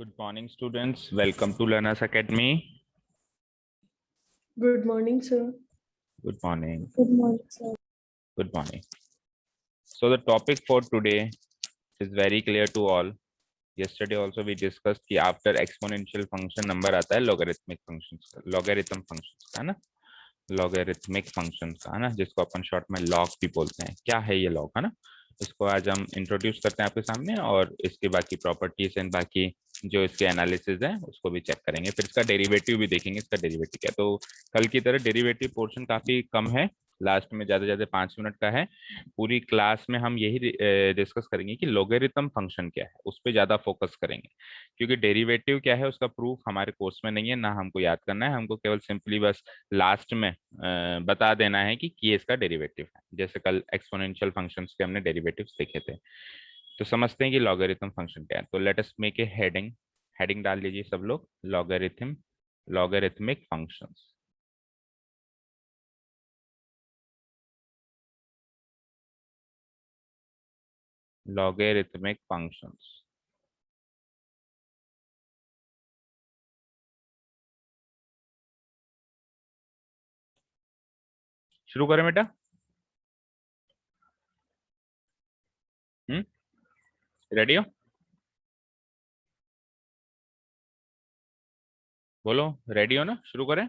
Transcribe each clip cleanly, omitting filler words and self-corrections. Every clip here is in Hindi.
Good morning, students. Welcome to Learners Academy. Good morning, sir. Good morning. Good morning, sir. Good morning. So the topic for today is very clear to all. Yesterday also we discussed कि after exponential function number आता है logarithmic functions का, logarithm functions का, है ना, logarithmic functions का, है ना, जिसको अपन शॉर्ट में log भी बोलते हैं. क्या है ये log, है ना, इसको आज हम इंट्रोड्यूस करते हैं आपके सामने और इसके बाकी प्रॉपर्टीज एंड बाकी जो इसके एनालिसिस है उसको भी चेक करेंगे. फिर इसका डेरिवेटिव भी देखेंगे, इसका डेरिवेटिव क्या. तो कल की तरह डेरिवेटिव पोर्शन काफी कम है, लास्ट में ज्यादा ज्यादा 5 मिनट का है. पूरी क्लास में हम यही डिस्कस करेंगे कि लोगरिथम फंक्शन क्या है, उस पर ज्यादा फोकस करेंगे, क्योंकि डेरिवेटिव क्या है उसका प्रूफ हमारे कोर्स में नहीं है, ना हमको याद करना है. हमको केवल सिंपली बस लास्ट में बता देना है कि ये इसका डेरिवेटिव है. जैसे कल एक्सपोनेंशियल फंक्शंस के हमने डेरिवेटिव्स देखे थे. तो समझते हैं कि लॉगरिथम फंक्शन क्या है. तो let us make a heading. Heading डाल लीजिए सब लोग, logarithm, logarithmic functions. Logarithmic functions. शुरू करें बेटा. रेडी हो? बोलो रेडी हो ना, शुरू करें.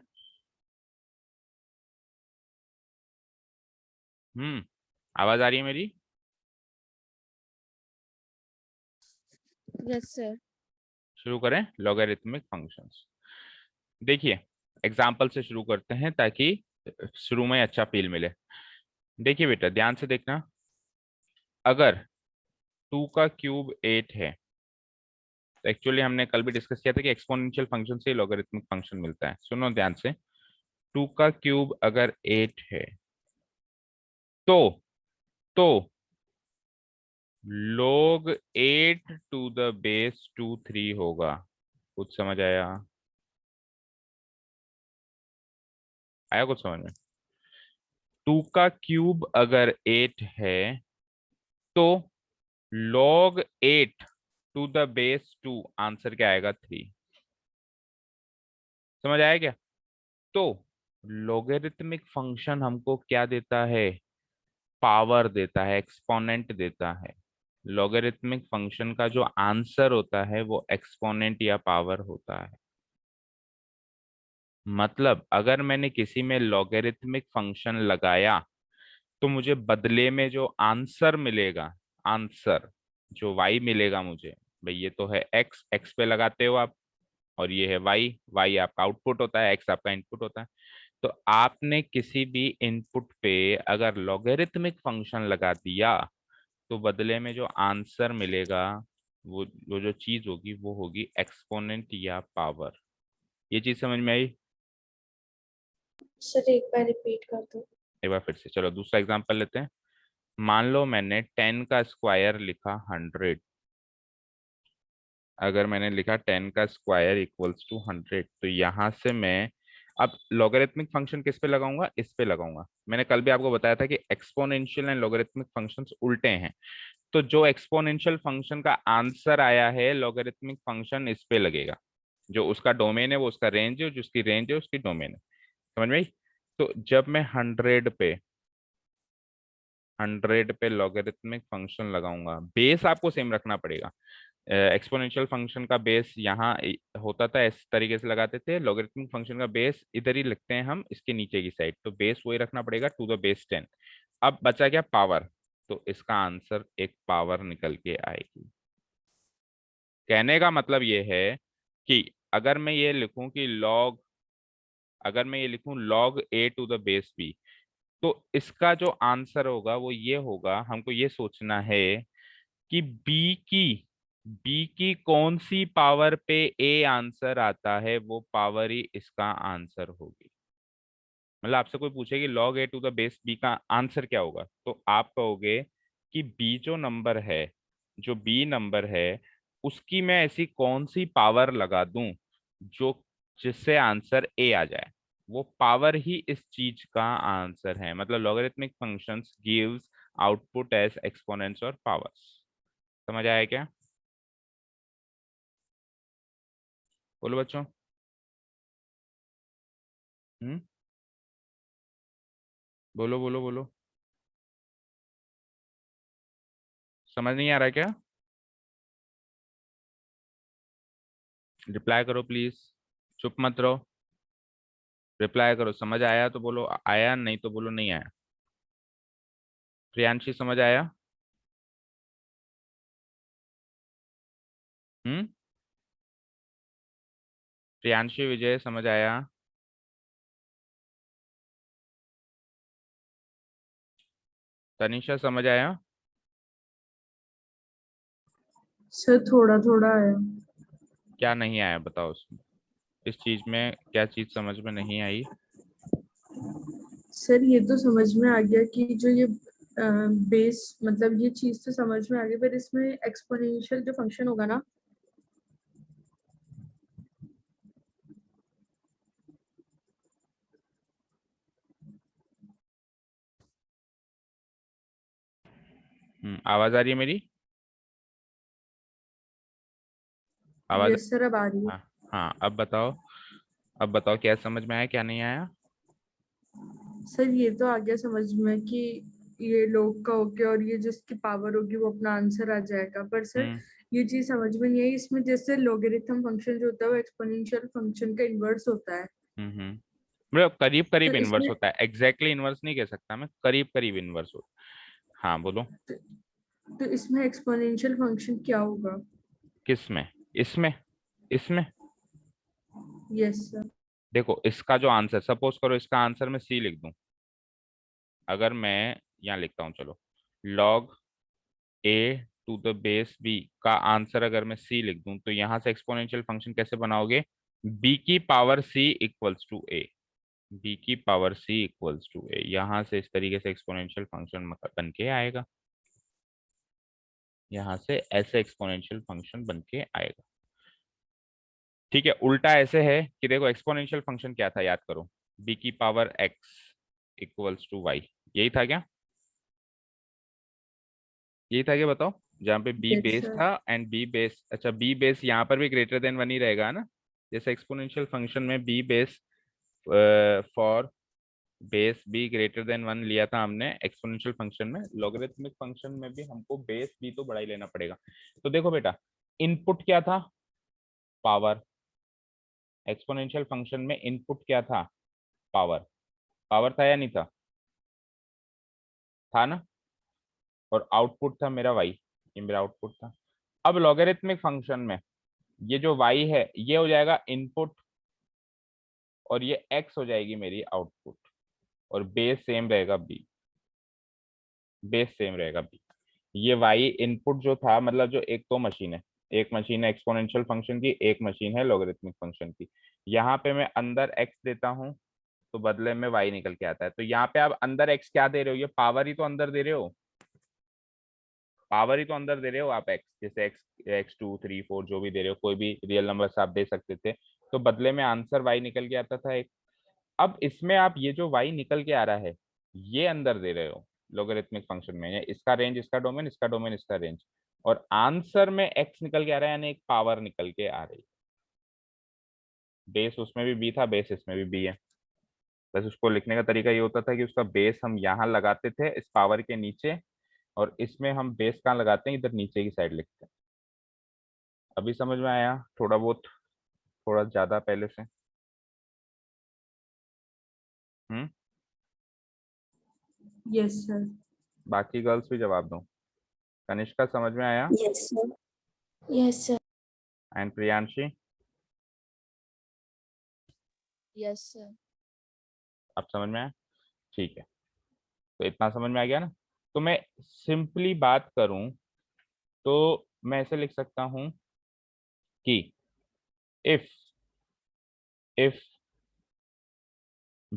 आवाज आ रही है मेरी? Yes, sir. शुरू करें लॉगरिथमिक फंक्शंस. देखिए एग्जाम्पल से शुरू करते हैं ताकि शुरू में अच्छा फील मिले. देखिए बेटा ध्यान से देखना. अगर 2 का क्यूब 8 है, तो एक्चुअली हमने कल भी डिस्कस किया था कि एक्सपोनेंशियल फंक्शन से लॉगरिथमिक फंक्शन मिलता है. सुनो ध्यान से. 2 का क्यूब अगर 8 है तो तो log 8 टू द बेस 2 3 होगा. कुछ समझ आया? आया कुछ समझ में? 2 का क्यूब अगर 8 है तो log 8 to the base 2 answer क्या आएगा? 3. समझ आया क्या? तो लोगरिथमिक फंक्शन हमको क्या देता है? पावर देता है, एक्सपोनेंट देता है. लोगरिथमिक फंक्शन का जो आंसर होता है वो एक्सपोनेंट या पावर होता है. मतलब अगर मैंने किसी में लोगरिथमिक फंक्शन लगाया तो मुझे बदले में जो आंसर मिलेगा, आंसर जो y मिलेगा मुझे, भाई ये तो है x, x पे लगाते हो आप, और ये है y, y आपका आउटपुट होता है, x आपका इनपुट होता है. तो आपने किसी भी इनपुट पे अगर लॉगरिथमिक फंक्शन लगा दिया तो बदले में जो आंसर मिलेगा, वो जो चीज होगी वो होगी एक्सपोनेंट या पावर. ये चीज समझ में आई? सर एक बार रिपीट कर दो. एक बार फिर से. चलो दूसरा एग्जांपल लेते हैं. मान लो मैंने 10 का स्क्वायर लिखा 100. अगर मैंने लिखा 10 का स्क्वायर इक्वल्स टू 100, तो यहां से मैं अब लॉगरिथमिक फंक्शन किस पे लगाऊंगा? इस पे लगाऊंगा. मैंने कल भी आपको बताया था कि एक्सपोनेंशियल एंड लॉगरिथमिक फंक्शंस उल्टे हैं. तो जो एक्सपोनेंशियल फंक्शन का आंसर आया है, लॉगरिथमिक फंक्शन इस पे लगेगा. जो उसका डोमेन है वो उसका रेंज है, जिसकी रेंज है उसकी डोमेन है. समझ में आई? तो जब मैं 100 पे लॉगरिथमिक फंक्शन लगाऊंगा, बेस आपको सेम रखना पड़ेगा. एक्सपोनेंशियल फंक्शन का बेस यहाँ होता था, इस तरीके से लगाते थे. लॉगरिथमिक फंक्शन का बेस इधर ही लिखते हैं हम, इसके नीचे की साइड. तो बेस वही रखना पड़ेगा, टू द बेस 10. अब बचा क्या? पावर. तो इसका आंसर एक पावर निकल के आएगी. कहने का मतलब ये है कि अगर मैं ये लिखूं कि लॉग, अगर मैं ये लिखूं log a to the base b, तो इसका जो आंसर होगा वो ये होगा. हमको ये सोचना है कि बी की कौन सी पावर पे ए आंसर आता है, वो पावर ही इसका आंसर होगी. मतलब आपसे कोई पूछे कि log a to the base B का आंसर क्या होगा, तो आप कहोगे कि बी जो नंबर है, जो बी नंबर है, उसकी मैं ऐसी कौन सी पावर लगा दूं जो जिससे आंसर ए आ जाए. वो पावर ही इस चीज का आंसर है. मतलब logarithmic functions gives output as exponents और पावर्स. समझ आया क्या? बोलो बच्चों। बोलो बोलो बोलो। समझ नहीं आ रहा क्या? रिप्लाई करो प्लीज, चुप मत रहो, रिप्लाई करो। समझ आया तो बोलो आया, नहीं तो बोलो नहीं आया। प्रियांशी समझ आया? हम्म। प्रियांशी विजय समझ आया? तनिषा समझ आया? सर थोड़ा थोड़ा है। क्या नहीं आया बताओ उसमें, इस चीज में क्या चीज समझ में नहीं आई? सर ये तो समझ में आ गया कि जो ये बेस मतलब ये चीज तो समझ में आ गई, पर इसमें एक्सपोनेंशियल जो फंक्शन होगा ना, आवाज आ रही है मेरी? आवाज? यस सर अब आ रही है। हाँ। हाँ अब बताओ, अब बताओ क्या समझ में आया क्या नहीं आया? सर ये तो आ गया समझ में कि ये लोग का हो गया और ये जिसकी पावर होगी वो अपना आंसर आ जाएगा, पर सर हम्म ये चीज समझ में नहीं आई इसमें। जैसे लोगरिथम फंक्शन जो होता है वो एक्सपोनेंशियल फंक्शन का इनवर्स होता है, हम्म। मतलब करीब तो करीब इनवर्स इसमें होता है, एग्जैक्टली इनवर्स नहीं कह सकता मैं, करीब करीब इनवर्स होता है। हाँ बोलो। तो, तो इसमें एक्सपोनेंशियल फंक्शन क्या होगा? किस में? इसमें? इसमें यस सर। देखो, इसका जो आंसर, सपोज करो इसका आंसर मैं सी लिख दूं। अगर मैं यहाँ लिखता हूँ, चलो, log a to the base b का आंसर अगर मैं c लिख दूं, तो यहाँ से एक्सपोनेंशियल फंक्शन कैसे बनाओगे? b की power c equals to a, b की power c equals to a, यहाँ से इस तरीके से एक्सपोनेंशियल फंक्शन बन के आएगा। यहाँ से ऐसे एक्सपोनेंशियल फंक्शन बन के आएगा। ठीक है, उल्टा ऐसे है कि देखो एक्सपोनेंशियल फंक्शन क्या था, याद करो, b की power x equals to y, यही था क्या? यही था क्या बताओ? जहाँ पे b यस बेस सर। था एंड b बेस, अच्छा b बेस यहाँ पर भी ग्रेटर देन वन ही रहेगा ना, जैसे एक्सपोनेंशियल फंक्शन में b base for base b greater than one लिया था हमने एक्सपोनेंशियल फंक्शन में, लॉगरिथमिक फंक्शन में भी हमको बेस b तो बड़ा ही लेना पड़ेगा। तो देखो बेटा, इनपुट क्या था? पावर। एक्सपोनेंशियल फंक्शन में इनपुट क्या था? पावर। पावर था या नहीं था? था ना। और आउटपुट था मेरा y, ये मेरा आउटपुट था। अब लॉगरिथमिक फंक्शन में ये जो y है ये हो जाएगा इनपुट, और ये x हो जाएगी मेरी आउटपुट, और बेस सेम रहेगा b, बेस सेम रहेगा b। ये y इनपुट जो था, मतलब जो एक तो मशीन है, एक मशीन है एक्सपोनेंशियल फंक्शन की, एक मशीन है लॉगरिथमिक फंक्शन की। यहाँ पे मैं अंदर x देता हूँ तो बदले में y निकल के आता है। तो यहाँ पे आप अंदर x क्या दे रहे हो? ये पावर ही तो अंदर दे रहे हो, पावर ही तो अंदर दे रहे हो आप x, जैसे x2 3 4 जो भी दे रहे हो, कोई भी रियल नंबर आप दे सकते थे, तो बदले में आंसर y निकल के आता था एक। अब इसमें आप ये जो y निकल के आ रहा है ये अंदर दे रहे हो लोगरिथमिक फंक्शन में, या इसका रेंज इसका डोमेन, इसका डोमेन इसका रेंज, और आंसर में x निकल के आ रहा है, यानी एक पावर निकल के आ रही है। बेस उसमें भी b था, बेस इसमें भी b है। बस उसको लिखने का तरीका ये होता था कि उसका बेस हम यहाँ लगाते थे इस पावर के नीचे, और इसमें हम बेस कहाँ लगाते हैं, इधर नीचे की साइड लिखते हैं। अभी समझ में आया थोड़ा बहुत, थोड़ा ज्यादा पहले से? हम्म। Yes sir. बाकी गर्ल्स भी जवाब दो। कनिष्का समझ में आया? Yes, sir. Yes, sir. And Priyanshi? Yes, sir. अब समझ में आया? ठीक है, तो इतना समझ में आ गया ना। तो मैं सिंपली बात करूं तो मैं ऐसे लिख सकता हूं कि if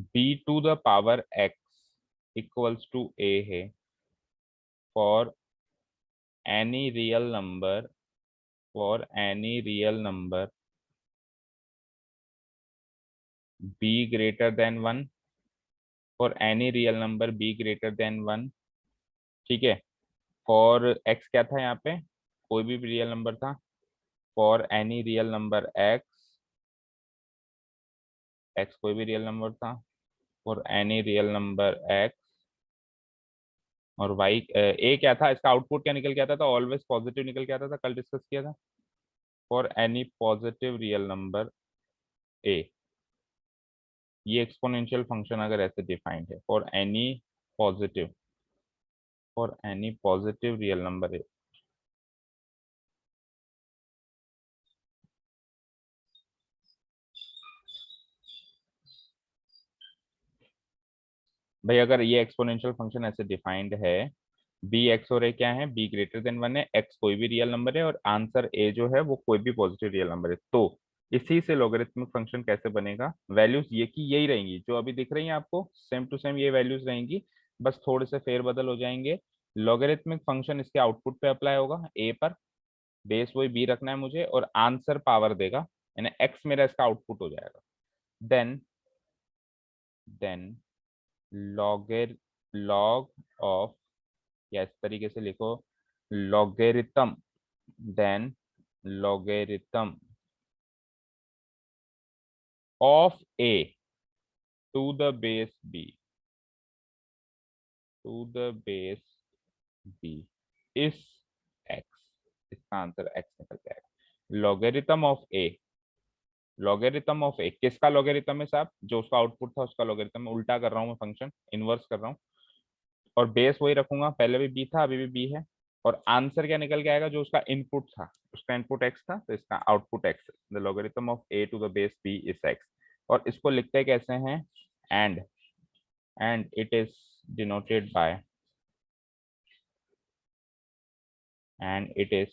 b to the power x equals to a है for any real number, for any real number b greater than one, for any real number b greater than one, ठीक है। फॉर x क्या था यहाँ पे? कोई भी रियल नंबर था। For any real number x x कोई भी रियल नंबर था, for any real number x, और y a क्या था, इसका आउटपुट क्या निकल के आता था, ऑलवेज पॉजिटिव निकल के आता था, कल डिस्कस किया था। For any positive real number a, ये एक्सपोनेंशियल फंक्शन अगर ऐसे डिफाइंड है, positive for any positive real number a, भाई अगर ये एक्सपोनेंशियल फंक्शन ऐसे डिफाइंड है, बी एक्स और ए क्या है, बी ग्रेटर देन 1 है, एक्स कोई भी रियल नंबर है और आंसर ए जो है वो कोई भी पॉजिटिव रियल नंबर है, तो इसी से लॉगरिथमिक फंक्शन कैसे बनेगा, वैल्यूज ये की यही रहेंगी जो अभी दिख रही हैं आपको, सेम टू सेम ये वैल्यूज रहेंगी, बस थोड़े से फेरबदल हो जाएंगे। लॉगरिथमिक फंक्शन इसके आउटपुट पे अप्लाई होगा ए पर, बेस वही बी रखना है मुझे, और आंसर पावर देगा, यानी एक्स मेरा इसका आउटपुट हो जाएगा। देन लॉग ऑफ, या इस तरीके से लिखो, logarithm, then logarithm of a to the base b, to the base b is x, इसका आंसर x निकल जाएगा। Logarithm of a, logarithm of a किसका लॉगरिथम है साहब, जो उसका आउटपुट था उसका लॉगरिथम, उल्टा कर रहा हूँ मैं, फंक्शन इनवर्स कर रहा हूँ, और बेस वही रखूंगा, पहले भी b था अभी भी b है, और आंसर क्या निकल के आएगा, जो उसका इनपुट था, उसका इनपुट x था तो इसका आउटपुट x है। The logarithm of a to the base b is x, और इसको लिखते कैसे हैं, and it is denoted by, and it is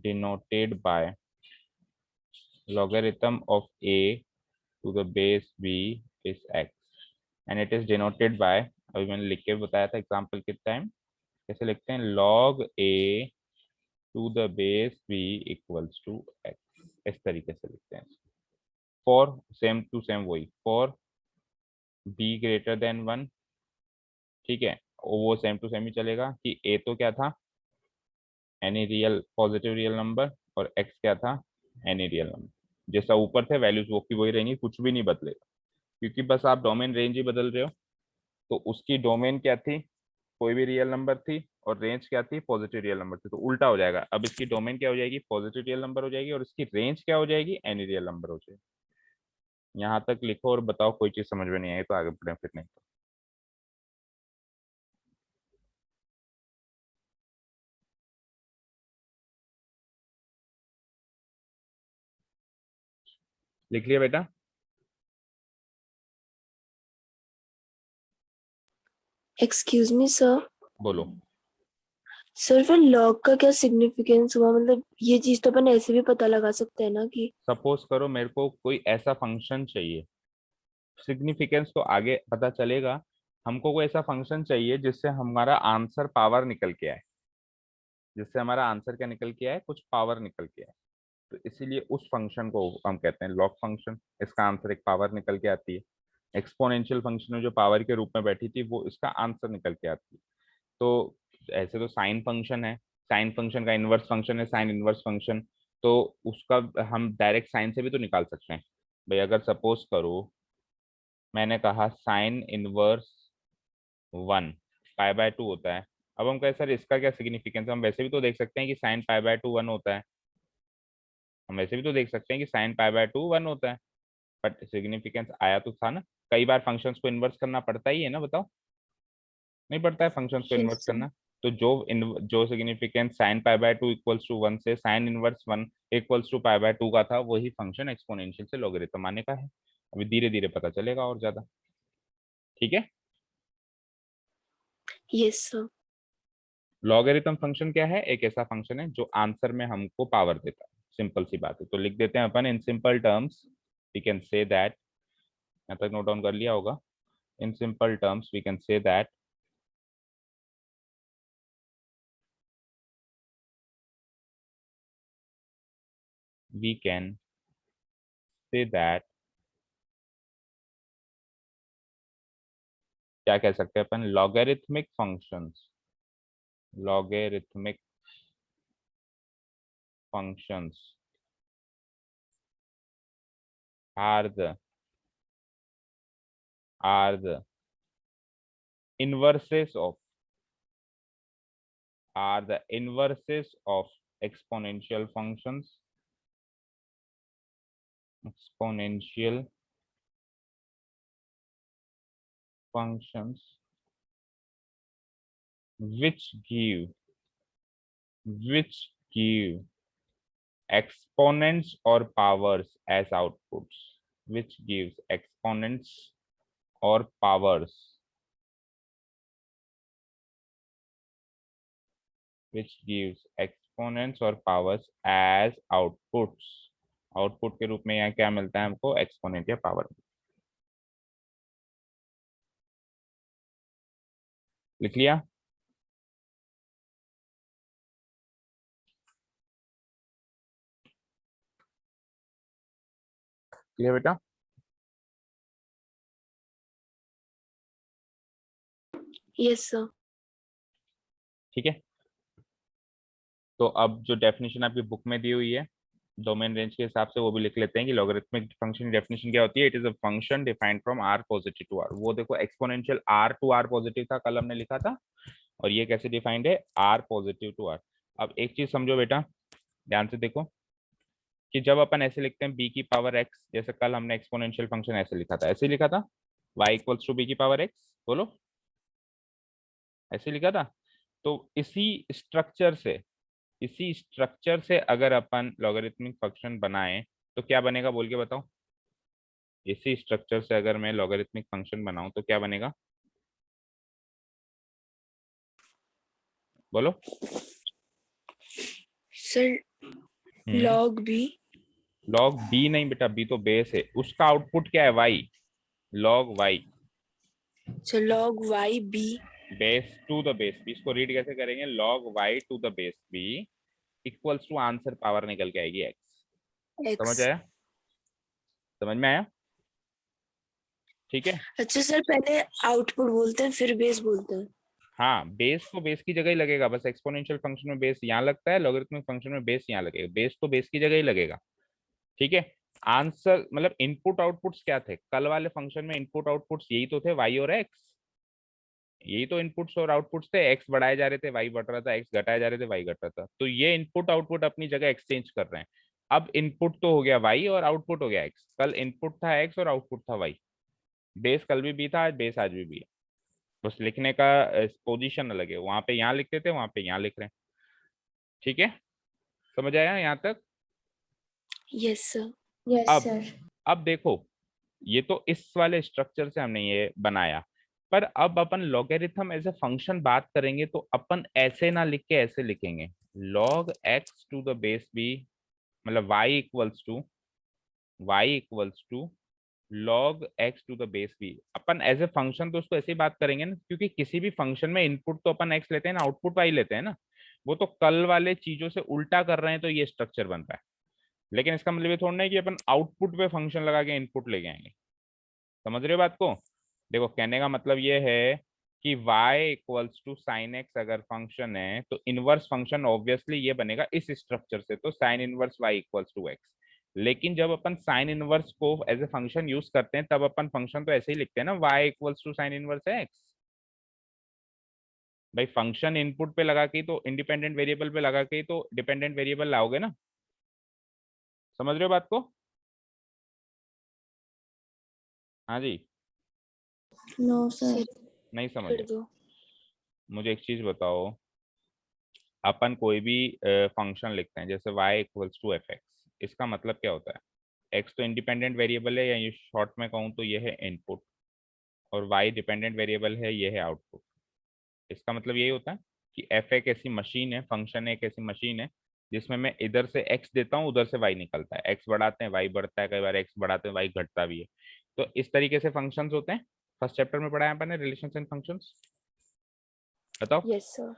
denoted by logarithm of a to the base b is x, and it is denoted by, अभी मैंने लिख के बताया था एग्जाम्पल के टाइम, कैसे लिखते हैं, log a to the base b equals to x, इस तरीके से लिखते हैं। फॉर सेम टू सेम वही, फॉर b ग्रेटर देन 1, ठीक है, वो सेम टू सेम ही चलेगा कि a तो क्या था, any real positive real number, और x क्या था, एनी रियल नंबर, जैसा ऊपर थे वैल्यूज वो की वही रहेंगी, कुछ भी नहीं बदलेगा, क्योंकि बस आप डोमेन रेंज ही बदल रहे हो। तो उसकी डोमेन क्या थी, कोई भी रियल नंबर थी, और रेंज क्या थी, पॉजिटिव रियल नंबर थी, तो उल्टा हो जाएगा, अब इसकी डोमेन क्या हो जाएगी, पॉजिटिव रियल नंबर हो जाएगी, और इसकी रेंज क्या हो जाएगी, एनी रियल नंबर हो जाएगी। यहाँ तक लिखो और बताओ कोई चीज समझ में नहीं आई तो आगे बढ़े, फिर नहीं तो लिख लिया बेटा। Excuse me sir. बोलो। सर फिर लॉग का क्या सिग्निफिकेंस हुआ, मतलब ये चीज तो अपन ऐसे भी पता लगा सकते हैं ना कि। सपोज करो मेरे को कोई ऐसा फंक्शन चाहिए, सिग्निफिकेंस तो आगे पता चलेगा, हमको कोई ऐसा फंक्शन चाहिए जिससे हमारा आंसर पावर निकल के आए, जिससे हमारा आंसर क्या निकल के आए, कुछ पावर निकल के आए, तो इसीलिए उस फंक्शन को हम कहते हैं लॉग फंक्शन, इसका आंसर एक पावर निकल के आती है। एक्सपोनेंशियल फंक्शन में जो पावर के रूप में बैठी थी वो इसका आंसर निकल के आती है। तो ऐसे तो साइन फंक्शन है, साइन फंक्शन का इनवर्स फंक्शन है साइन इनवर्स फंक्शन, तो उसका हम डायरेक्ट साइन से भी तो निकाल सकते हैं। भाई अगर सपोज करो मैंने कहा साइन इनवर्स 1 π/2 होता है, अब हम कहें सर इसका क्या सिग्निफिकेंस, हम वैसे भी तो देख सकते हैं कि साइन π/2 1 होता है, हम वैसे भी तो देख सकते हैं कि साइन π/2 1 होता है, बट सिग्निफिकेंस आया तो था ना, कई बार फंक्शंस को इन्वर्स करना पड़ता ही है ना, बताओ, नहीं पड़ता है फंक्शंस को यस इन्वर्स सर। करना, तो जो सिग्निफिकेंस साइन π/2 इक्वल्स टू 1 से साइन इनवर्स 1 इक्वल्स टू π/2 का था, वही फंक्शन एक्सपोनेंशियल से लॉगरिथम आने का है। अभी धीरे धीरे पता चलेगा और ज्यादा, ठीक है। Yes sir. लॉगरिथम फंक्शन क्या है, एक ऐसा फंक्शन है जो आंसर में हमको पावर देता है, सिंपल सी बात है, तो लिख देते हैं अपन in simple terms, we can say that, यहाँ तक नोट डाउन कर लिया होगा, in simple terms we can say that we can say that, क्या कह सकते हैं अपन, logarithmic functions, logarithmic functions are the inverses of exponential functions, which give exponents or powers as outputs, which gives exponents or powers as outputs. Output के रूप में यहाँ क्या मिलता है हमको, एक्सपोनेंट या पावर। लिख लिया? क्लियर बेटा? Yes sir. ठीक है, तो अब जो डेफिनेशन आपकी बुक में दी हुई है डोमेन रेंज के हिसाब से वो भी लिख लेते हैं कि लॉगरिथमिक फंक्शन की डेफिनेशन क्या होती है। It is a function defined from R positive to R. वो देखो exponential R to R positive था, कल हमने लिखा था, और ये कैसे डिफाइंड है, आर पॉजिटिव टू आर। अब एक चीज समझो बेटा, ध्यान से देखो कि जब अपन ऐसे लिखते हैं बी की पावर एक्स, जैसे कल हमने एक्सपोनेंशियल फंक्शन ऐसे लिखा था, ऐसे लिखा था y इक्वल्स टू बी की पावर एक्स, बोलो ऐसे लिखा था। तो इसी स्ट्रक्चर से अगर अपन लॉगरिथमिक फंक्शन बनाएं तो क्या बनेगा, बोल के बताओ। इसी स्ट्रक्चर से अगर मैं लॉगरिथमिक फंक्शन बनाऊं तो क्या बनेगा, बोलो। Sir log B. Log B नहीं बेटा, बी तो बेस है, उसका आउटपुट क्या है, Y, log Y. Sir log Y B base to the base B, इसको रीड कैसे करेंगे, log Y to the base B equals to answer power निकल के आएगी एक्स। समझ एक्स। आया, समझ में आया? ठीक है, अच्छा सर, पहले आउटपुट बोलते हैं फिर बेस बोलते हैं। हाँ बेस तो बेस की जगह ही लगेगा, बस एक्सपोनेंशियल फंक्शन में बेस यहाँ लगता है, लॉगरिथमिक फंक्शन में बेस यहाँ लगेगा, बेस तो बेस की जगह ही लगेगा। ठीक है, आंसर मतलब इनपुट आउटपुट्स क्या थे कल वाले फंक्शन में, इनपुट आउटपुट्स यही तो थे, वाई और एक्स, यही तो इनपुट्स और आउटपुट्स थे। एक्स बढ़ाए जा रहे थे, वाई बढ़ रहा था, एक्स घटाए जा रहे थे, वाई घट रहा था। तो ये इनपुट आउटपुट अपनी जगह एक्सचेंज कर रहे हैं। अब इनपुट तो हो गया वाई और आउटपुट हो गया एक्स, कल इनपुट था एक्स और आउटपुट था वाई। बेस कल भी बी था, आज बेस आज भी है, बस लिखने का पोजीशन अलग है, वहां पे यहाँ लिखते थे, वहां पे यहाँ लिख रहे हैं। ठीक है, समझ आया यहाँ तक? Yes sir. यस अब सर। अब देखो, ये तो इस वाले स्ट्रक्चर से हमने ये बनाया, पर अब अपन लॉगरिथम एज ए फंक्शन बात करेंगे तो अपन ऐसे ना लिख के ऐसे लिखेंगे, log x to the base B, मतलब y equals to log x to the base B. अपन एज ए फंक्शन तो उसको ऐसे ही बात करेंगे ना, क्योंकि किसी भी फंक्शन में इनपुट तो अपन x लेते हैं ना, आउटपुट y लेते हैं ना। वो तो कल वाले चीजों से उल्टा कर रहे हैं तो ये स्ट्रक्चर बन रहा है, लेकिन इसका मतलब ये थोड़ा ना है कि अपन आउटपुट पे फंक्शन लगा के इनपुट लेके आएंगे। समझ रहे हो बात को? देखो कहने का मतलब ये है कि y equals to sine X अगर फंक्शन है तो इनवर्स फंक्शन ऑब्वियसली ये बनेगा इस स्ट्रक्चर से, तो sine inverse y equals to X. लेकिन जब अपन साइन इनवर्स को एज ए फंक्शन यूज करते हैं तब अपन फंक्शन तो ऐसे ही लिखते हैं ना, y equals to sine inverse X. भाई फंक्शन इनपुट पे लगा के तो इंडिपेंडेंट वेरिएबल पे लगा के तो डिपेंडेंट वेरिएबल लाओगे ना। समझ रहे हो बात को? हाँ जी, नो सर। नहीं कर समझे? दो। मुझे एक चीज बताओ, अपन कोई भी फंक्शन लिखते हैं जैसे y equals to F X, इसका मतलब क्या होता है, x तो इंडिपेंडेंट वेरिएबल है, या ये शॉर्ट में कहूँ तो ये है इनपुट, और y डिपेंडेंट वेरिएबल है, ये है आउटपुट। इसका मतलब यही होता है कि f एक ऐसी मशीन है, फंक्शन एक ऐसी मशीन है जिसमें मैं इधर से x देता हूँ, उधर से y निकलता है, x बढ़ाते हैं y बढ़ता है, कई बार x बढ़ाते हैं y घटता भी है। तो इस तरीके से फंक्शंस होते हैं। फर्स्ट चैप्टर में पढ़ा है अपन ने रिलेशंस एंड फंक्शंस, बताओ। Yes sir.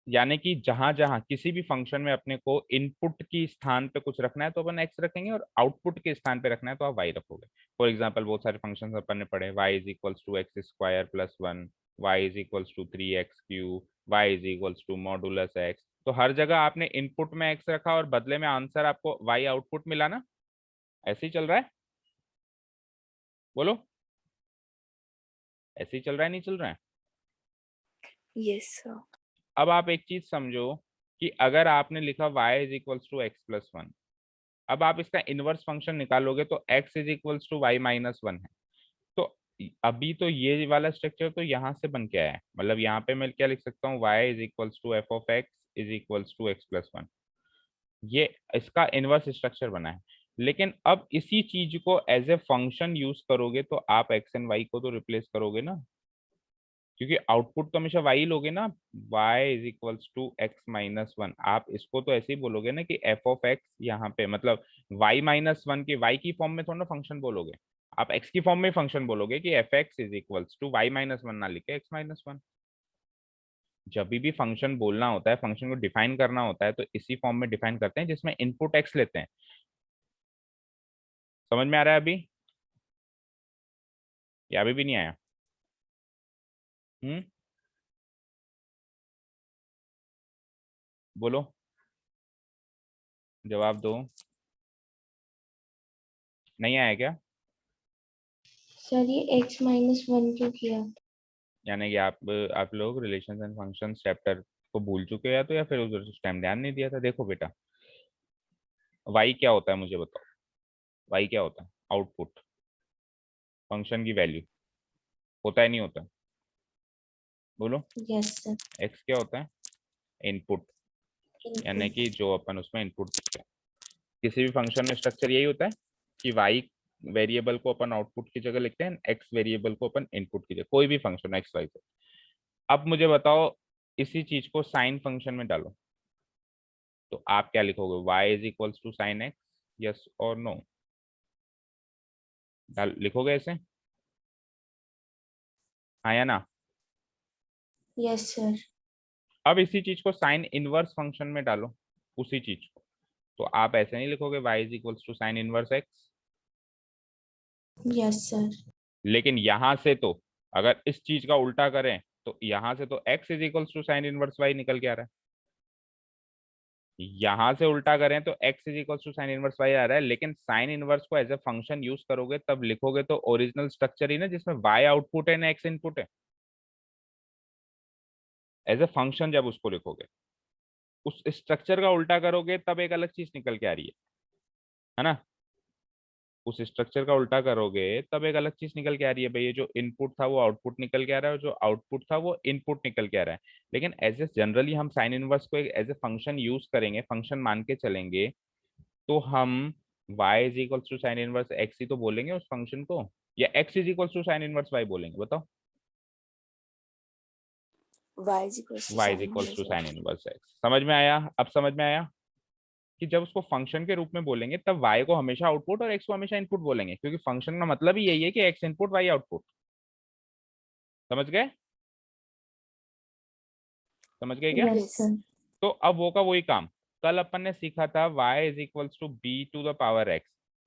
यानी कि जहां जहां किसी भी फंक्शन में अपने को इनपुट की स्थान पे कुछ रखना है तो अपन एक्स रखेंगे, और आउटपुट के स्थान पे रखना है तो आप वाई रखोगे। फॉर एग्जांपल बहुत सारे फंक्शंस अपन ने पढ़े, Y is equals to X square plus one, Y is equals to 3x cube, Y is equals to modulus X. तो हर जगह आपने इनपुट में एक्स रखा और बदले में आंसर आपको वाई आउटपुट मिला ना, ऐसे ही चल रहा है। बोलो, ऐसे ही चल रहा है, नहीं चल रहा है? Yes sir. अब आप एक चीज समझो कि अगर आपने लिखा y is equals to X plus one, अब आप इसका इनवर्स फंक्शन निकालोगे तो x is equals to Y minus one है। तो अभी तो ये वाला स्ट्रक्चर तो यहाँ से बन के आया है, मतलब यहाँ पे मैं क्या लिख सकता हूँ, y is equals to F of X is equals to X plus one, ये इसका इनवर्स स्ट्रक्चर बना है। लेकिन अब इसी चीज को एज ए फंक्शन यूज करोगे तो आप एक्स एंड वाई को तो रिप्लेस करोगे ना, क्योंकि आउटपुट तो हमेशा y लोगे ना, y is equals to X minus one. आप इसको तो ऐसे ही बोलोगे ना कि एफ ऑफ एक्स यहाँ पे मतलब y माइनस वन के y की फॉर्म में थोड़ा ना फंक्शन बोलोगे, आप x की फॉर्म में फंक्शन बोलोगे कि F X is equals to Y minus one, ना लिखे एक्स माइनस वन। जब भी फंक्शन बोलना होता है, फंक्शन को डिफाइन करना होता है, तो इसी फॉर्म में डिफाइन करते हैं जिसमें इनपुट x लेते हैं। समझ में आ रहा है अभी, या अभी भी नहीं आया? बोलो, जवाब दो, नहीं आया क्या? सर ये x माइनस वन क्यों किया? यानी कि आप लोग रिलेशंस एंड फंक्शंस चैप्टर को भूल चुके हो, या तो या फिर उस टाइम ध्यान नहीं दिया था। देखो बेटा, y क्या होता है मुझे बताओ, y क्या होता है? आउटपुट, फंक्शन की वैल्यू, होता है नहीं होता है? बोलो। Yes sir. x क्या होता है? इनपुट, यानी कि जो अपन उसमें इनपुट देते हैं। किसी भी फंक्शन में स्ट्रक्चर यही होता है कि y वेरिएबल को अपन आउटपुट की जगह लिखते हैं, x वेरिएबल को अपन इनपुट की जगह, कोई भी फंक्शन x y से। अब मुझे बताओ, इसी चीज को साइन फंक्शन में डालो तो आप क्या लिखोगे, y is equals to sine X, yes और नो? लिखोगे ऐसे, हाँ या ना? Yes sir. अब इसी चीज को साइन इनवर्स फंक्शन में डालो, उसी चीज को, तो आप ऐसे नहीं लिखोगे y is equals to sine inverse X. Yes sir. लेकिन यहां से तो अगर इस चीज का उल्टा करें तो यहां से तो x is equals to sine inverse y निकल के आ रहा है, यहां से उल्टा करें तो x is equals to sine inverse y आ रहा है। लेकिन साइन इनवर्स को एज ए फंक्शन यूज करोगे तब लिखोगे तो ओरिजिनल स्ट्रक्चर ही ना, जिसमें y आउटपुट है ना x इनपुट है। एज ए फंक्शन जब उसको लिखोगे, उस स्ट्रक्चर का उल्टा करोगे तब एक अलग चीज निकल के आ रही है ना? उस स्ट्रक्चर का उल्टा करोगे तब एक अलग चीज निकल के आ रही है भाई, ये जो इनपुट था वो आउटपुट निकल के आ रहा है, और जो आउटपुट था वो इनपुट निकल के आ रहा है। लेकिन एज ए जनरली हम साइन इनवर्स को एक एज ए फंक्शन यूज करेंगे, फंक्शन मान के चलेंगे, तो हम y is equal to sine inverse x ही तो बोलेंगे उस फंक्शन को, या x is equal to sine inverse y बोलेंगे? बताओ। y is equals to y is sin equal to inverse sine x। Inverse x, समझ में आया? अब समझ में आया कि जब उसको फंक्शन के रूप में बोलेंगे तब y को हमेशा आउटपुट और x को हमेशा इनपुट बोलेंगे, क्योंकि फंक्शन का मतलब ही यही है कि x इनपुट y आउटपुट। समझ गए? समझ गए क्या? Yes Yes. सर। तो अब वो का वही काम, कल अपन ने सीखा था y is equals to B to the power x।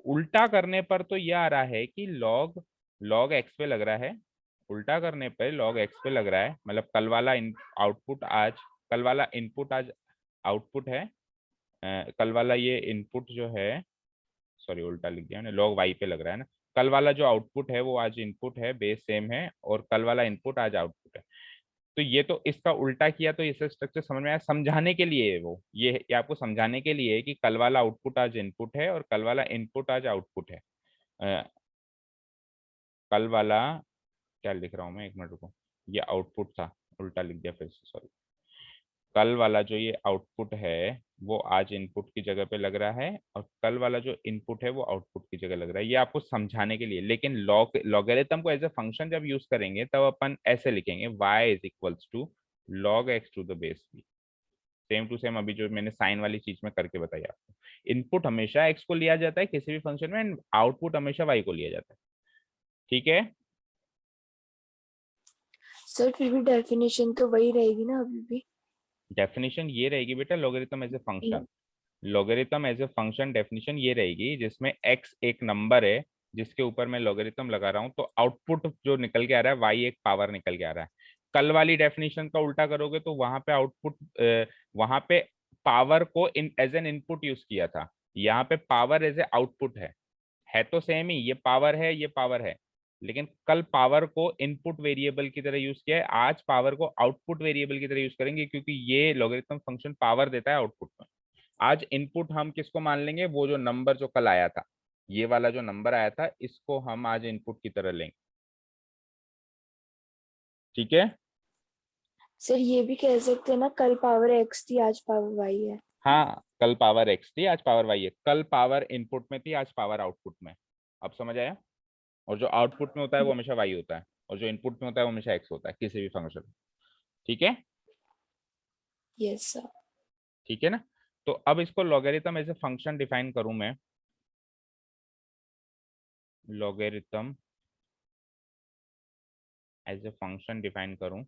उल्टा करने पर तो ये आ रहा है कि log log x पे लग रहा है, उल्टा करने पर log x पे लग रहा है, मतलब कल वाला आउटपुट आज, कल वाला इनपुट आज आउटपुट है, कल वाला ये इनपुट जो है, सॉरी उल्टा लिख दिया मैंने, log y पे लग रहा है ना, कल वाला जो आउटपुट है वो आज इनपुट है, बेस सेम है, और कल वाला इनपुट आज आउटपुट है। तो ये तो इसका उल्टा किया तो इसे स्ट्रक्चर समझ में आया, समझाने के लिए है वो, ये आपको समझाने के लिए है कि कल वाला आउटपुट आज इनपुट है और कल वाला इनपुट आज आउटपुट है। कल वाला क्या लिख रहा हूँ मैं, एक मिनट रुको, ये आउटपुट था, उल्टा लिख दिया फिर से, सॉरी। कल वाला जो ये आउटपुट है वो आज इनपुट की जगह पे लग रहा है, और कल वाला जो इनपुट है वो आउटपुट की जगह लग रहा है, ये आपको समझाने के लिए। लेकिन लॉगरिथम को एज ए फंक्शन जब यूज करेंगे तब अपन ऐसे लिखेंगे, y is equals to log x to the base b। Same to same अभी जो मैंने साइन वाली चीज में करके बताया आपको, इनपुट हमेशा x को लिया जाता है किसी भी फंक्शन में, एंड आउटपुट हमेशा y को लिया जाता है। ठीक है? सर फिर भी डेफिनेशन तो वही रहेगी ना अभी भी? डेफिनेशन ये रहेगी बेटा, logarithm as a function, logarithm as a function definition ये रहेगी, जिसमें x एक नंबर है जिसके ऊपर मैं लॉगरिथम लगा रहा हूँ, तो आउटपुट जो निकल के आ रहा है y एक पावर निकल के आ रहा है। कल वाली डेफिनेशन का उल्टा करोगे तो वहां पे आउटपुट, वहां पे पावर को इन एज एन इनपुट यूज किया था, यहाँ पे पावर एज ए आउटपुट है तो सेम ही, ये पावर है ये पावर है, लेकिन कल पावर को इनपुट वेरिएबल की तरह यूज किया है, आज पावर को आउटपुट वेरिएबल की तरह यूज करेंगे, क्योंकि ये लॉगरिथम फंक्शन पावर देता है आउटपुट में। आज इनपुट हम किसको मान लेंगे, वो जो नंबर जो कल आया था, ये वाला जो नंबर आया था, इसको हम आज इनपुट की तरह लेंगे। ठीक है। सर ये भी कह सकते हैं ना, कल पावर x थी आज पावर y है। हाँ, कल पावर x थी आज पावर y है। कल पावर इनपुट में थी आज पावर आउटपुट में। अब समझ आया। और जो आउटपुट में होता है वो हमेशा y होता है, और जो इनपुट में होता है वो हमेशा x होता है किसी भी फंक्शन में। ठीक है। Yes sir. ठीक है ना। तो अब इसको logarithm as a function define करूं मैं, logarithm as a function define करूं,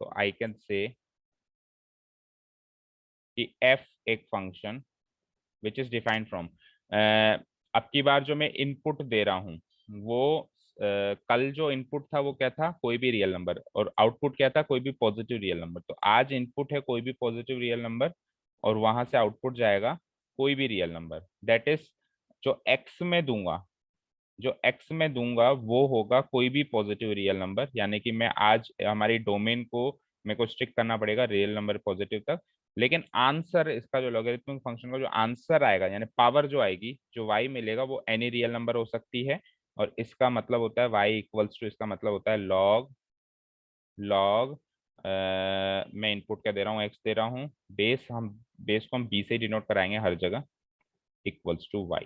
तो आई कैन से कि f एक function which is defined from, अब की बार जो मैं इनपुट दे रहा हूं वो कल जो इनपुट था वो क्या था, कोई भी रियल नंबर, और आउटपुट क्या था, कोई भी पॉजिटिव रियल नंबर। तो आज इनपुट है कोई भी पॉजिटिव रियल नंबर, और वहां से आउटपुट जाएगा कोई भी रियल नंबर। दैट इज जो एक्स में दूंगा, जो एक्स में दूंगा वो होगा कोई भी पॉजिटिव रियल नंबर। यानी कि मैं आज हमारी डोमेन को मेरे को स्ट्रिक्ट करना पड़ेगा रियल नंबर पॉजिटिव तक, लेकिन आंसर इसका जो लॉगरिथमिक फंक्शन का जो आंसर आएगा, यानी पावर जो आएगी, जो y मिलेगा, वो एनी रियल नंबर हो सकती है। और इसका मतलब होता है y इक्वल्स टू, इसका मतलब होता है लॉग लॉग मैं इनपुट क्या दे रहा हूँ, x दे रहा हूँ, बेस को हम b से डिनोट कराएंगे हर जगह, इक्वल्स टू y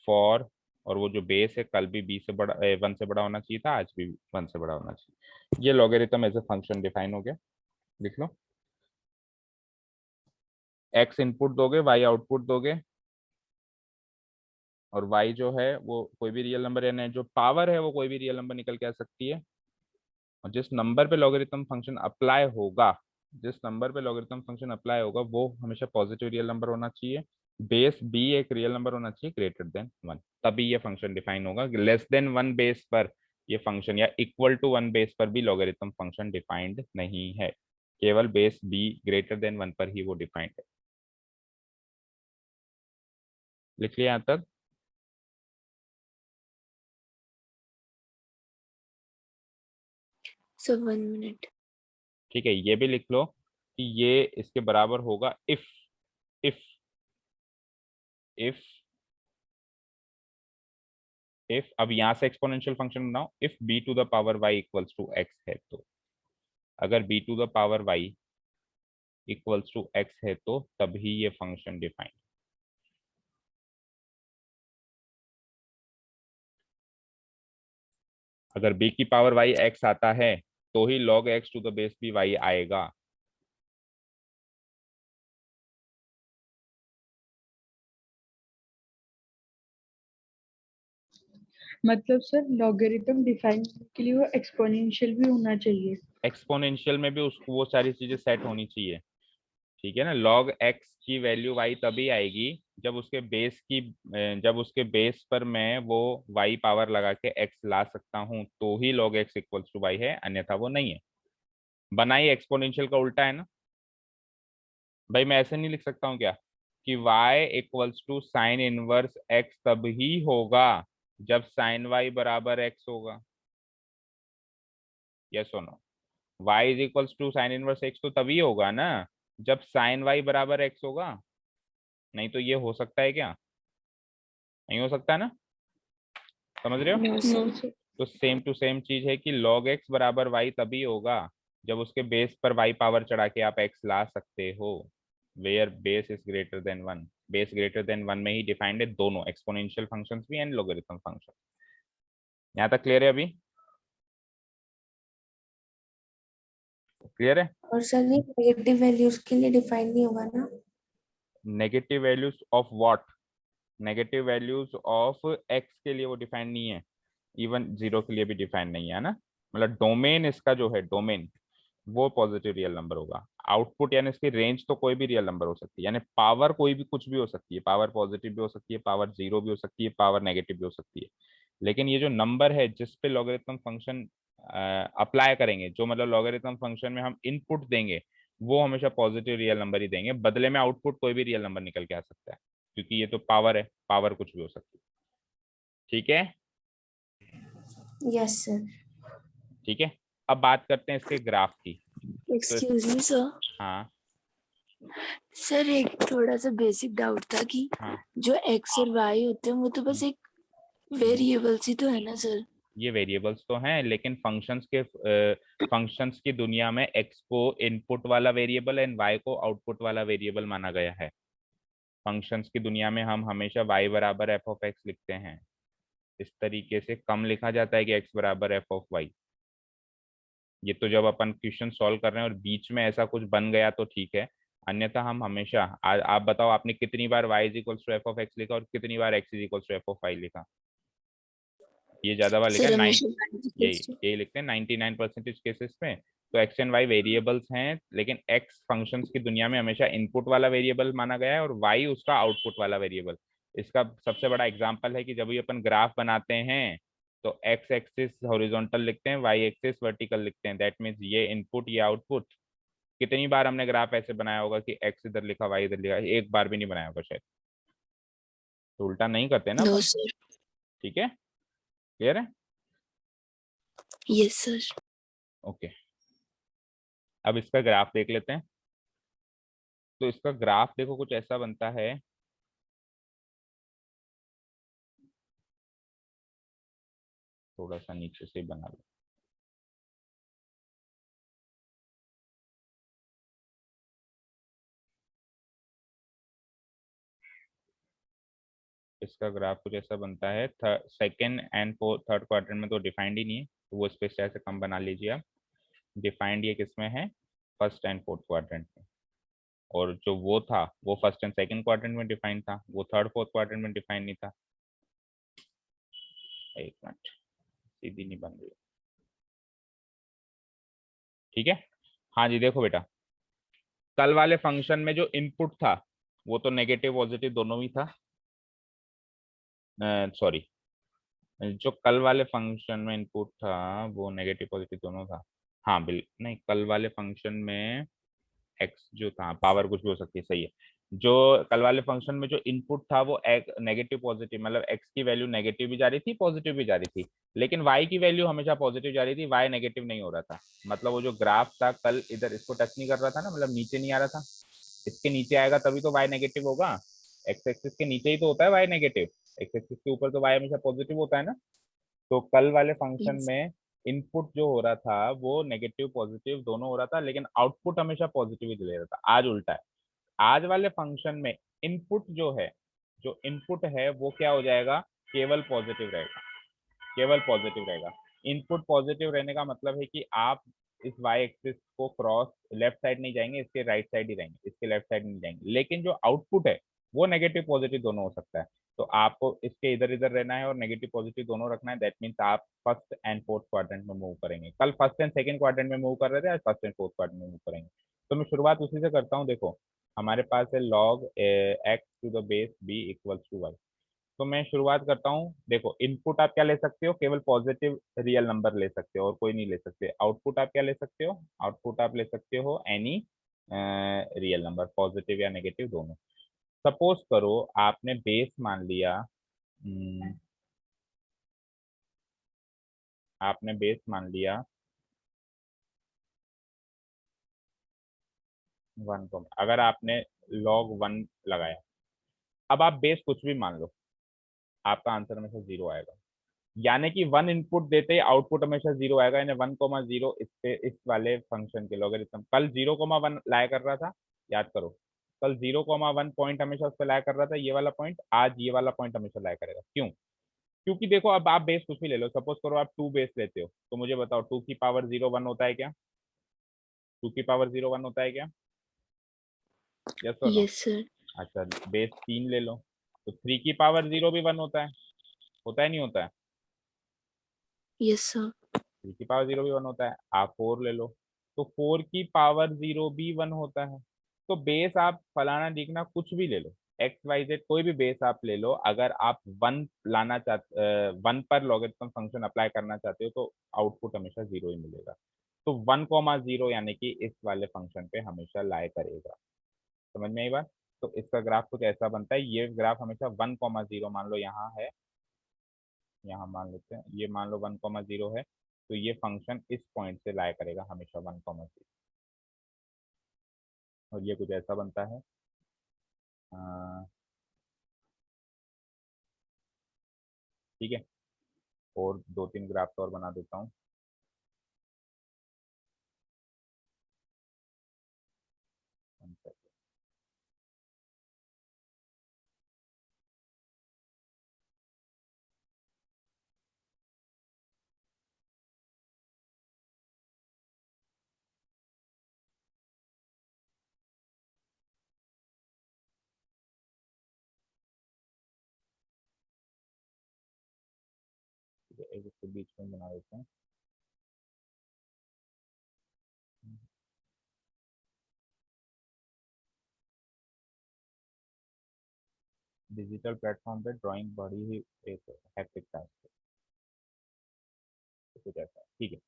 फॉर, और वो जो बेस है कल भी 1 से बड़ा होना चाहिए था, आज भी 1 से बड़ा होना चाहिए। ये logarithm as a function define हो गया। लिख लो, x इनपुट दोगे, y आउटपुट दोगे, और y जो है वो कोई भी रियल नंबर, यानी जो पावर है वो कोई भी रियल नंबर निकल के आ सकती है। और जिस नंबर पे लॉगरिथम फंक्शन अप्लाई होगा, जिस नंबर पे लॉगरिथम फंक्शन अप्लाई होगा वो हमेशा पॉजिटिव रियल नंबर होना चाहिए, बेस b एक रियल नंबर होना चाहिए ग्रेटर देन 1, तभी ये फंक्शन डिफाइन होगा। लेस देन 1 बेस पर ये फंक्शन, या इक्वल टू 1 बेस पर भी लॉगरिथम फंक्शन डिफाइंड नहीं है, केवल बेस b ग्रेटर देन 1 पर ही वो डिफाइंड है। लिख लिया यहाँ तक। Sir 1 minute. ठीक है, ये भी लिख लो कि ये इसके बराबर होगा इफ इफ इफ इफ अब यहां से एक्सपोनेंशियल फंक्शन बनाओ, if b to the power y equals to x है तो, अगर b to the power y equals to x है तो तभी ये फंक्शन डिफाइन। अगर b की पावर y x आता है तो ही log x to the base b y आएगा। मतलब सर लॉगरिथम डिफाइन के लिए वो एक्सपोनेंशियल भी होना चाहिए। एक्सपोनेंशियल में भी उसको वो सारी चीजें सेट होनी चाहिए। ठीक है ना। log x की वैल्यू y तभी आएगी जब उसके बेस की, जब उसके बेस पर मैं वो y पावर लगा के x ला सकता हूं, तो ही log x equals to y है, अन्यथा वो नहीं है। बनाई एक्सपोनेंशियल का उल्टा है ना भाई, मैं ऐसे नहीं लिख सकता हूँ क्या कि y equals to sine inverse x तभी होगा जब साइन y बराबर x होगा। यस और no. y is equals to sine inverse x तो तभी होगा ना जब साइन y बराबर x होगा, नहीं तो ये हो सकता है क्या, नहीं हो सकता ना। समझ रहे हो। No no sir. सर। तो सेम टू सेम चीज है कि log x बराबर y तभी होगा जब उसके बेस पर y पावर चढ़ा के आप x ला सकते हो, where base is greater than 1। Base greater than 1 में ही डिफाइंड है दोनों, एक्सपोनेंशियल फंक्शंस भी एंड लॉगरिथम फंक्शन। यहाँ तक क्लियर है अभी, क्लियर है। और सर ये नेगेटिव वैल्यूज के लिए डिफाइन नहीं होगा ना? Negative values of what, negative values of x के लिए वो डिफाइन नहीं है, इवन 0 के लिए भी डिफाइन नहीं है ना। मतलब डोमेन इसका जो है, डोमेन वो पॉजिटिव रियल नंबर होगा। आउटपुट यानी इसकी रेंज तो कोई भी रियल नंबर हो सकती है, यानी पावर कोई भी कुछ भी हो सकती है, पावर पॉजिटिव भी हो सकती है, पावर 0 भी हो सकती है, पावर नेगेटिव भी हो सकती है। लेकिन ये जो नंबर है जिस पे लॉगरिथम फंक्शन अप्लाई करेंगे, जो मतलब लॉगरिथम फंक्शन में हम इनपुट देंगे, वो हमेशा पॉजिटिव रियल नंबर ही देंगे। बदले में आउटपुट कोई भी रियल नंबर निकल के आ सकता है, क्योंकि ये तो पावर है, पावर कुछ भी हो सकती है। ठीक है, यस सर। ठीक है। अब बात करते हैं इसके ग्राफ की। Excuse me sir. हाँ सर एक थोड़ा सा बेसिक डाउट था कि हाँ, जो एक्स और वाई होते हैं वो तो बस एक वेरिएबल्स ही तो है ना सर। ये वेरिएबल्स तो हैं, लेकिन फंक्शंस की दुनिया में एक्स को इनपुट वाला वेरिएबल एंड वाई को आउटपुट वाला वेरिएबल माना गया है। फंक्शंस की दुनिया में हम हमेशा y बराबर एफ ऑफ एक्स लिखते हैं। इस तरीके से कम लिखा जाता है कि x बराबर एफ ऑफ वाई। ये तो जब अपन क्वेश्चन सॉल्व कर रहे हैं और बीच में ऐसा कुछ बन गया तो ठीक है, अन्यथा हम हमेशा आप बताओ आपने कितनी बार y is equals to F of x लिखा और कितनी बार x is equals to F of y लिखा? ये ज्यादा बार लिखा सर है, हमेशा यही लिखते हैं 99% केसेस में। तो एक्स एंड वाई वेरिएबल्स हैं, लेकिन एक्स फंक्शंस की दुनिया में हमेशा इनपुट वाला वेरिएबल माना गया है और वाई उसका आउटपुट वाला वेरिएबल। इसका सबसे बड़ा एग्जांपल है कि जब भी अपन ग्राफ बनाते हैं तो एक्स एक्सिस हॉरिजॉन्टल लिखते हैं, वाई एक्सिस वर्टिकल लिखते हैं। दैट मीन्स ये इनपुट ये आउटपुट। कितनी बार हमने ग्राफ ऐसे बनाया होगा कि एक्स इधर लिखा वाई इधर लिखा? एक बार भी नहीं बनाया होगा शायद। तो उल्टा नहीं करते ना नो अपन। सर। ठीक है, क्लियर है? Yes sir. ओके, अब इसका ग्राफ देख लेते हैं। तो इसका ग्राफ देखो कुछ ऐसा बनता है। थोड़ा सा नीचे से बना लो। इसका ग्राफ कुछ ऐसा बनता है। सेकेंड एंड थर्ड क्वाड्रेंट में तो डिफाइंड ही नहीं है, तो वो स्पेस से कम बना लीजिए आप। डिफाइंड ये किसमें है? फर्स्ट एंड फोर्थ क्वाड्रेंट में। और जो वो था वो फर्स्ट एंड सेकंड क्वाड्रेंट में डिफाइंड था, वो थर्ड फोर्थ क्वाड्रेंट में डिफाइंड नहीं था। एक मिनट, सीधी नहीं बन रही। ठीक है, हाँ जी देखो बेटा, कल वाले फंक्शन में जो इनपुट था वो तो नेगेटिव पॉजिटिव दोनों ही था। सॉरी, जो कल वाले फंक्शन में इनपुट था वो नेगेटिव पॉजिटिव दोनों था। हाँ बिल नहीं, कल वाले फंक्शन में एक्स जो था, पावर कुछ भी हो सकती है, सही है। जो कल वाले फंक्शन में जो इनपुट था वो नेगेटिव पॉजिटिव, मतलब एक्स की वैल्यू नेगेटिव भी जा रही थी पॉजिटिव भी जा रही थी, लेकिन वाई की वैल्यू हमेशा पॉजिटिव जा रही थी, वाई नेगेटिव नहीं हो रहा था। मतलब वो जो ग्राफ था कल इधर इसको टच नहीं कर रहा था ना, मतलब नीचे नहीं आ रहा था। इसके नीचे आएगा तभी तो वाई नेगेटिव होगा। एक्स एक्सिस के नीचे ही तो होता है वाई नेगेटिव, एक्स एक्सिस के ऊपर तो वाई हमेशा पॉजिटिव होता है ना। तो कल वाले फंक्शन यस। में इनपुट जो हो रहा था वो नेगेटिव पॉजिटिव दोनों हो रहा था, लेकिन आउटपुट हमेशा पॉजिटिव ही दे रहा था। आज उल्टा है। आज वाले फंक्शन में इनपुट जो है, जो इनपुट है वो क्या हो जाएगा? केवल पॉजिटिव रहेगा, केवल पॉजिटिव रहेगा। इनपुट पॉजिटिव रहने का मतलब है कि आप इस वाई एक्सिस को क्रॉस लेफ्ट साइड नहीं जाएंगे, इसके राइट साइड ही रहेंगे, इसके लेफ्ट साइड नहीं जाएंगे। लेकिन जो आउटपुट है वो नेगेटिव पॉजिटिव दोनों हो सकता है। तो आपको इसके इधर इधर रहना है और नेगेटिव पॉजिटिव दोनों रखना है। दैट मीन्स आप फर्स्ट एंड फोर्थ क्वाड्रेंट में मूव करेंगे। कल फर्स्ट एंड सेकंड क्वाड्रेंट में मूव कर रहे थे, आज फर्स्ट एंड फोर्थ क्वाड्रेंट में मूव करेंगे। तो मैं शुरुआत उसी से करता हूँ। देखो हमारे पास है log x to the base b equals to y। तो मैं शुरुआत करता हूँ। देखो इनपुट आप क्या ले सकते हो? केवल पॉजिटिव रियल नंबर ले सकते हो और कोई नहीं ले सकते। आउटपुट आप क्या ले सकते हो? आउटपुट आप ले सकते हो एनी रियल नंबर, पॉजिटिव या नेगेटिव दोनों। सपोज करो आपने बेस मान लिया, आपने बेस मान लिया 1 को। अगर आपने log 1 लगाया, अब आप बेस कुछ भी मान लो, आपका आंसर हमेशा 0 आएगा। यानी कि 1 इनपुट देते ही आउटपुट हमेशा 0 आएगा। यानी 1,0 इस पे इस वाले फंक्शन के लॉगरिथम कल 0,1 लाया कर रहा था, याद करो। कल 0,1 पॉइंट हमेशा उस पर लाया कर रहा था, ये वाला पॉइंट। आज ये वाला पॉइंट हमेशा लाया करेगा। क्यों? क्योंकि देखो अब आप बेस कुछ भी ले लो। सपोज करो आप 2 बेस लेते हो, तो मुझे बताओ 2 की पावर 0 1 होता है क्या? 2 की पावर 0 1 होता है क्या? यस और नो? Yes sir. अच्छा, बेस 3 ले लो, तो 3 की पावर 0 भी 1 होता है नहीं होता है? Yes sir. 3 की पावर 0 भी 1 होता है। आप 4 ले लो, तो 4 की पावर 0 भी 1 होता है। तो बेस आप फलाना ढिकना कुछ भी ले लो, एक्स वाई जेड कोई भी बेस आप ले लो। अगर आप 1 लाना चाहते, 1 पर लॉगरिथम फंक्शन अप्लाई करना चाहते हो तो आउटपुट हमेशा 0 ही मिलेगा। तो 1,0 यानी कि इस वाले फंक्शन पे हमेशा लाई करेगा। समझ में आई बात? तो इसका ग्राफ कुछ ऐसा बनता है। ये ग्राफ हमेशा 1,0 मान लो यहाँ है, यहाँ मान लेते हैं, ये मान लो 1,0 है, तो ये फंक्शन इस पॉइंट से लाया करेगा हमेशा 1,0, और ये कुछ ऐसा बनता है। ठीक है, और 2-3 ग्राफ और बना देता हूँ। ठीक है, एक इसके बीच में बना देते हैं। डिजिटल प्लेटफॉर्म पे ड्राइंग बड़ी ही एक हैप्टिक टास्क है, तो कुछ ऐसा है। ठीक है,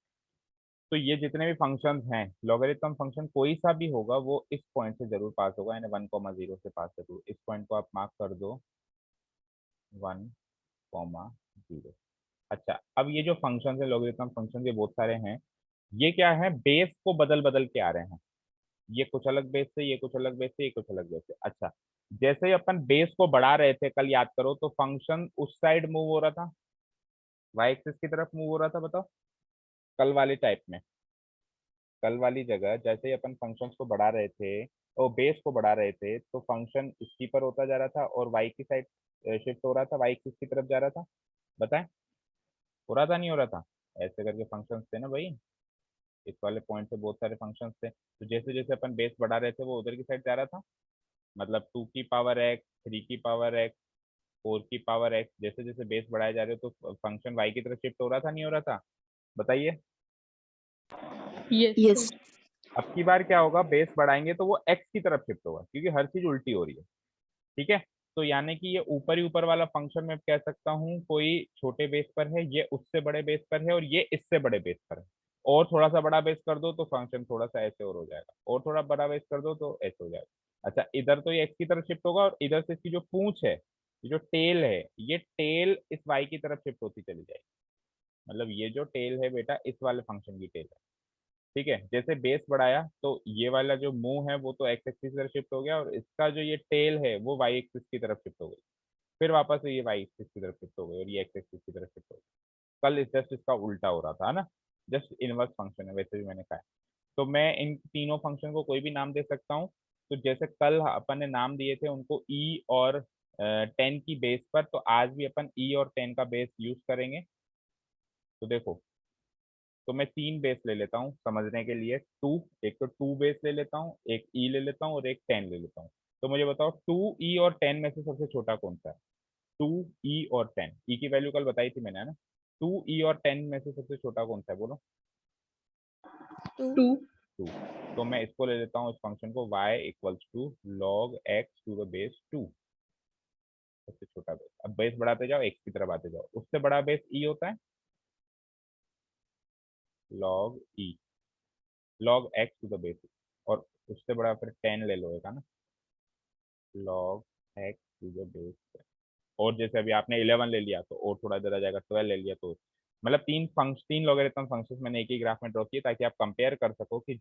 तो ये जितने भी फंक्शंस हैं, लॉगरिथम फंक्शन कोई सा भी होगा वो इस पॉइंट से जरूर पास होगा, यानी 1,0 से पास जरूर। इस पॉइंट को आप मार्क कर दो 1,0। अच्छा, अब ये जो फंक्शन है लॉगरिथम फंक्शन, ये बहुत सारे हैं। ये क्या है, बेस को बदल बदल के आ रहे हैं। ये कुछ अलग बेस से, ये कुछ अलग बेस से, ये कुछ अलग बेस से। अच्छा, जैसे ही अपन बेस को बढ़ा रहे थे कल, याद करो, तो फंक्शन उस साइड मूव हो रहा था, वाई एक्सिस की तरफ मूव हो रहा था। बताओ, कल वाली टाइप में, कल वाली जगह जैसे ही अपन फंक्शंस को बढ़ा रहे थे और बेस को बढ़ा रहे थे, तो फंक्शन इसकी पर होता जा रहा था और वाई की साइड शिफ्ट हो रहा था, वाई एक्सिस की तरफ जा रहा था। बताएं, हो रहा था नहीं हो रहा था? ऐसे करके फंक्शंस थे ना भाई, इस वाले पॉइंट से बहुत सारे फंक्शंस थे, तो जैसे जैसे अपन बेस बढ़ा रहे थे वो उधर की साइड जा रहा था। मतलब 2 की पावर x, 3 की पावर x, 4 की पावर x, जैसे जैसे बेस बढ़ाए जा रहे हो तो फंक्शन वाई की तरफ शिफ्ट हो रहा था नहीं हो रहा था? बताइए। Yes yes. सर। अब की बार क्या होगा, बेस बढ़ाएंगे तो वो एक्स की तरफ शिफ्ट होगा, क्योंकि हर चीज उल्टी हो रही है। ठीक है, तो यानी कि ये ऊपर ही ऊपर वाला फंक्शन मैं कह सकता हूँ कोई छोटे बेस पर है, ये उससे बड़े बेस पर है, और ये इससे बड़े बेस पर है। और थोड़ा सा बड़ा बेस कर दो तो फंक्शन थोड़ा सा ऐसे और हो जाएगा, और थोड़ा बड़ा बेस कर दो तो ऐसे हो जाएगा। अच्छा, इधर तो ये एक्स की तरफ शिफ्ट होगा, और इधर से इसकी जो पूंछ है, ये जो टेल है, ये टेल इस वाई की तरफ शिफ्ट होती चली जाएगी। मतलब ये जो टेल है बेटा, इस वाले फंक्शन की टेल है। ठीक है, जैसे बेस बढ़ाया तो ये वाला जो मुंह है वो तो एक्स एक्सिस की तरफ शिफ्ट हो गया, और इसका जो ये टेल है वो वाई एक्सिस की तरफ शिफ्ट हो गई। फिर वापस से ये वाई एक्सिस की तरफ शिफ्ट हो गई, और ये एक्स एक्सिस की तरफ शिफ्ट हो गई। कल इस जस्ट इसका उल्टा हो रहा था, है ना? जस्ट इनवर्स फंक्शन है, वैसे भी मैंने कहा है। तो मैं इन तीनों फंक्शन को कोई भी नाम दे सकता हूँ। तो जैसे कल अपन ने नाम दिए थे उनको ई और 10 की बेस पर, तो आज भी अपन ई और 10 का बेस यूज करेंगे। तो देखो, तो मैं 3 बेस ले लेता हूँ समझने के लिए। टू, एक तो 2 बेस ले लेता हूँ, एक ई ले लेता हूँ, और एक 10 ले लेता हूँ। तो मुझे बताओ 2 ई और 10 में से सबसे छोटा कौन सा है? 2 ई और 10, ई की वैल्यू कल बताई थी मैंने, है ना? 2 ई और 10 में से सबसे छोटा कौन सा है, बोलो? 2। 2। तो मैं इसको ले लेता हूँ, इस फंक्शन को, y equals to log x to the base 2, सबसे छोटा बेस। अब बेस बढ़ाते जाओ, x की तरफ आते जाओ, उससे बड़ा बेस e होता है, log e, log x to the base, और उससे बड़ा फिर 10 ले लो, एक है ना, log x to the base. और जैसे अभी आपने 11 ले लिया तो और थोड़ा इधर आ जाएगा, 12 ले लिया तो, मतलब 3 लॉगरिथम फंक्शंस मैंने एक ही ग्राफ में ड्रॉ किए, ताकि आप कंपेयर कर सको कि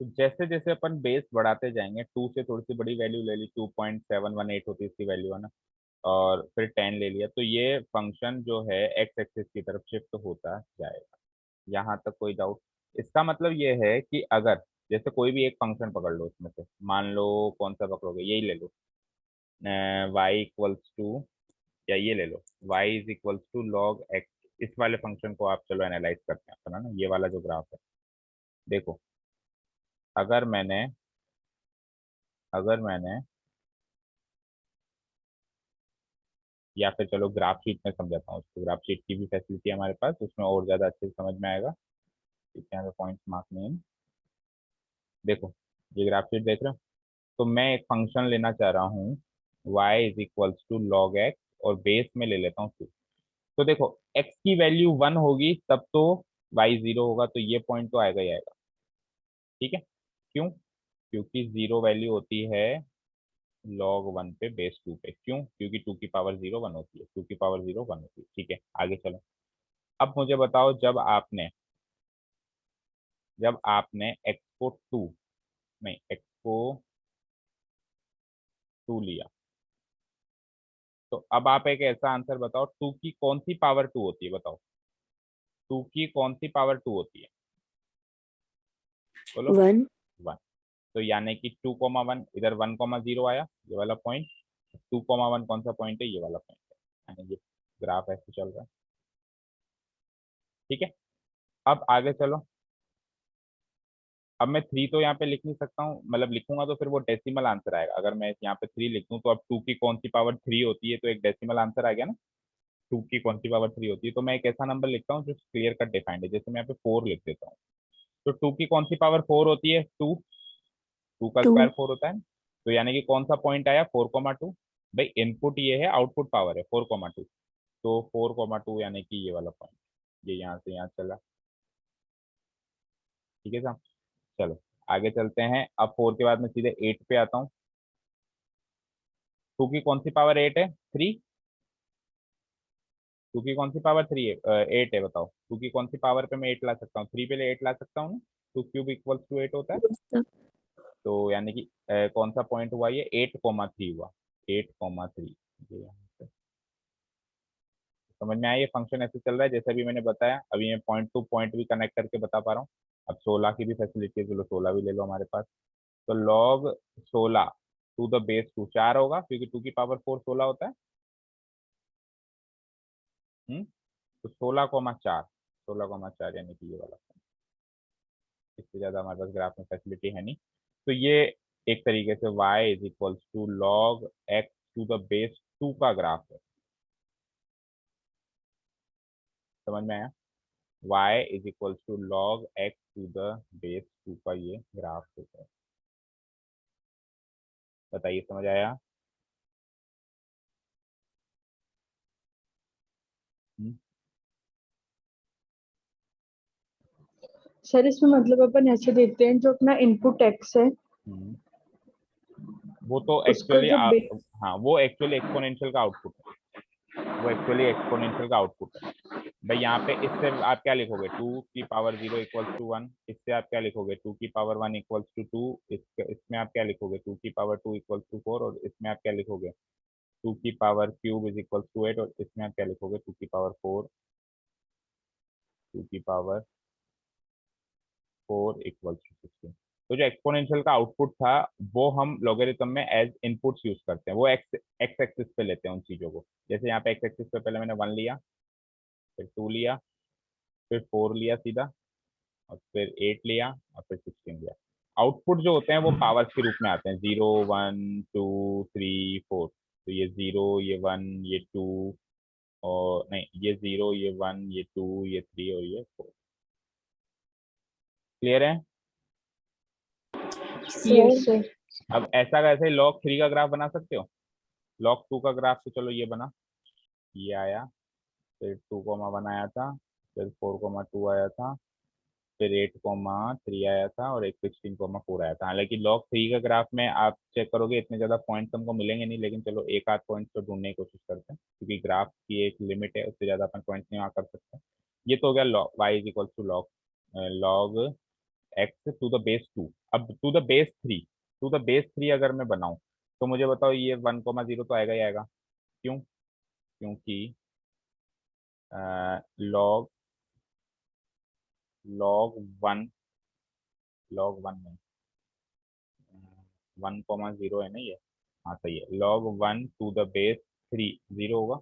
तो जैसे जैसे अपन बेस बढ़ाते जाएंगे, 2 से थोड़ी सी बड़ी वैल्यू ले ली, 2.718 होती है इसकी वैल्यू, है ना, और फिर 10 ले लिया, तो ये फंक्शन जो है एक्स एक्सिस की तरफ शिफ्ट होता जाएगा। यहाँ तक कोई डाउट? इसका मतलब ये है कि अगर जैसे कोई भी एक फंक्शन पकड़ लो, उसमें से मान लो कौन सा पकड़ोगे, यही ले लो, वाई इक्वल्स टू, या ये ले लो, y is equals to log x. इस वाले फंक्शन को आप चलो एनालाइज करते हैं अपना ना, ये वाला जो ग्राफ है। देखो, अगर मैंने अगर मैंने या फिर चलो ग्राफ शीट में समझाता हूँ उसको, ग्राफ शीट की भी फैसिलिटी है हमारे पास, उसमें और ज्यादा अच्छे से समझ में आएगा। ठीक है, पॉइंट्स मार्क नेम। देखो, ये ग्राफ शीट देख रहे हो, तो मैं एक फंक्शन लेना चाह रहा हूँ, y is equals to log x, और बेस में ले लेता हूँ 2। तो देखो, x की वैल्यू 1 होगी तब तो y 0 होगा, तो ये पॉइंट तो आएगा ही आएगा। ठीक है, क्यों? क्योंकि 0 वैल्यू होती है log 1 पे बेस 2 पे। क्यों? क्योंकि 2 की पावर 0 1 होती है, 2 की पावर 0 1 होती है। ठीक है, आगे चलो। अब मुझे बताओ, जब आपने x को 2, नहीं, x को 2 लिया, तो अब आप एक ऐसा आंसर बताओ, 2 की कौन सी पावर 2 होती है, बताओ 2 की कौन सी पावर 2 होती है, बोलो। 1। 1। तो यानी कि 2,1 इधर 1,0 आया, ये वाला पॉइंट। 2,1 कौन सा पॉइंट है, ये वाला पॉइंट है, यानी ये ग्राफ ऐसे चल रहा है। ठीक है, अब आगे चलो। अब मैं 3 तो यहाँ पे लिख नहीं सकता हूँ, मतलब लिखूंगा तो फिर वो डेसिमल आंसर आएगा। अगर मैं यहाँ पे 3 लिख दूँ तो अब 2 की कौन सी पावर 3 होती है, तो एक डेसिमल आंसर आ गया ना। 2 की कौन सी पावर 3 होती है, तो मैं एक ऐसा नंबर लिखता हूँ जो क्लियर कट डिफाइंड है। जैसे मैं यहाँ पे 4 लिख देता हूँ, तो 2 की कौन सी पावर 4 होती है, 2। 2 का 2। स्क्वायर 4 होता है। तो यानी कि कौन सा पॉइंट आया, 4,2। भाई इनपुट ये है, आउटपुट पावर है 4,2, तो 4,2 यानी कि ये वाला पॉइंट, ये यहाँ से यहाँ चला। ठीक है साहब, चलो आगे चलते हैं। अब 4 के बाद मैं सीधे 8 पे आता हूँ। 2 की कौन सी पावर 8 है, 3। 2 की कौन सी पावर 3 है, 8 है, बताओ 2 की कौन सी पावर पे मैं 8 ला सकता हूँ, 3 पे 8 ला सकता हूँ ना। 2 क्यूब इक्वल्स टू 8 होता है। तो यानी कि कौन सा पॉइंट हुआ, ये 8,3 हुआ, 8,3। समझ में आया, ये फंक्शन ऐसे चल रहा है जैसे अभी मैंने बताया। अभी मैं पॉइंट टू पॉइंट भी कनेक्ट करके बता पा रहा हूँ। अब 16 की भी फैसिलिटी है, चलो 16 भी ले लो हमारे पास। तो लॉग 16 टू द बेस 2 4 होगा, क्योंकि 2 की पावर 4 16 होता है। तो 16,4, 16,4 यानी कि ये वाला। इससे ज्यादा हमारे पास ग्राफ में फैसिलिटी है नहीं। तो ये एक तरीके से y is equals to log x to the base 2 का ग्राफ है। समझ में आया, y is equals to log x to the base 2 का ये ग्राफ होता है। बताइए, समझ आया? हम्म, सर इसमें मतलब अपन ऐसे देखते हैं, जो अपना इनपुट एक्स है हम्म। वो तो उसका एक्चुअली जो बेस। हाँ, वो एक्चुअली एक्सपोनेंशियल का आउटपुट है। वो एक्चुअली एक्सपोनेंशियल का आउटपुट है। भाई यहाँ पे इससे आप क्या लिखोगे, 2 की पावर 0 इक्वल्स टू 1। इससे आप क्या लिखोगे, 2 की पावर 1 इक्वल्स टू 2। इसमें आप क्या लिखोगे, 2 की पावर 2 इक्वल्स टू 4। और इसमें आप क्या लिखोगे, 2 की power cube is equals to 8। और इसमें आप क्या लिखोगे, 2 की पावर 4, 2 की पावर 4 इक्वल्स टू 16। तो जो एक्सपोनेंशियल का आउटपुट था, वो हम लोगरिथम में एज इनपुट्स यूज करते हैं। वो एक्स एक्स एक्सिस पे लेते हैं उन चीजों को। जैसे यहाँ पे एक्स एक्सिस पे पहले मैंने 1 लिया, फिर 2 लिया, फिर 4 लिया सीधा, और फिर 8 लिया, और फिर 16 लिया। आउटपुट जो होते हैं वो पावर्स के रूप में आते हैं, 0 1 2 3 4। तो ये 0, ये 1, ये 2, और नहीं, ये 0, ये 1, ये 2, ये 3 और ये 4। क्लियर है? Yes sir sir. अब ऐसा कैसे log 3 का ग्राफ बना सकते हो, log 2 का ग्राफ। तो चलो ये बना, ये आया, फिर 2,1 आया था, फिर 4,2 आया था, फिर 8,3 आया था, और एक 16,4 आया था। हालांकि log 3 का ग्राफ में आप चेक करोगे इतने ज्यादा पॉइंट्स हमको मिलेंगे नहीं, लेकिन चलो एक आध पॉइंट तो ढूंढने की कोशिश करते हैं, क्योंकि ग्राफ की एक लिमिट है, उससे ज्यादा अपन पॉइंट्स नहीं वहाँ कर सकते। ये तो हो गया log y is equal to log x to the base 2। अब to the base 3, to the base 3 अगर मैं बनाऊं, तो मुझे बताओ ये 1,0 तो आएगा ही आएगा। क्यों? क्योंकि लॉग लॉग 1, लॉग 1 में 1,0 है ना ये। हाँ सही है, log 1 टू द बेस 3 0 होगा,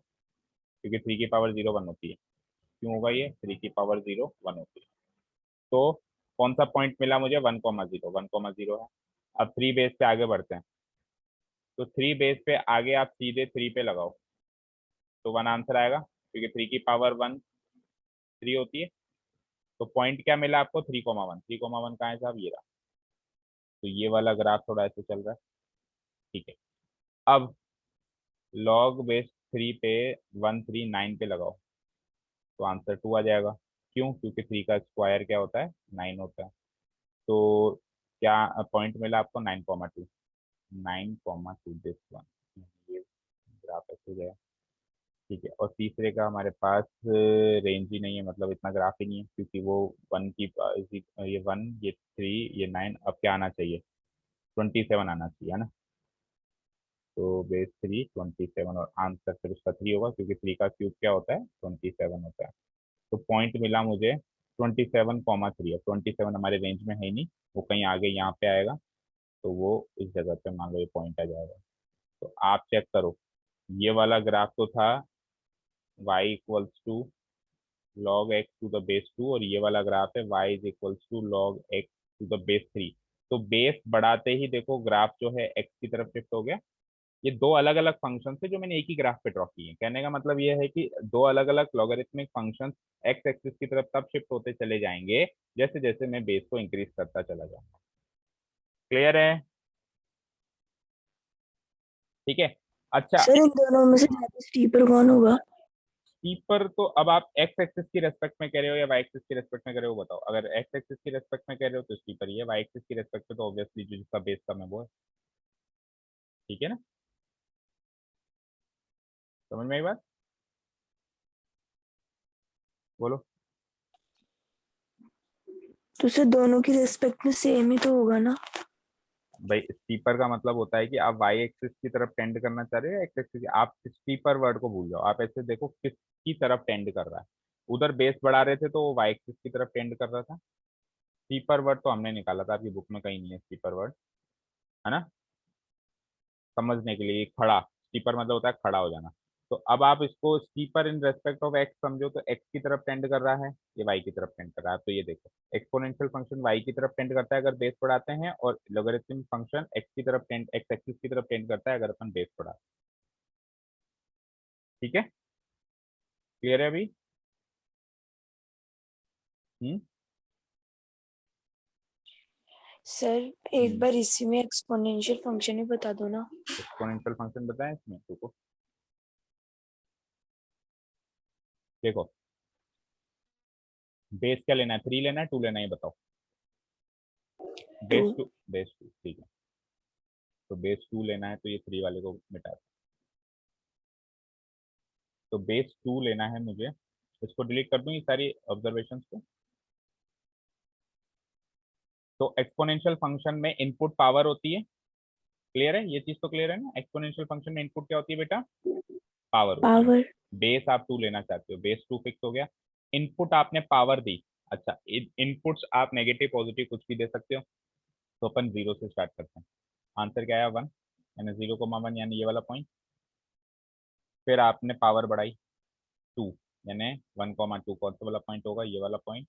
क्योंकि 3 की पावर 0 1 होती है। क्यों होगा ये, 3 की पावर 0 1 होती है। तो कौन सा पॉइंट मिला मुझे, 1,0 1,0 है। अब 3 बेस पे आगे बढ़ते हैं। तो 3 बेस पे आगे आप सीधे 3 पे लगाओ, तो 1 आंसर आएगा, क्योंकि 3 की पावर 1 3 होती है। तो पॉइंट क्या मिला आपको, 3,1। 3,1 कहाँ है साहब, ये रहा। तो ये वाला ग्राफ थोड़ा ऐसे चल रहा है। ठीक है, अब लॉग बेस 3 पे 139 पे लगाओ, तो आंसर 2 आ जाएगा। क्यों? क्योंकि 3 का स्क्वायर क्या होता है, 9 होता है। तो क्या पॉइंट मिला आपको, 9,2। 9, 2 this 1, ये ग्राफ ऐसे गया, ठीक है। और तीसरे का हमारे पास रेंज ही नहीं है, मतलब इतना ग्राफ ही नहीं है, क्योंकि वो 1 की ये 1, ये 3, ये 9, अब क्या आना चाहिए, 27 आना चाहिए, है ना। तो बेस 3 27 और आंसर फिर उसका 3 होगा, क्योंकि 3 का क्यूब क्या होता है, 27 होता है। तो पॉइंट मिला मुझे 27,3, और 27 हमारे रेंज में है ही नहीं, वो कहीं आगे यहाँ पे आएगा, तो वो इस जगह पे मान लो ये पॉइंट आ जाएगा। तो आप चेक करो, ये वाला ग्राफ तो था y equals to log x to the base 2, और ये वाला ग्राफ है y is equals to log x to the base 3। तो बेस बढ़ाते ही देखो ग्राफ जो है x की तरफ शिफ्ट हो गया। ये दो अलग अलग फंक्शन है जो मैंने एक ही ग्राफ पे ड्रॉ किए हैं। कहने का मतलब ये है कि दो अलग अलग लॉगरिथमिक फंक्शंस एक्स एक्सिस की तरफ तब शिफ्ट होते चले जाएंगे जैसे जैसे मैं बेस को इंक्रीज करता चला जाऊंगा। क्लियर है? ठीक है। अच्छा, सर इन दोनों में से ज्यादा स्टीपर कौन होगा? स्टीपर तो अब आप एक्स एक्सिस की रेस्पेक्ट में कह रहे हो या वाई एक्सिस की रेस्पेक्ट में कह रहे हो, बताओ। अगर एक्स एक्सिस की रेस्पेक्ट में कह रहे हो तो स्टीपर ही है, वाई एक्सिस की रेस्पेक्ट में तो ऑब्वियसली जो जिसका बेस कम है वो है। ठीक है ना, समझ में आई बात? बोलो। तो सर दोनों की रिस्पेक्ट में सेम ही तो होगा ना? भाई स्टीपर का मतलब होता है कि आप वाई एक्सिस की तरफ टेंड करना चाह रहे हो, एक्स एक्सिस। आप स्टीपर वर्ड को भूल जाओ, आप ऐसे देखो किसकी तरफ टेंड कर रहा है। उधर बेस बढ़ा रहे थे तो वो वाई एक्सिस की तरफ टेंड कर रहा था। स्टीपर वर्ड तो हमने निकाला था, आपकी बुक में कहीं नहीं है स्टीपर वर्ड, है ना। समझने के लिए खड़ा, स्टीपर मतलब होता है खड़ा हो जाना। तो अब आप इसको steeper in respect of x समझो, तो एक्स की तरफ टेंड कर रहा है, ये वाई की तरफ टेंड कर रहा है। तो ये देखो एक्सपोनेंशियल फंक्शन वाई की तरफ टेंड करता है अगर बेस बढ़ाते हैं, और लॉगरिथमिक फंक्शन एक्स की तरफ टेंड, एक्स एक्सिस की तरफ टेंड करता है अगर अपन बेस बढ़ाते हैं। ठीक है, क्लियर है अभी? हम्म सर एक बार इसी में एक्सपोनेंशियल फंक्शन ही बता दो ना। एक्सपोनेंशियल फंक्शन बताएं इसमें देखो। देखो बेस क्या लेना है, 3 लेना है, 2 लेना है, ये बताओ। टू। बेस टू, ठीक है। तो बेस 2 लेना है तो ये 3 वाले को मिटा दो। तो बेस 2 लेना है मुझे, इसको डिलीट कर दूं ये सारी ऑब्जर्वेशन को। तो एक्सपोनेंशियल फंक्शन में इनपुट पावर होती है, क्लियर है, ये चीज तो क्लियर है ना। एक्सपोनेंशियल फंक्शन में इनपुट क्या होती है बेटा, पावर होती है। पावर। बेस आप 2 लेना चाहते हो, बेस 2 फिक्स हो गया। इनपुट आपने पावर दी, अच्छा इनपुट्स आप नेगेटिव पॉजिटिव कुछ भी दे सकते हो। तो अपन 0 से स्टार्ट करते हैं। आंसर क्या आया, 1, यानी 0,1 यानी ये वाला पॉइंट। फिर आपने पावर बढ़ाई 2, यानी 1,2 कौन सा वाला पॉइंट होगा, ये वाला पॉइंट।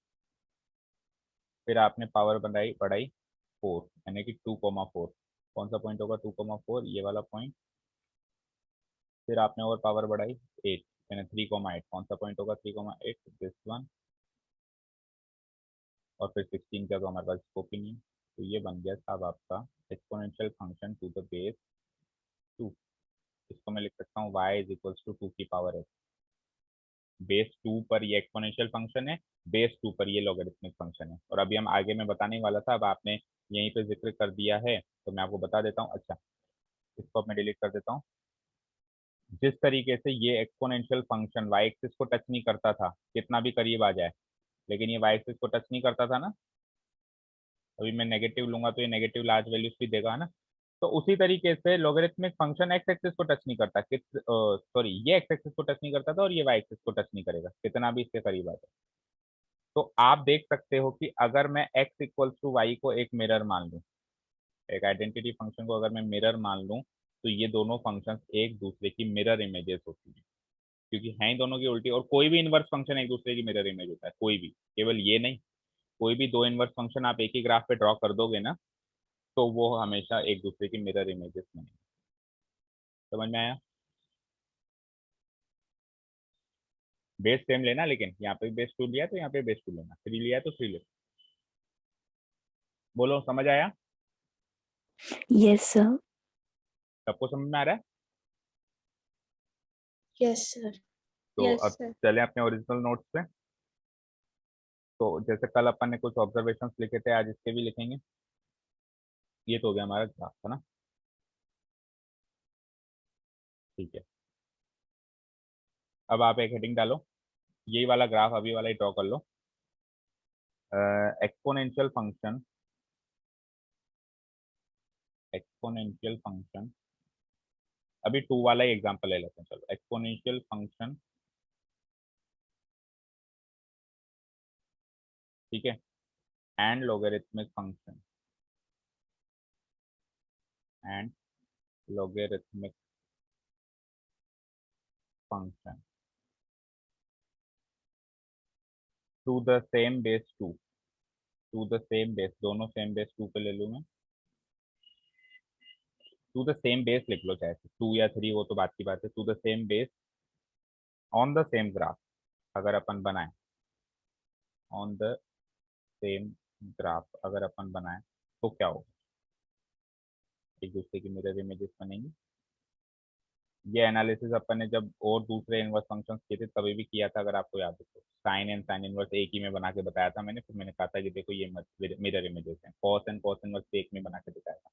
फिर आपने पावर बढ़ाई बढ़ाई 4, यानी कि 2,4 कौन सा पॉइंट होगा, 2,4 ये वाला पॉइंट। फिर आपने और पावर बढ़ाई 8, यानी 3,8 कौन सा पॉइंट होगा, 3,8 दिस वन। और फिर 16 का तो हमारे पास स्कोप ही नहीं है। तो ये बन गया साहब आपका exponential function to the base 2। इसको मैं लिख सकता हूँ y इज इक्वल्स टू 2 की पावर x। बेस 2 पर ये एक्सपोनेंशियल फंक्शन है, बेस 2 पर ये लॉगरिथमिक फंक्शन है। और अभी हम आगे में बताने वाला था, अब आपने यहीं पे जिक्र कर दिया है तो मैं आपको बता देता हूँ। अच्छा, इसको अब मैं डिलीट कर देता हूँ। जिस तरीके से ये एक्सपोनेंशियल फंक्शन y एक्सिस को टच नहीं करता था, कितना भी करीब आ जाए, लेकिन ये y एक्सिस को टच नहीं करता था ना। अभी मैं नेगेटिव लूंगा तो ये नेगेटिव लार्ज वैल्यूज भी देगा ना। तो उसी तरीके से लॉगरिथमिक फंक्शन एक्स एक्सिस को टच नहीं करता, सॉरी ये एक्स एक्सिस को टच नहीं करता था, और ये वाई एक्सिस को टच नहीं करेगा कितना भी इसके करीब आ जाए। तो आप देख सकते हो कि अगर मैं x इक्वल्स टू वाई को एक मिरर मान लूं, एक आइडेंटिटी फंक्शन को अगर मैं मिरर मान लूं, तो ये दोनों फंक्शंस एक दूसरे की मिरर इमेजेस होती हैं, क्योंकि हैं ही दोनों की उल्टी। और कोई भी इनवर्स फंक्शन एक दूसरे की मिरर इमेज होता है, कोई भी, केवल ये नहीं, कोई भी दो इनवर्स फंक्शन आप एक ही ग्राफ पे ड्रॉ कर दोगे ना, तो वो हमेशा एक दूसरे की मिरर इमेजेस बनेंगे। समझ में आया? बेस सेम लेना, लेकिन यहाँ पे बेस 2 लिया तो यहाँ पे बेस 2 लेना, 3 लिया तो 3 लेना। बोलो, समझ आया? Yes sir. सबको समझ में आ रहा है? Yes sir. तो यस अब सर। चले अपने ओरिजिनल नोट्स पे। तो जैसे कल अपन ने कुछ ऑब्जर्वेशंस लिखे थे, आज इसके भी लिखेंगे। ये तो हो गया हमारा ग्राफ, है ना। ठीक है, अब आप एक हेडिंग डालो, यही वाला ग्राफ अभी वाला ही ड्रॉ कर लो। एक्सपोनेंशियल फंक्शन, एक्सपोनेंशियल फंक्शन, अभी 2 वाला ही एग्जांपल ले लेते हैं। चलो, एक्सपोनेंशियल फंक्शन, ठीक है, and logarithmic function, and logarithmic function to the same base 2, to the same base, दोनों सेम बेस 2 पे ले लूँ मैं, टू द सेम बेस लिख लो, चाहे 2 या 3, वो तो बात की बात है। To the same base on the same graph अगर अपन बनाए, ऑन द सेम ग्राफ अगर अपन बनाए तो क्या होगा, एक दूसरे की मिरर इमेजेस बनेंगी। ये एनालिसिस अपन ने जब और दूसरे इनवर्स फंक्शंस किए थे तभी भी किया था, अगर आपको याद हो तो। साइन एंड साइन इनवर्स एक ही में बना के बताया था मैंने, फिर मैंने कहा था कि देखो ये मिरर इमेजेस हैं। कॉस एंड कॉस इनवर्स एक में बना के दिखाया था।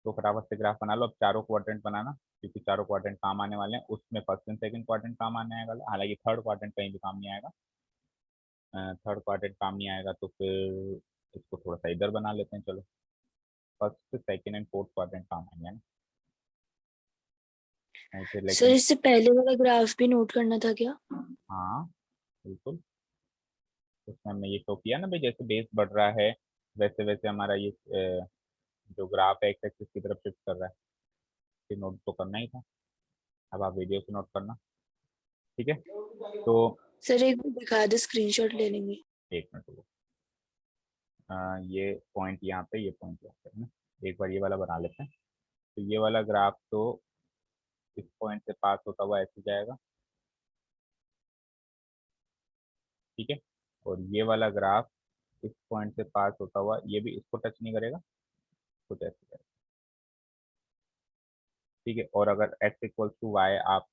तो फटाफट से ग्राफ बना लो। अब चारों क्वाड्रेंट बनाना, क्योंकि चारों क्वाड्रेंट काम आने वाले हैं। उसमें फर्स्ट एंड सेकंड क्वाड्रेंट काम आने आएगा, हालांकि थर्ड क्वाड्रेंट कहीं भी काम नहीं आएगा। थर्ड क्वाड्रेंट काम नहीं आएगा तो फिर इसको थोड़ा सा इधर बना लेते हैं। चलो, first second and fourth quadrant काम आएंगे ना, नहीं फिर सर लेकिन। इससे पहले वाला ग्राफ भी नोट करना था क्या? हाँ बिल्कुल, उसमें हमने ये शो किया ना भाई, जैसे बेस बढ़ रहा है वैसे वैसे हमारा ये जो ग्राफ है एक्स एक्सिस की तरफ शिफ्ट कर रहा है। ये नोट तो करना ही था, अब आप वीडियो से नोट करना, ठीक है। तो सर एक बार दिखा दे, स्क्रीनशॉट ले लेंगे। एक मिनट रुको, ये पॉइंट यहाँ पे, ये पॉइंट यहाँ पे है ना, एक बार ये वाला बना लेते हैं। तो ये वाला ग्राफ तो इस पॉइंट से पास होता हुआ ऐसे जाएगा, ठीक है। और ये वाला ग्राफ इस पॉइंट से पास होता हुआ ये भी इसको टच नहीं करेगा, कुछ ऐसे जाएगा, ठीक है। और अगर x इक्वल्स टू वाई आप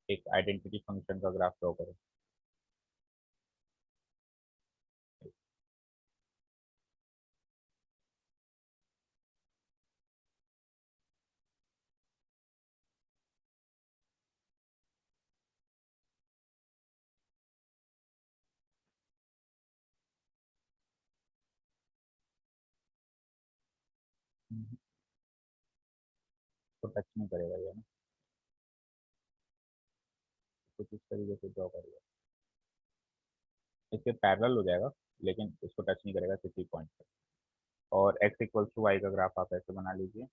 एक आइडेंटिटी फंक्शन का ग्राफ ड्रॉ करें, तो टच नहीं करेगा ये ना, कुछ इस तरीके से ड्रॉ करेगा, इसके पैरेलल हो जाएगा लेकिन इसको टच नहीं करेगा किसी पॉइंट पे। और x इक्वल्स टू वाई का ग्राफ आप ऐसे बना लीजिए,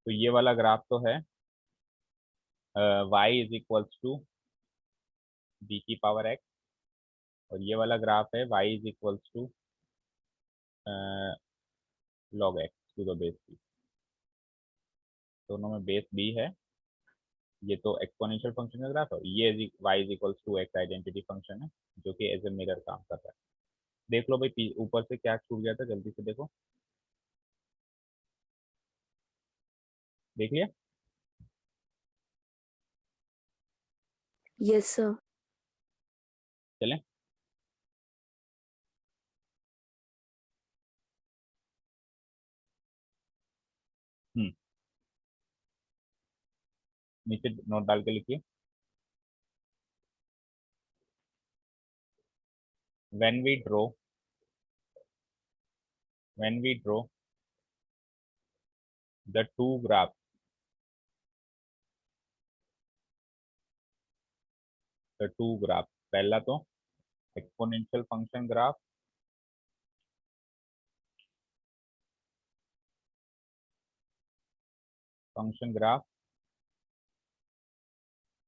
तो ये वाला ग्राफ तो है y is equals to b की पावर x, और ये वाला ग्राफ है y is equals to log x to the base b। दोनों में बेस b है। ये तो एक्सपोनेंशियल फंक्शन का ग्राफ है, ये y is equals to x identity function है जो कि एज ए मिरर काम कर रहा है। देख लो भाई, ऊपर से क्या छूट गया था, जल्दी से देखो, देख लिया। Yes sir. चलें, हम्म, नीचे नोट डाल के लिखिए। when we draw when we draw the two graphs, पहला तो exponential function graph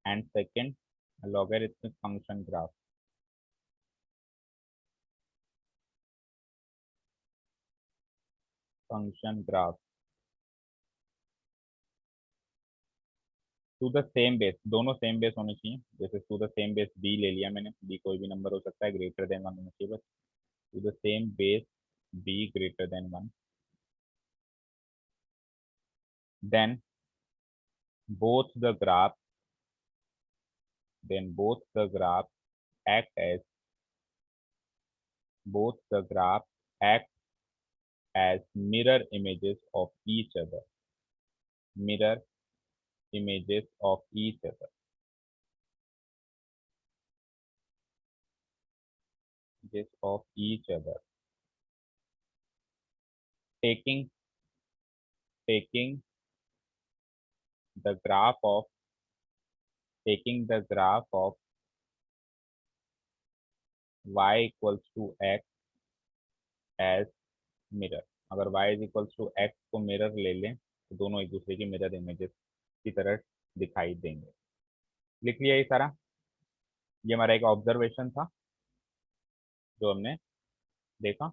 and second logarithmic function graph to the same base, दोनों सेम बेस होने चाहिए। जैसे to the same base b ले लिया मैंने, बी कोई भी नंबर हो सकता है, ग्रेटर देन 1 होना चाहिए बस। To the same base b greater than 1, then both the graph both the graph act as both the graph act as mirror images of each other. Mirror images of each other. Images of each other. Taking the graph of y equals to x as mirror. अगर y is equals to x को मिरर ले लें तो दोनों एक दूसरे की मिरर इमेजेस की तरह दिखाई देंगे। लिख लिया ये सारा। ये हमारा एक ऑब्जर्वेशन था जो हमने देखा,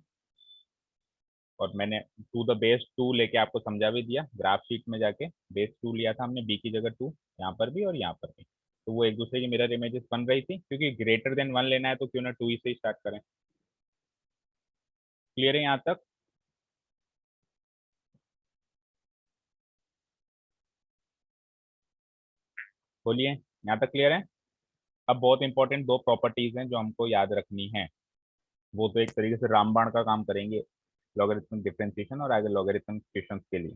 और मैंने टू द बेस 2 लेके आपको समझा भी दिया। ग्राफ शीट में जाके बेस 2 लिया था हमने, बी की जगह 2, यहाँ पर भी और यहाँ पर भी। तो वो एक दूसरे की मिरर इमेजेस बन रही थी, क्योंकि ग्रेटर देन 1 लेना है तो क्यों ना 2 ही से स्टार्ट करें। क्लियर है यहाँ तक? बोलिए, यहाँ तक क्लियर है? अब बहुत इंपॉर्टेंट 2 प्रॉपर्टीज हैं जो हमको याद रखनी है। वो तो एक तरीके से रामबाण का काम करेंगे लॉगरिथमिक डिफरेंशिएशन और आगे लॉगरिथमिक क्वेश्चंस के लिए।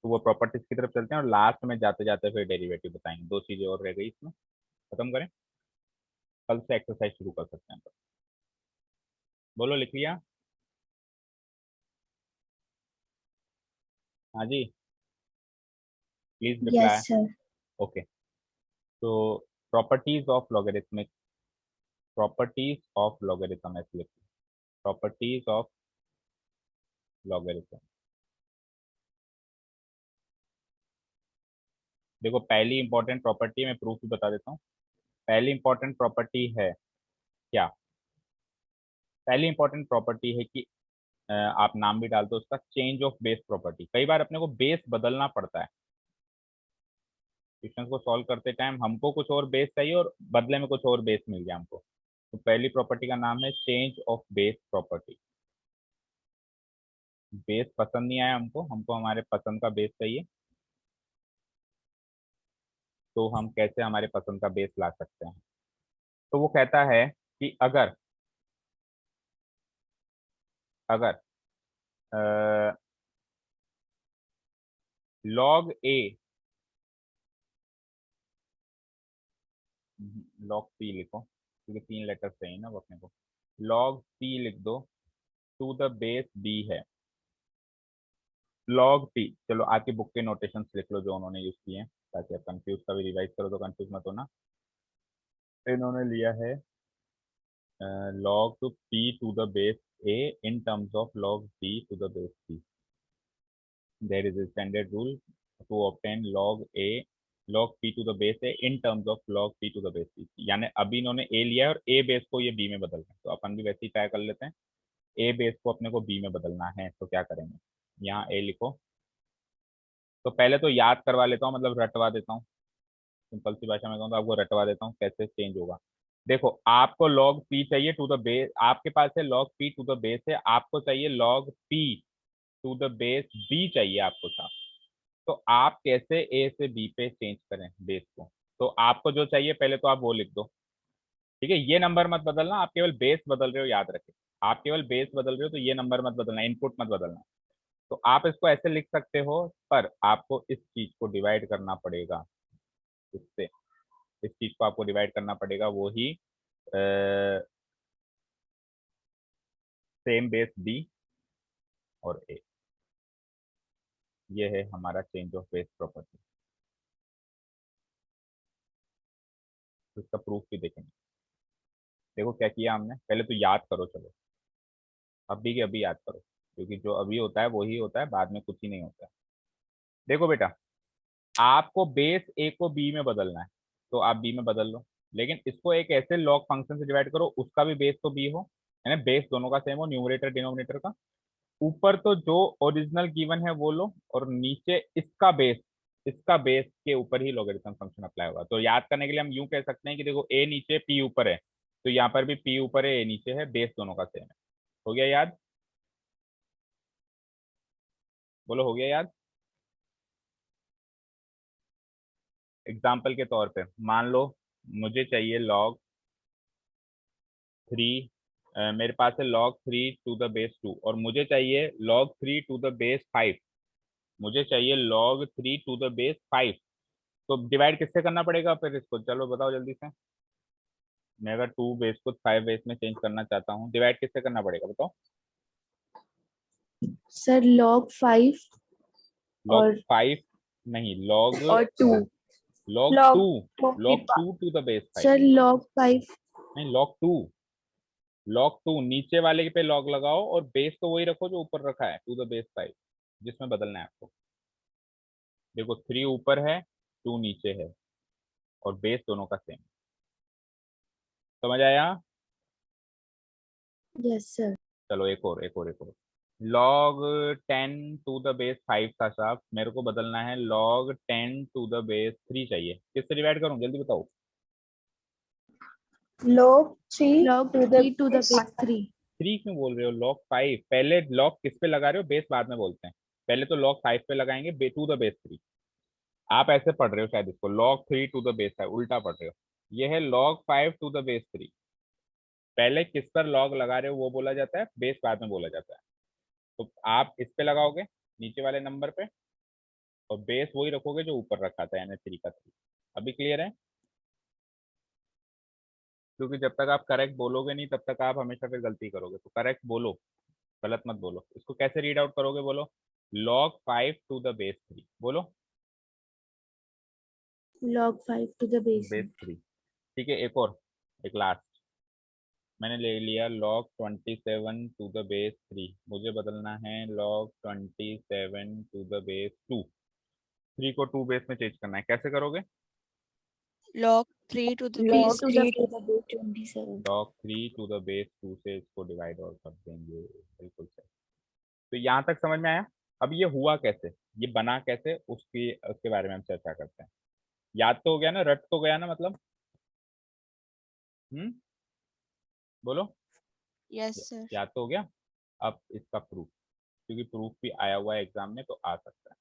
तो वो प्रॉपर्टीज की तरफ चलते हैं और लास्ट में जाते जाते फिर डेरिवेटिव बताएंगे। 2 चीजें और रह गई इसमें, खत्म करें, कल से एक्सरसाइज शुरू कर सकते हैं। बोलो, लिख लिया? हाँ जी, please reply. Yes, sir. Okay, तो प्रॉपर्टीज ऑफ लॉगरिथम ऐसे लिखते हैं, प्रॉपर्टीज ऑफ लॉगरिथम। देखो, पहली इंपॉर्टेंट प्रॉपर्टी मैं प्रूफ भी बता देता हूँ। पहली इंपॉर्टेंट प्रॉपर्टी है क्या? पहली इंपॉर्टेंट प्रॉपर्टी है कि आप नाम भी डाल दो उसका, चेंज ऑफ बेस प्रॉपर्टी। कई बार अपने को बेस बदलना पड़ता है, क्वेश्चन को सॉल्व करते टाइम हमको कुछ और बेस चाहिए और बदले में कुछ और बेस मिल गया हमको। तो पहली प्रॉपर्टी का नाम है change of base property. Base पसंद नहीं आया हमको, हमको हमारे पसंद का बेस चाहिए, तो हम कैसे हमारे पसंद का बेस ला सकते हैं? तो वो कहता है कि अगर अगर लॉग ए, लॉग सी लिखो क्योंकि 3 लेटर चाहिए ना वो अपने को। लॉग सी लिख दो टू द बेस बी है। लॉग टी, चलो आपकी बुक के नोटेशंस लिख लो जो उन्होंने यूज किए हैं, ताकि आप कंफ्यूज का भी रिवाइज करो तो कंफ्यूज मत होना। इन्होंने लिया है log p to the base a in terms of log b to the base c. There is a standard rule to obtain log p to the base a in terms of log p to the base c. यानी अभी इन्होंने a लिया है और a बेस को ये b में बदल रहे हैं, तो अपन भी वैसे ही ट्राई कर लेते हैं। a बेस को अपने को b में बदलना है, तो क्या करेंगे? यहाँ a लिखो। तो पहले तो याद करवा लेता हूँ, मतलब रटवा देता हूँ, सिंपल सी भाषा में कहूँ तो आपको रटवा देता हूँ कैसे चेंज होगा। देखो, आपको log p चाहिए टू द बेस, आपके पास है log p to the base है, आपको चाहिए log p to the base b चाहिए आपको था। तो आप कैसे a से b पे चेंज करें बेस को? तो आपको जो चाहिए पहले तो आप वो लिख दो, ठीक है? ये नंबर मत बदलना, आप केवल बेस बदल रहे हो, याद रखें। आप केवल बेस बदल रहे हो तो ये नंबर मत बदलना, इनपुट मत बदलना। तो आप इसको ऐसे लिख सकते हो, पर आपको इस चीज को डिवाइड करना पड़ेगा इससे। इस चीज को आपको डिवाइड करना पड़ेगा, वो ही सेम बेस बी और ए। ये है हमारा चेंज ऑफ बेस प्रॉपर्टी। तो इसका प्रूफ भी देखेंगे। देखो क्या किया हमने, पहले तो याद करो, चलो अभी के अभी याद करो, क्योंकि जो अभी होता है वो ही होता है, बाद में कुछ ही नहीं होता है। देखो बेटा, आपको बेस ए को बी में बदलना है, तो आप बी में बदल लो, लेकिन इसको एक ऐसे लॉग फंक्शन से डिवाइड करो उसका भी बेस तो बी हो, है ना? बेस दोनों का सेम हो, न्यूमरेटर डिनोमिनेटर का। ऊपर तो जो ओरिजिनल गिवन है वो लो, और नीचे इसका बेस के ऊपर ही लॉगरिथम फंक्शन अप्लाई होगा। तो याद करने के लिए हम यूं कह सकते हैं कि देखो, ए नीचे पी ऊपर है, तो यहाँ पर भी पी ऊपर है, ए नीचे है, बेस दोनों का सेम है। हो गया याद? बोलो, हो गया याद? एग्जाम्पल के तौर पे मान लो मुझे चाहिए log 3 मेरे पास है log 3 टू द बेस 2 और मुझे चाहिए log 3 टू द बेस 5। मुझे चाहिए log 3 टू द बेस 5। तो डिवाइड किससे करना पड़ेगा फिर इसको, चलो बताओ जल्दी से। मैं अगर 2 बेस को 5 बेस में चेंज करना चाहता हूँ, डिवाइड किससे करना पड़ेगा बताओ। सर log 5 log और 5 नहीं, log और 2 log log 2 log log 2 to the base 5 sir log 5 नहीं, log 2 नीचे वाले पे log लगाओ और बेस तो वही रखो जो ऊपर रखा है, टू द बेस 5, जिसमें बदलना है आपको। देखो 3 ऊपर है, 2 नीचे है और बेस दोनों का सेम। समझ आया? Yes sir. चलो एक और log 10 टू द बेस 5 था साहब, मेरे को बदलना है log 10 टू द बेस 3 चाहिए। किससे डिवाइड करूं जल्दी बताओ। log 3 log to the 3 to the base 3 3 क्यों बोल रहे हो? log 5 पहले, log किस पे लगा रहे हो, बेस बाद में बोलते हैं। पहले तो log 5 पे लगाएंगे टू द बेस 3। आप ऐसे पढ़ रहे हो शायद इसको, log 3 टू द बेस 5 उल्टा पढ़ रहे हो। ये है log 5 टू द बेस 3। पहले किस पर log लगा रहे हो वो बोला जाता है, बेस बाद में बोला जाता है। तो आप इस पे लगाओगे नीचे वाले नंबर पे और बेस वही रखोगे जो ऊपर रखा था, यानी 3 का 3। अभी क्लियर है? क्योंकि जब तक आप करेक्ट बोलोगे नहीं तब तक आप हमेशा फिर गलती करोगे, तो करेक्ट बोलो, गलत मत बोलो। इसको कैसे रीड आउट करोगे बोलो, log 5 टू द बेस 3 बोलो, log 5 to the base base 3। ठीक है, एक लास्ट मैंने ले लिया log 27 टू द बेस 3। मुझे बदलना है log 27 टू द बेस 2। 3 को 2 बेस में चेंज करना है, कैसे करोगे? log 3 to the log base 3 to the base 27 log 3 to the base 2 से इसको डिवाइड और कर देंगे, बिल्कुल सही। तो यहाँ तक समझ में आया? अब ये हुआ कैसे, ये बना कैसे, उसके बारे में हम चर्चा करते हैं। याद तो हो गया ना, रट तो गया ना मतलब? बोलो। yes sir याद तो हो गया। अब इसका प्रूफ, क्योंकि प्रूफ भी आया हुआ है एग्जाम में तो आ सकता है।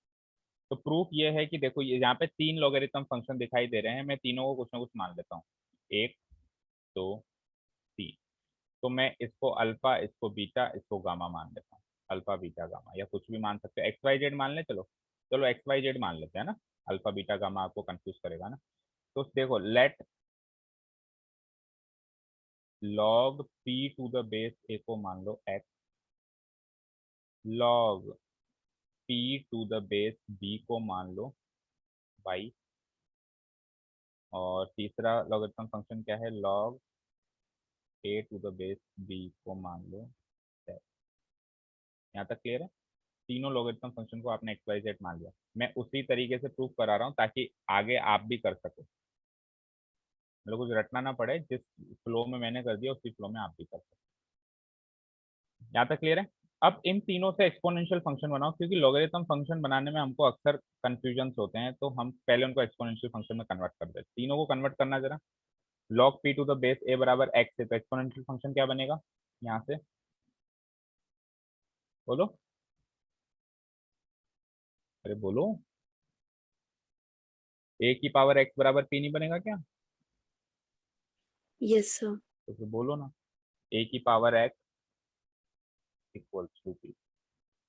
तो प्रूफ ये है कि देखो, ये यहाँ पे 3 लॉगरिथम फंक्शन दिखाई दे रहे हैं, मैं तीनों को कुछ ना कुछ मान लेता हूँ, 1 2 3। तो मैं इसको अल्फा, इसको बीटा, इसको गामा मान लेता हूँ। अल्फा बीटा गामा या कुछ भी मान सकते हो, एक्स वाई जेड मान ले, चलो चलो एक्स वाई जेड मान लेते हैं ना। अल्फा बीटा गामा आपको कंफ्यूज करेगा ना। तो देखो, let log p to the base a को मान लो x, log p to the base b को मान लो y, और तीसरा लॉगरिथम फंक्शन क्या है, log a to the base b को मान लो z। यहाँ तक क्लियर है? तीनों लॉगरिथम फंक्शन को आपने एक्स वाई जेड मान लिया। मैं उसी तरीके से प्रूफ करा रहा हूँ ताकि आगे आप भी कर सको, मतलब कुछ रटना ना पड़े, जिस फ्लो में मैंने कर दिया उसी फ्लो में आप भी कर सको। यहाँ तक क्लियर है? अब इन तीनों से एक्सपोनेंशियल फंक्शन बनाओ, क्योंकि लॉगरिथम फंक्शन बनाने में हमको अक्सर कंफ्यूजन होते हैं, तो हम पहले उनको एक्सपोनेंशियल फंक्शन में कन्वर्ट कर देते हैं। तीनों को कन्वर्ट करना जरा। log p to the base a बराबर x है, तो एक्सपोनेंशियल फंक्शन क्या बनेगा यहाँ से, बोलो, अरे बोलो। a की पावर x बराबर p नहीं बनेगा क्या? yes sir तो फिर बोलो ना, a की power x equals to p।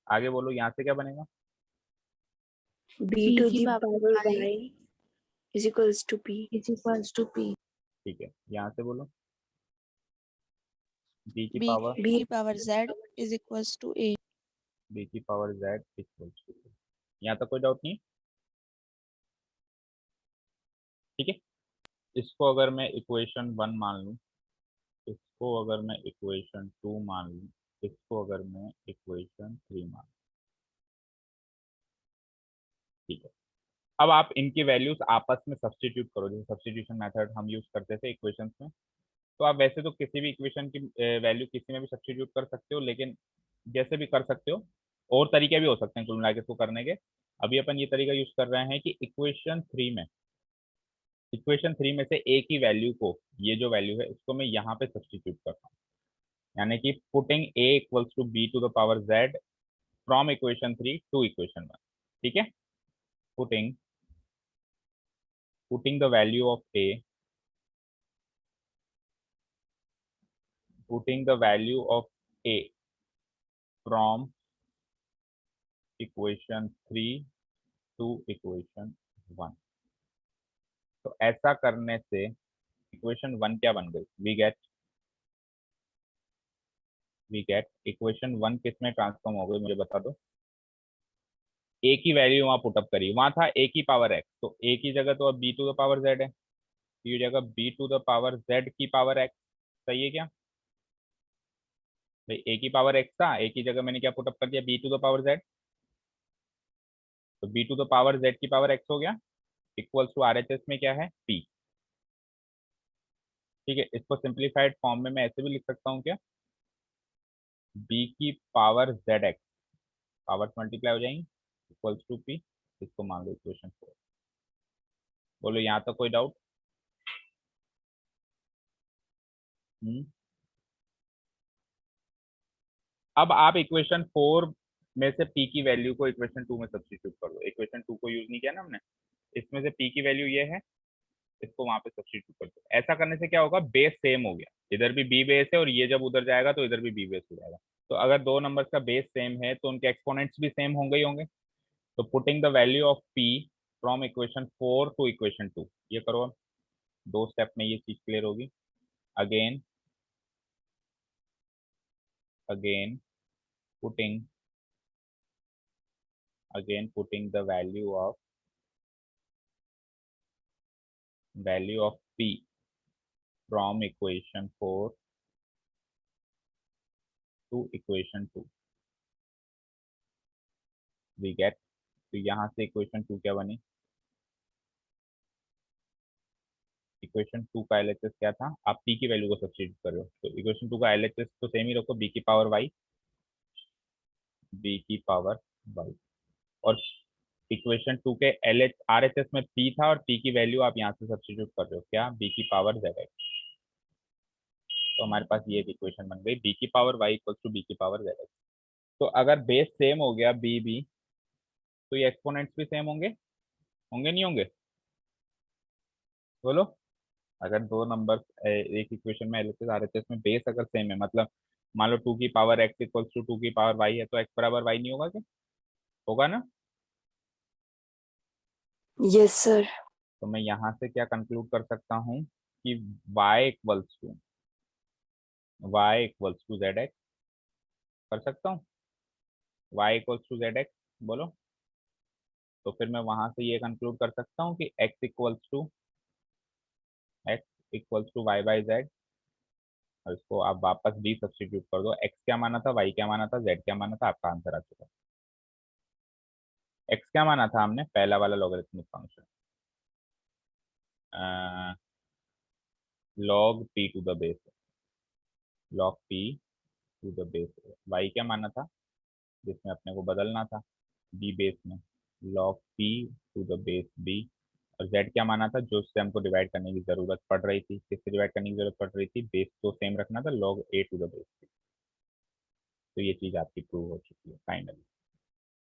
आगे बोलो, यहाँ से क्या बनेगा? b p to की the power power y y is equals to p is equals to p ठीक है, यहाँ से बोलो b की b पावर b की power z is equals to a b की power z equals to p। यहाँ तक कोई डाउट नहीं? ठीक है, इसको अगर मैं इक्वेशन 1 मान लूँ, इसको अगर मैं इक्वेशन 2 मान लूँ, इसको अगर मैं इक्वेशन 3 मान लूँ, ठीक है। अब आप इनकी वैल्यूज आपस में सब्स्टिट्यूट करो, जैसे सब्स्टिट्यूशन मेथड हम यूज करते थे इक्वेशंस में। तो आप वैसे तो किसी भी इक्वेशन की वैल्यू किसी में भी सब्स्टिट्यूट कर सकते हो, लेकिन जैसे भी कर सकते हो, और तरीके भी हो सकते हैं कुल मिला के इसको करने के। अभी अपन ये तरीका यूज कर रहे हैं कि इक्वेशन 3 में से ए की वैल्यू को, ये जो वैल्यू है इसको मैं यहाँ पे सब्स्टिट्यूट करता हूँ, यानी कि putting a equals to B to the power z from equation 3 to equation 1। ठीक है, पुटिंग the value of a putting the value of a from equation 3 to equation 1. तो ऐसा करने से इक्वेशन 1 क्या बन गई? वी गेट इक्वेशन 1 किस में ट्रांसफॉर्म हो गई, मुझे बता दो। ए की वैल्यू वहां पुटअप करी, वहां था ए की पावर एक्स, तो ए की जगह तो अब b to the power z है, ये जगह b to the power z की पावर एक्स। सही है क्या भाई? ए की पावर एक्स था, ए की जगह मैंने क्या पुटअप कर दिया? B to the power z. तो b to the power z की पावर एक्स हो गया, इक्वल्स टू आरएचएस में क्या है? पी। ठीक है, इसको सिंप्लीफाइड फॉर्म में मैं ऐसे भी लिख सकता हूँ क्या? बी की power Z x, powers multiply हो जाएंगी, इक्वल्स टू पी। इसको मान लो इक्वेशन 4। बोलो यहाँ तक कोई डाउट? अब आप इक्वेशन 4 में से p की वैल्यू को इक्वेशन 2 में सब्स्टिट्यूट कर दो। इक्वेशन 2 को यूज नहीं किया ना हमने, इसमें से p की वैल्यू ये है, इसको वहां पे सब्स्टिट्यूट कर दो। ऐसा करने से क्या होगा? बेस सेम हो गया, इधर भी b बेस है और ये जब उधर जाएगा तो इधर भी b बेस हो जाएगा। तो अगर दो नंबर्स का बेस सेम है तो उनके एक्सपोनेंट्स भी सेम होंगे ही होंगे। तो putting the value of p from equation 4 to equation 2, ये करो। अब 2 स्टेप में ये चीज क्लियर होगी। Again putting the value of p from equation 4 to equation 2 we get। तो यहाँ से इक्वेशन 2 क्या बनी? इक्वेशन 2 का एलएचएस क्या था? आप p की वैल्यू को सब्स्टिट्यूट कर रहे हो, तो इक्वेशन 2 का एलएचएस तो सेम ही रखो, b की पावर y, और इक्वेशन 2 के एलएच आरएचएस में p था और p की वैल्यू आप यहाँ से सब्स्टिट्यूट कर रहे हो क्या? b की पावर zx। तो हमारे पास ये एक इक्वेशन बन गई, b की power y equals to b की पावर zx। तो अगर बेस सेम हो गया b तो ये एक्सपोनेंट्स भी सेम होंगे, नहीं होंगे? बोलो। अगर दो नंबर एक इक्वेशन में एलएचएस आरएचएस में बेस अगर सेम है, मतलब मान लो 2 की पावर x इक्वल्स टू 2 की पावर y है, तो x बराबर y नहीं होगा क्या? होगा ना? Yes sir. तो मैं यहाँ से क्या कंक्लूड कर सकता हूँ कि y इक्वल्स टू zx कर सकता हूँ, y इक्वल्स टू zx। बोलो। तो फिर मैं वहां से ये कंक्लूड कर सकता हूँ कि x equals to y by z, और इसको आप वापस भी सब्स्टिट्यूट कर दो। x क्या माना था, y क्या माना था, z क्या माना था, आपका आंसर आ चुका है। x क्या माना था हमने? पहला वाला logarithmic function log p to the base, y क्या माना था जिसमें अपने को बदलना था b बेस में, log p to the base b, और z क्या माना था जो उससे हमको डिवाइड करने की जरूरत पड़ रही थी? किससे डिवाइड करने की जरूरत पड़ रही थी? बेस तो सेम रखना था, log a to the base b। तो ये चीज आपकी प्रूव हो चुकी है फाइनली।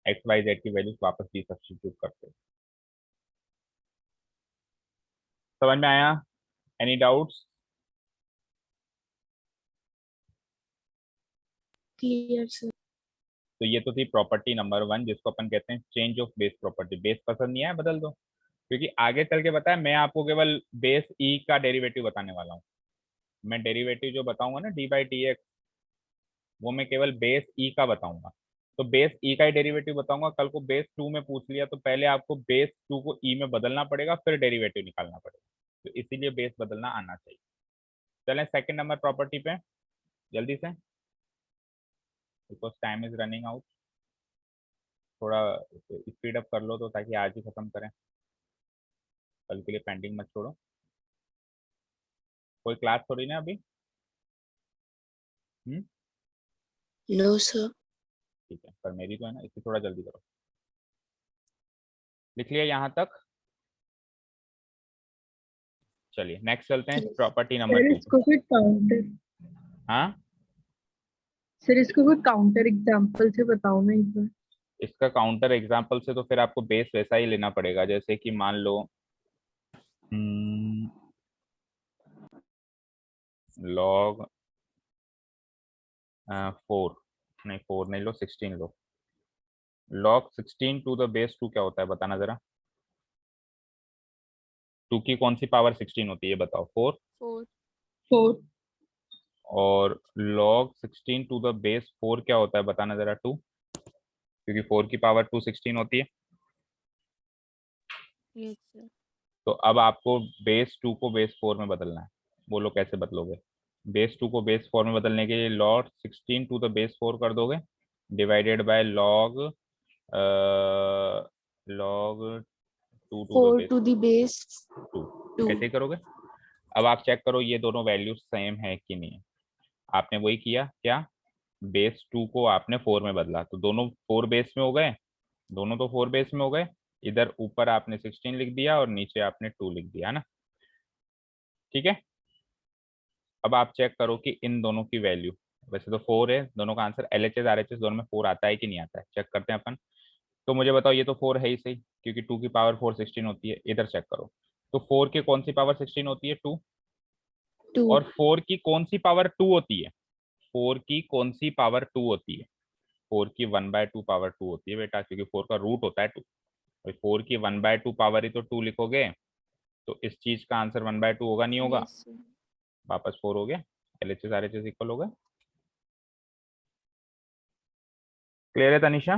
एक्स वाई जेड की वैल्यूज वापस भी सब्स्टिट्यूट करते हैं। समझ में आया? Any doubts? Clear sir. तो ये तो थी प्रॉपर्टी नंबर 1 जिसको अपन कहते हैं change of base property. Base पसंद नहीं आया, बदल दो, क्योंकि आगे चल के बताया मैं आपको केवल बेस ई का डेरिवेटिव बताने वाला हूँ। मैं डेरिवेटिव जो बताऊंगा ना डी बाई डी एक्स, वो मैं केवल बेस ई का बताऊंगा। तो बेस ई का ही डेरिवेटिव बताऊंगा। कल को बेस 2 में पूछ लिया तो पहले आपको बेस 2 को ई में बदलना पड़ेगा, फिर डेरिवेटिव निकालना पड़ेगा। तो इसीलिए बेस बदलना आना चाहिए। चलें सेकंड नंबर प्रॉपर्टी पे जल्दी से, because time is running out. थोड़ा स्पीड अप कर लो तो ताकि आज ही खत्म करें, कल के लिए पेंडिंग मत छोड़ो। कोई क्लास थोड़ी ना अभी। No sir. ठीक है, पर मेरी तो है ना, इससे थोड़ा जल्दी करो। लिख लिया यहाँ तक? चलिए नेक्स्ट चलते हैं प्रॉपर्टी नंबर सर 2। इसको फिर काउंटर हाँ, सर इसको फिर काउंटर एग्जांपल से बताओ ना एक बार। इसका काउंटर एग्जांपल से तो फिर आपको बेस वैसा ही लेना पड़ेगा, जैसे कि मान लो लॉग 4 नहीं, 4 नहीं लो, 16 लो। log 16 टू द बेस 2 क्या होता है बताना जरा। 2 की कौन सी पावर 16 होती है बताओ? 4। 4. 4. और log 16 टू द बेस 4 क्या होता है बताना जरा? 2, क्योंकि 4 की पावर 2 16 होती है। Yes, sir. तो अब आपको बेस 2 को बेस 4 में बदलना है। बोलो कैसे बदलोगे? बेस 2 को बेस 4 में बदलने के लिए log 16 टू द बेस 4 कर दोगे, divided by log log 2 to the 4 base to the base 2। 2. ऐसे ही करोगे। अब आप चेक करो ये दोनों वैल्यूज सेम है कि नहीं है। आपने वही किया क्या, बेस 2 को आपने 4 में बदला, तो दोनों 4 बेस में हो गए, दोनों तो 4 बेस में हो गए। इधर ऊपर आपने 16 लिख दिया और नीचे आपने 2 लिख दिया, है ना? ठीक है। अब आप चेक करो कि इन दोनों की वैल्यू, वैसे तो 4 है, दोनों का आंसर LHS RHS दोनों में 4 आता है कि नहीं आता है, चेक करते हैं अपन। तो मुझे बताओ, ये तो 4 है ही सही, क्योंकि 2 की पावर 4 16 होती है। इधर चेक करो, तो 4 की कौन सी पावर 16 होती है? 2। 2. और 4 की कौन सी पावर 2 होती है? 4 की कौन सी पावर 2 होती है? 4 की 1/2 पावर 2 होती है बेटा, क्योंकि 4 का रूट होता है 2। और 4 की 1/2 पावर ही तो 2 लिखोगे, तो इस चीज का आंसर 1/2 होगा नहीं होगा? Yes, sir. वापस 4 हो गया, LHS RHS इक्वल हो गए। क्लियर है तनिषा?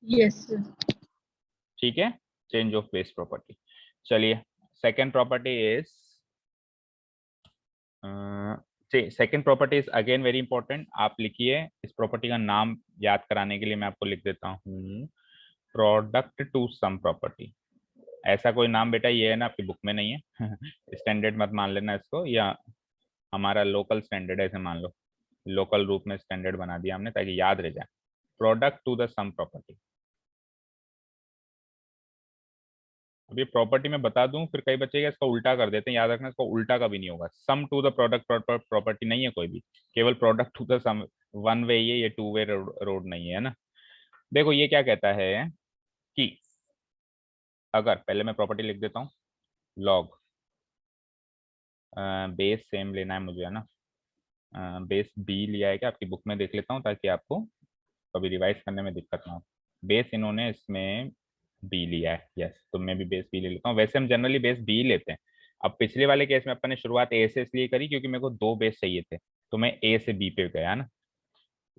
Yes. ठीक है, चेंज ऑफ बेस प्रॉपर्टी। चलिए, second property is, second property is again very important. आप लिखिए, इस प्रॉपर्टी का नाम याद कराने के लिए मैं आपको लिख देता हूँ, प्रोडक्ट टू सम प्रॉपर्टी। ऐसा कोई नाम बेटा ये है ना, आपकी बुक में नहीं है। स्टैंडर्ड मत मान लेना इसको, या हमारा लोकल स्टैंडर्ड ऐसे मान लो, लोकल रूप में स्टैंडर्ड बना दिया हमने ताकि याद रह जाए। Product to the sum property. अभी प्रॉपर्टी में बता दूं, फिर कई बच्चे इसका उल्टा कर देते हैं, याद रखना इसका उल्टा कभी नहीं होगा। Sum to the product property नहीं है कोई भी, केवल product to the sum. One way ये 2 वे रोड नहीं है ना। देखो ये क्या कहता है कि अगर, पहले मैं प्रॉपर्टी लिख देता हूँ, लॉग बेस सेम लेना है मुझे, है ना? बेस बी लिया है क्या आपकी बुक में, देख लेता हूँ ताकि आपको कभी रिवाइज करने में दिक्कत ना हो। बेस इन्होंने इसमें बी लिया है, यस, तो मैं भी बेस बी ले लेता हूँ। वैसे हम जनरली बेस बी लेते हैं। अब पिछले वाले केस में अपन ने शुरुआत ए से इसलिए करी क्योंकि मेरे को 2 बेस चाहिए थे, तो मैं ए से बी पे गया ना।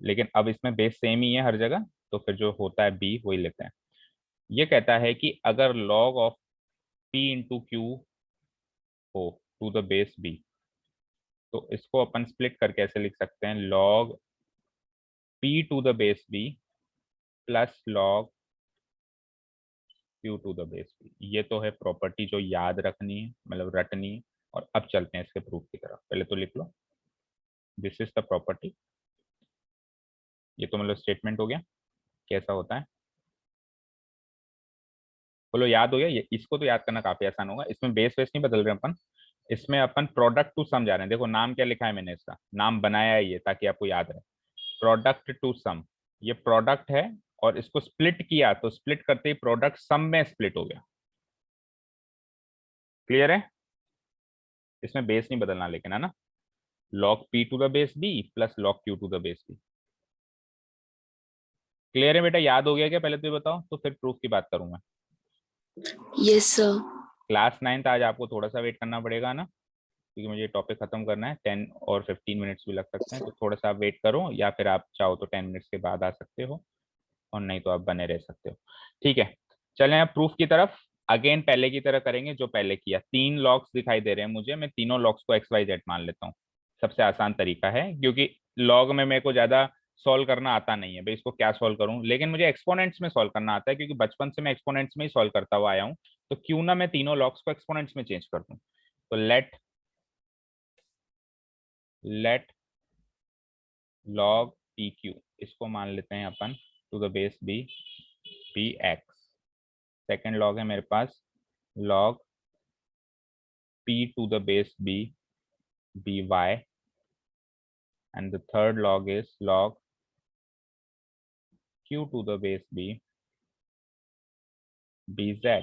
लेकिन अब इसमें बेस सेम ही है हर जगह, तो फिर जो होता है बी वही लेते हैं। ये कहता है कि अगर log of p into q हो टू द बेस बी, तो इसको अपन स्प्लिट करके ऐसे लिख सकते हैं, log p to the base b plus log q to the base b. ये तो है प्रॉपर्टी जो याद रखनी है, मतलब रटनी है। और अब चलते हैं इसके प्रूफ की तरफ। पहले तो लिख लो, दिस इज द प्रॉपर्टी। ये तो मतलब स्टेटमेंट हो गया कैसा होता है। बोलो याद हो गया? ये इसको तो याद करना काफी आसान होगा। इसमें बेस वेस नहीं बदल रहे अपन, इसमें अपन प्रोडक्ट टू सम जा रहे हैं। देखो नाम क्या लिखा है मैंने, इसका नाम बनाया है ये ताकि आपको याद रहे, प्रोडक्ट टू सम। ये प्रोडक्ट है और इसको स्प्लिट किया, तो स्प्लिट करते ही प्रोडक्ट सम में स्प्लिट हो गया। क्लियर है? इसमें बेस नहीं बदलना लेकिन, है ना? log p to the base b plus log q to the base b। Clear है बेटा? याद हो गया क्या पहले तो ये बताओ, तो फिर प्रूफ की बात करूंगा। Yes sir. क्लास 9th आज आपको थोड़ा सा वेट करना पड़ेगा ना, क्योंकि मुझे टॉपिक खत्म करना है। 10 और 15 मिनट्स भी लग सकते हैं, तो थोड़ा सा आप वेट करो, या फिर आप चाहो तो 10 मिनट्स के बाद आ सकते हो, और नहीं तो आप बने रह सकते हो। ठीक है, चलें अब प्रूफ की तरफ। अगेन पहले की तरह करेंगे जो पहले किया। 3 लॉग्स दिखाई दे रहे हैं मुझे, मैं तीनों लॉग्स को XYZ मान लेता हूँ। सबसे आसान तरीका है, क्योंकि लॉग में मेरे को ज्यादा सॉल्व करना आता नहीं है भाई, इसको क्या सॉल्व करूं। लेकिन मुझे एक्सपोनेंट्स में सॉल्व करना आता है, क्योंकि बचपन से मैं एक्सपोनेंट्स में ही सॉल्व करता हुआ आया हूं। तो क्यों ना मैं तीनों लॉग्स को एक्सपोनेंट्स में चेंज कर दूं। तो लेट log pq, इसको मान लेते हैं अपन to the base b x। Second log है मेरे पास log p to the base b by, and the third log is log q to the base b bz।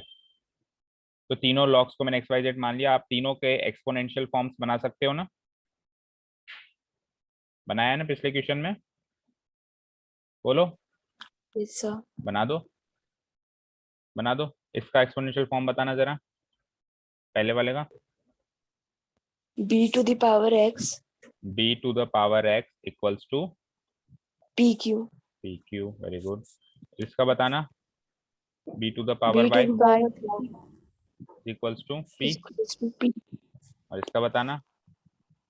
तो तीनों लॉग्स को मैंने XYZ मान लिया। आप तीनों के एक्सपोनेंशियल फॉर्म्स बना सकते हो ना। बनाया ना पिछले क्वेश्चन में, बोलो यस सर। बना दो, बना दो। इसका एक्सपोनेंशियल फॉर्म बताना जरा, पहले वाले का। b to the power x b to the power x equals to pq, pq, very good. इसका बताना b to the power b to y the power equals to p, equals to p, और इसका बताना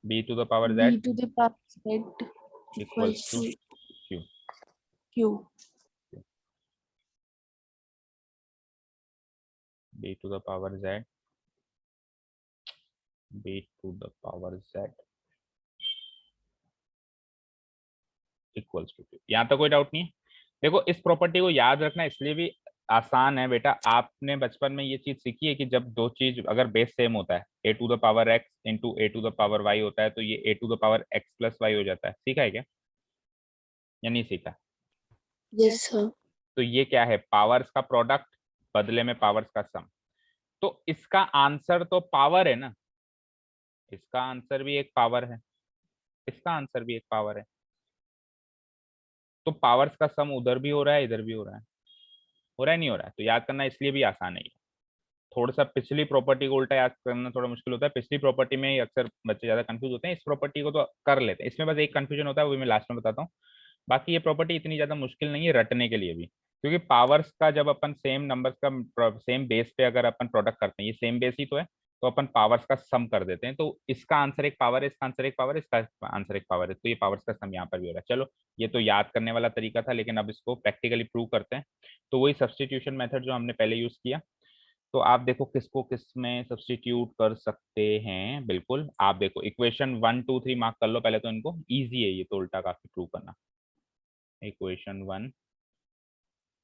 b to the power z b to the power z equals equals to to q। q. b to the power z, b to the power z equals to q। यहाँ तक कोई डाउट नहीं है। देखो इस प्रॉपर्टी को याद रखना इसलिए भी आसान है बेटा, आपने बचपन में ये चीज सीखी है कि जब दो चीज अगर बेस सेम होता है, a to the power x into a to the power y होता है, तो ये a to the power x plus y हो जाता है। सीखा है क्या या नहीं सीखा? Yes sir. तो ये क्या है, पावर्स का प्रोडक्ट बदले में पावर्स का सम। तो इसका आंसर तो पावर है ना, इसका आंसर भी एक पावर है, इसका आंसर भी एक पावर है। तो पावर्स का सम उधर भी हो रहा है, इधर भी हो रहा है, हो रहा है नहीं हो रहा है? तो याद करना इसलिए भी आसान है ये। थोड़ा सा पिछली प्रॉपर्टी को उल्टा याद करना थोड़ा मुश्किल होता है, पिछली प्रॉपर्टी में ही अक्सर बच्चे ज्यादा कंफ्यूज होते हैं, इस प्रॉपर्टी को तो कर लेते हैं। इसमें बस एक कंफ्यूजन होता है, वो भी मैं लास्ट में बताता हूँ। बाकी ये प्रॉपर्टी इतनी ज्यादा मुश्किल नहीं है रटने के लिए भी, क्योंकि पावर्स का जब अपन सेम नंबर्स का सेम बेस पे अगर अपन प्रोडक्ट करते हैं, ये सेम बेस ही तो है, तो अपन पावर्स का सम कर देते हैं। तो इसका आंसर एक पावर है, इसका आंसर एक पावर है, इसका आंसर एक पावर है, तो ये पावर्स का सम यहाँ पर भी हो रहा है। चलो ये तो याद करने वाला तरीका था, लेकिन अब इसको प्रैक्टिकली प्रूव करते हैं। तो वही सब्सटीट्यूशन मेथड जो हमने पहले यूज किया। तो आप देखो किसको किस में सब्सटीट्यूट कर सकते हैं। बिल्कुल आप देखो इक्वेशन 1 2 3 मार्क कर लो पहले, तो इनको इजी है ये तो उल्टा काफी प्रूव करना। Equation 1,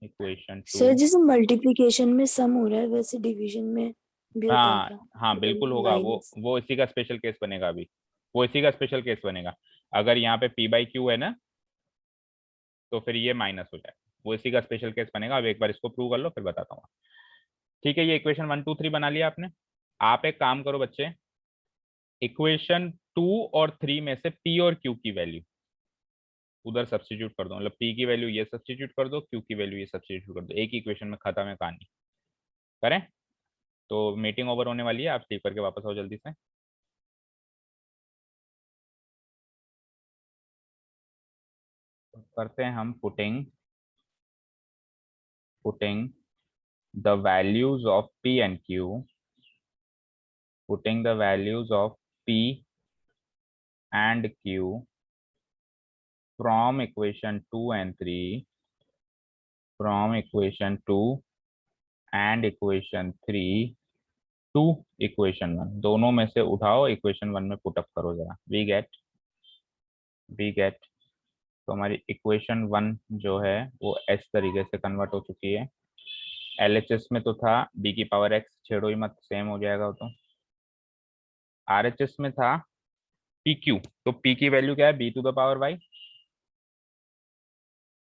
equation 2। सर जैसे मल्टीप्लिकेशन में सम हो रहा है वैसे डिवीजन में भी होता है हाँ क्या? हाँ बिल्कुल होगा, माइनस। वो इसी का स्पेशल केस बनेगा अभी, वो इसी का स्पेशल केस बनेगा। अगर यहाँ पे p बाई क्यू है ना, तो फिर ये माइनस हो जाएगा, वो इसी का स्पेशल केस बनेगा। अब एक बार इसको प्रूव कर लो फिर बताता हूँ। ठीक है, ये इक्वेशन 1 2 3 बना लिया आपने। आप एक काम करो बच्चे, इक्वेशन 2 और 3 में से p और q की वैल्यू उधर सब्स्टिट्यूट कर दो, मतलब p की वैल्यू ये सब्स्टिट्यूट कर दो, q की वैल्यू ये सब्स्टिट्यूट कर दो, एक ही इक्वेशन में खत्म है कहानी। करें? तो मीटिंग ओवर होने वाली है, आप स्लीप करके वापस आओ जल्दी से। करते हैं हम putting the values of p and q, putting the values of p and q from equation 2 and 3, from equation 2 and equation 3 to equation 1, दोनों में से उठाओ इक्वेशन 1 में पुटअप करो जरा। वी गेट तो हमारी इक्वेशन 1 जो है वो एस तरीके से कन्वर्ट हो चुकी है। एलएचएस में तो था b की पावर x, छेड़ो ही मत, सेम हो जाएगा वो तो। आरएचएस में था पी क्यू, तो p की वैल्यू क्या है, b to the power y,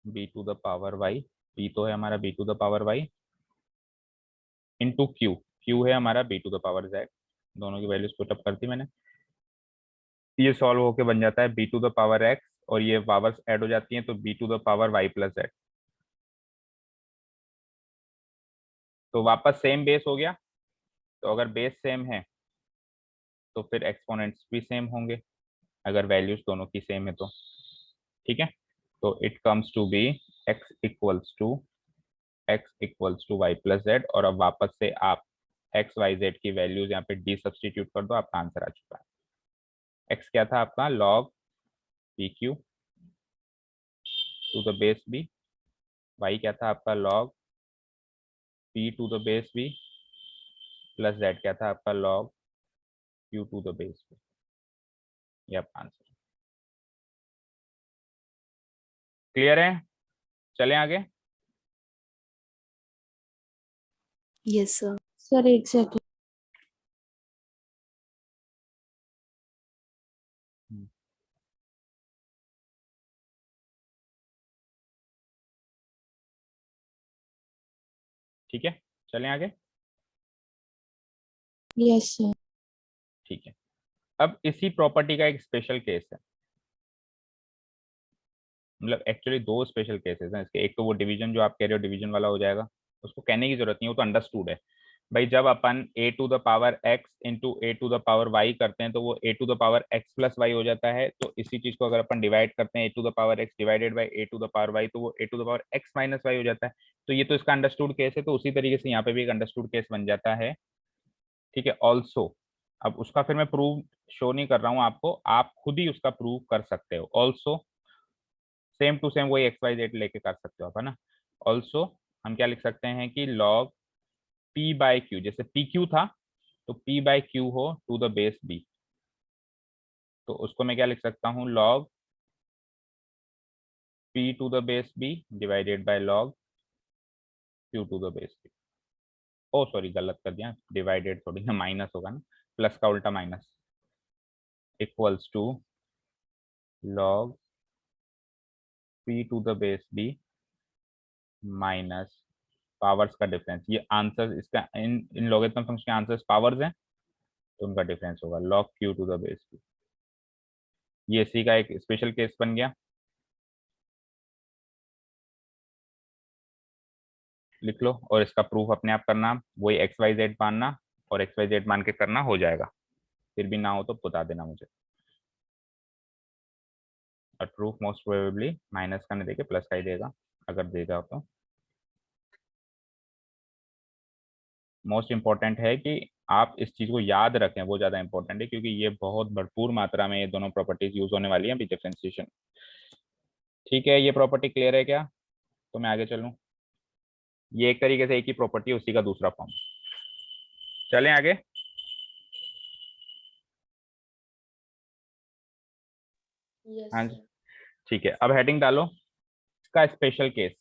b to the power y, p तो है हमारा b to the power y into q है हमारा b to the power z। दोनों की वैल्यूज पुटअप कर दी मैंने, ये सॉल्व होके बन जाता है b to the power x, और ये पावर्स ऐड हो जाती हैं तो b to the power y plus z। तो वापस सेम बेस हो गया। तो अगर बेस सेम है तो फिर एक्सपोनेंट्स भी सेम होंगे, अगर वैल्यूज दोनों की सेम है तो। ठीक है, तो it comes to be x equals to y plus z, और अब वापस से आप x y z की वैल्यूज यहाँ पे डी सब्सटीट्यूट कर दो, आपका आंसर आ चुका है। x क्या था आपका, log p q to the base b, y क्या था आपका log p to the base b, plus z क्या था आपका log q to the base b। ये आपका आंसर। क्लियर है? चलें आगे। Yes sir. सर एक सेकंड। ठीक है, चलें आगे। Yes sir. ठीक है, अब इसी प्रॉपर्टी का एक स्पेशल केस है। मतलब एक्चुअली दो स्पेशल केसेस हैं इसके। एक तो वो डिवीजन जो आप कह रहे हो डिवीजन वाला हो जाएगा, उसको कहने की जरूरत नहीं, वो तो अंडरस्टूड है भाई। जब अपन a to the power x into a to the power y करते हैं तो वो a to the power x plus y हो जाता है। तो इसी चीज को अगर अपन डिवाइड करते हैं a to the power x divided by a to the power y, तो वो a to the power x minus y हो जाता है। तो ये तो इसका अंडरस्टूड केस है, तो उसी तरीके से यहाँ पे भी एक अंडरस्टूड केस बन जाता है। ठीक है, ऑल्सो अब उसका फिर मैं प्रूव शो नहीं कर रहा हूँ आपको, आप खुद ही उसका प्रूव कर सकते हो। ऑल्सो सेम टू सेम वही एक्स वाई जेड लेके कर सकते हो आप, है ना। ऑल्सो हम क्या लिख सकते हैं कि लॉग p बाय क्यू, जैसे पी क्यू था तो p बाय क्यू हो टू द बेस b, तो उसको मैं क्या लिख सकता हूँ, log p to the base b divided by log q to the base b। Oh sorry गलत कर दिया, डिवाइडेड थोड़ी ना, माइनस होगा ना, प्लस का उल्टा minus, equals to log p to the base b minus powers का डिफरेंस। ये आंसर इसका इन लॉगरिथम फंक्शन के आंसर्स पावर्स हैं, तो उनका डिफरेंस होगा log q to the base b। ये इसी का एक स्पेशल केस बन गया, लिख लो। और इसका प्रूफ अपने आप करना, वही एक्स वाई जेड मानना और एक्स वाई जेड मान के करना, हो जाएगा। फिर भी ना हो तो बता देना मुझे। और प्रूफ मोस्ट प्रोबेबली माइनस का नहीं देके प्लस का ही देगा, अगर देगा तो। मोस्ट इंपॉर्टेंट है कि आप इस चीज को याद रखें, वो ज्यादा इंपॉर्टेंट है, क्योंकि ये बहुत भरपूर मात्रा में ये दोनों प्रॉपर्टीज यूज होने वाली हैं अभी डिफरेंशिएशन। ठीक है, ये प्रॉपर्टी क्लियर है क्या? तो मैं आगे चलूं। ये एक तरीके से एक ही प्रॉपर्टी, उसी का दूसरा फॉर्म। चलें आगे। यस हाँ जी, सर। ठीक है, अब हेडिंग डालो इसका स्पेशल केस।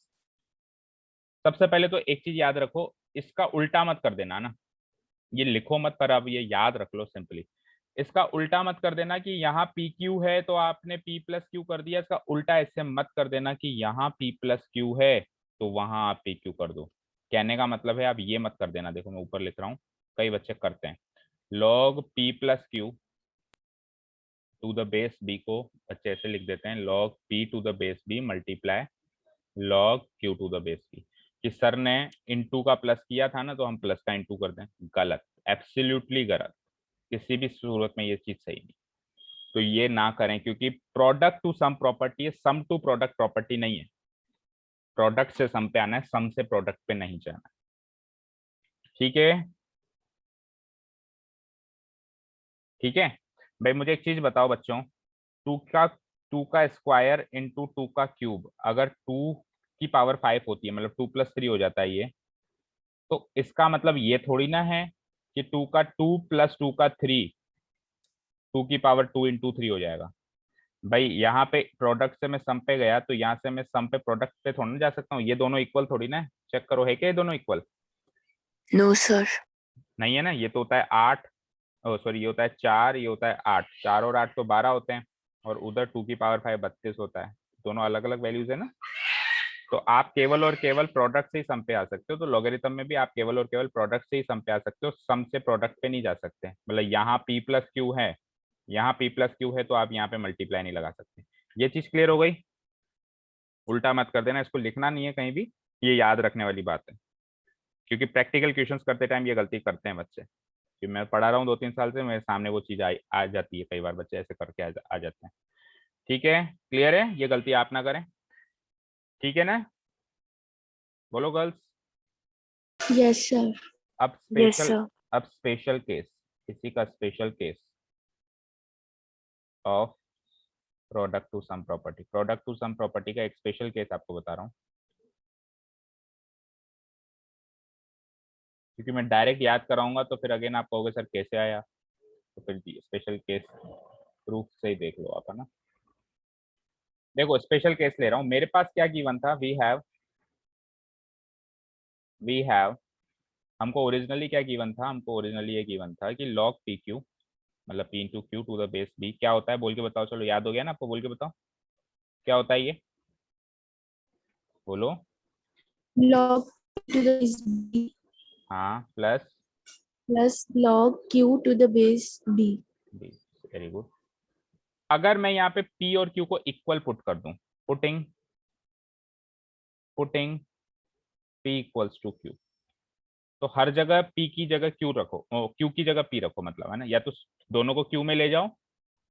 सबसे पहले तो एक चीज याद रखो, इसका उल्टा मत कर देना ना, ये लिखो मत, पर अब ये याद रख लो सिंपली। इसका उल्टा मत कर देना कि यहाँ पी क्यू है तो आपने पी प्लस क्यू कर दिया। इसका उल्टा इससे मत कर देना कि यहाँ पी प्लस क्यू है तो वहां आप पी क्यू कर दो। कहने का मतलब है आप ये मत कर देना, देखो मैं ऊपर लिख रहा हूँ, कई बच्चे करते हैं। Log p plus q to the base b को बच्चे ऐसे लिख देते हैं, log p to the base b multiply log q to the base b. कि सर ने इनटू का प्लस किया था ना, तो हम प्लस का इनटू कर दें। गलत, एब्सोल्युटली गलत, किसी भी सूरत में ये चीज सही नहीं। तो ये ना करें, क्योंकि प्रोडक्ट टू सम प्रॉपर्टी है, सम टू प्रोडक्ट प्रॉपर्टी नहीं है। प्रोडक्ट से सम पे आना है, सम से प्रोडक्ट पे नहीं जाना है। ठीक है, ठीक है भाई। मुझे एक चीज बताओ बच्चों, टू का स्क्वायर इंटू टू का क्यूब अगर टू की पावर 5 होती है, मतलब 2+3 हो जाता है ये, तो इसका मतलब ये थोड़ी ना है कि टू का 2 प्लस टू का 3 टू की पावर 2 इंटू 3 हो जाएगा। भाई यहाँ पे प्रोडक्ट से मैं सम पे गया, तो यहाँ से मैं सम पे प्रोडक्ट पे थोड़ा ना जा सकता हूँ। ये दोनों इक्वल थोड़ी ना है, चेक करो है क्या ये दोनों इक्वल? No sir. नहीं है ना। ये तो होता है 8, सॉरी ये होता है 4, ये होता है 8, 4 और 8 तो 12 होते हैं, और उधर 2 की पावर 5 32 होता है। दोनों अलग अलग वैल्यूज है ना। तो आप केवल और केवल प्रोडक्ट से ही सम पे आ सकते हो, तो लॉगरिथम में भी आप केवल और केवल प्रोडक्ट से ही सम पे आ सकते हो, सम से प्रोडक्ट पे नहीं जा सकते। मतलब यहाँ p प्लस क्यू है, यहाँ p प्लस क्यू है, तो आप यहाँ पे मल्टीप्लाई नहीं लगा सकते। ये चीज क्लियर हो गई? उल्टा मत कर देना, इसको लिखना नहीं है कहीं भी, ये याद रखने वाली बात है। क्योंकि प्रैक्टिकल क्वेश्चंस करते टाइम ये गलती करते हैं बच्चे, कि मैं पढ़ा रहा हूँ 2-3 साल से, मेरे सामने वो चीज आ जाती है, कई बार बच्चे ऐसे करके आ जाते हैं। ठीक है, क्लियर है, ये गलती आप ना करें, ठीक है ना? बोलो गर्ल्स। Yes sir. अब यस स्पेशल सर। अब स्पेशल केस, इसी का special case of product to sum property. Product to sum property का एक स्पेशल केस आपको बता रहा हूँ, क्योंकि मैं डायरेक्ट याद कराऊंगा तो फिर अगेन आप कहोगे सर कैसे आया, तो फिर स्पेशल केस प्रूफ से ही देख लो आप, है ना। देखो स्पेशल केस ले रहा हूँ, मेरे पास क्या गिवन था, वी हैव हमको ओरिजिनली क्या गिवन था, हमको ओरिजिनली ये गिवन था कि log पी क्यू, मतलब p into q to the base b क्या होता है, बोल के बताओ। चलो याद हो गया ना आपको, बोल के बताओ क्या होता है ये, बोलो। log to the base b हाँ, plus plus log q to the base b। b, very good. अगर मैं यहाँ पे p और q को इक्वल पुट कर दूं, putting p equals to q। तो हर जगह p की जगह q रखो, q की जगह p रखो, मतलब है ना, या तो दोनों को q में ले जाओ,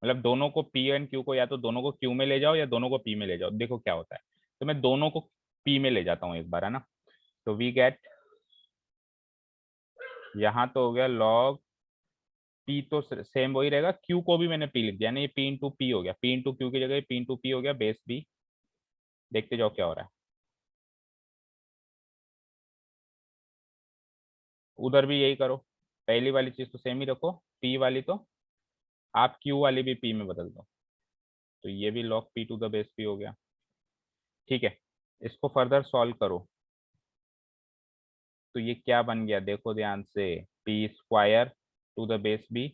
मतलब दोनों को p एंड q को या तो दोनों को q में ले जाओ या दोनों को p में ले जाओ, देखो क्या होता है। तो मैं दोनों को p में ले जाता हूँ एक बार, है ना। तो वी गेट, यहाँ तो हो गया log p, तो सेम वही रहेगा, q को भी मैंने p लिख दिया ना, ये p इंटू p हो गया, p इंटू q की जगह p इंटू p हो गया, बेस b। देखते जाओ क्या हो रहा है। उधर भी यही करो, पहली वाली चीज तो सेम ही रखो, p वाली तो आप q वाली भी p में बदल दो, तो ये भी log p to the base p हो गया। ठीक है, इसको फर्दर सॉल्व करो तो ये क्या बन गया, देखो ध्यान से, p square to the base b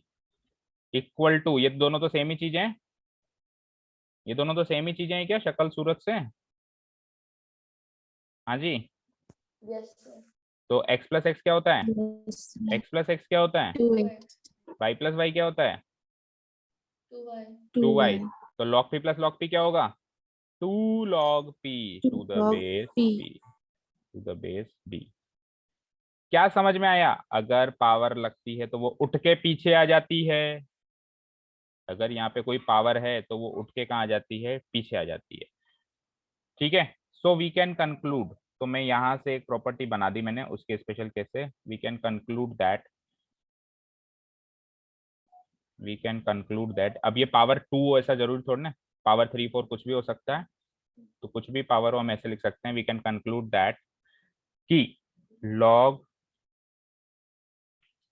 equal to, ये दोनों तो सेम ही चीजें हैं, ये दोनों तो सेम ही चीजें हैं क्या शक्ल सूरत से? हाँ जी। Yes sir. तो x प्लस एक्स क्या होता है? x प्लस एक्स क्या होता है? 2x y प्लस वाई क्या होता है? 2y 2y। 2y तो log p plus log p क्या होगा? 2 log p to the log base p। p to the base b। क्या समझ में आया? अगर पावर लगती है तो वो उठ के पीछे आ जाती है, अगर यहाँ पे कोई पावर है तो वो उठ के कहाँ आ जाती है? पीछे आ जाती है। ठीक है, सो वी कैन कंक्लूड, तो मैं यहाँ से एक प्रॉपर्टी बना दी मैंने उसके स्पेशल केस से, वी कैन कंक्लूड दैट अब ये पावर 2 ऐसा जरूरी थोड़ा ना, पावर 3 4 कुछ भी हो सकता है, तो कुछ भी पावर हो हम ऐसे लिख सकते हैं, वी कैन कंक्लूड दैट कि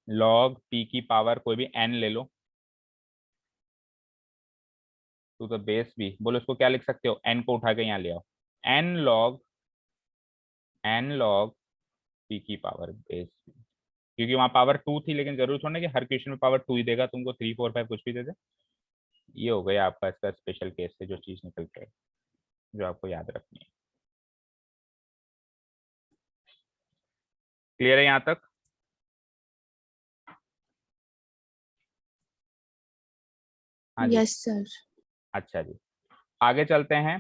log p की पावर कोई भी n ले लो टू द बेस b, बोलो इसको क्या लिख सकते हो, n को उठा के यहाँ ले आओ, n log p की पावर बेस b, क्योंकि वहां पावर 2 थी, लेकिन जरूर थोड़ा ना कि हर क्वेश्चन में पावर 2 ही देगा तुमको, 3 4 5 कुछ भी दे दे। ये हो गया आपका इसका स्पेशल केस से जो चीज निकल के आई, जो आपको याद रखनी है। क्लियर है यहाँ तक? हाँ जी, यस सर। अच्छा जी, आगे चलते हैं।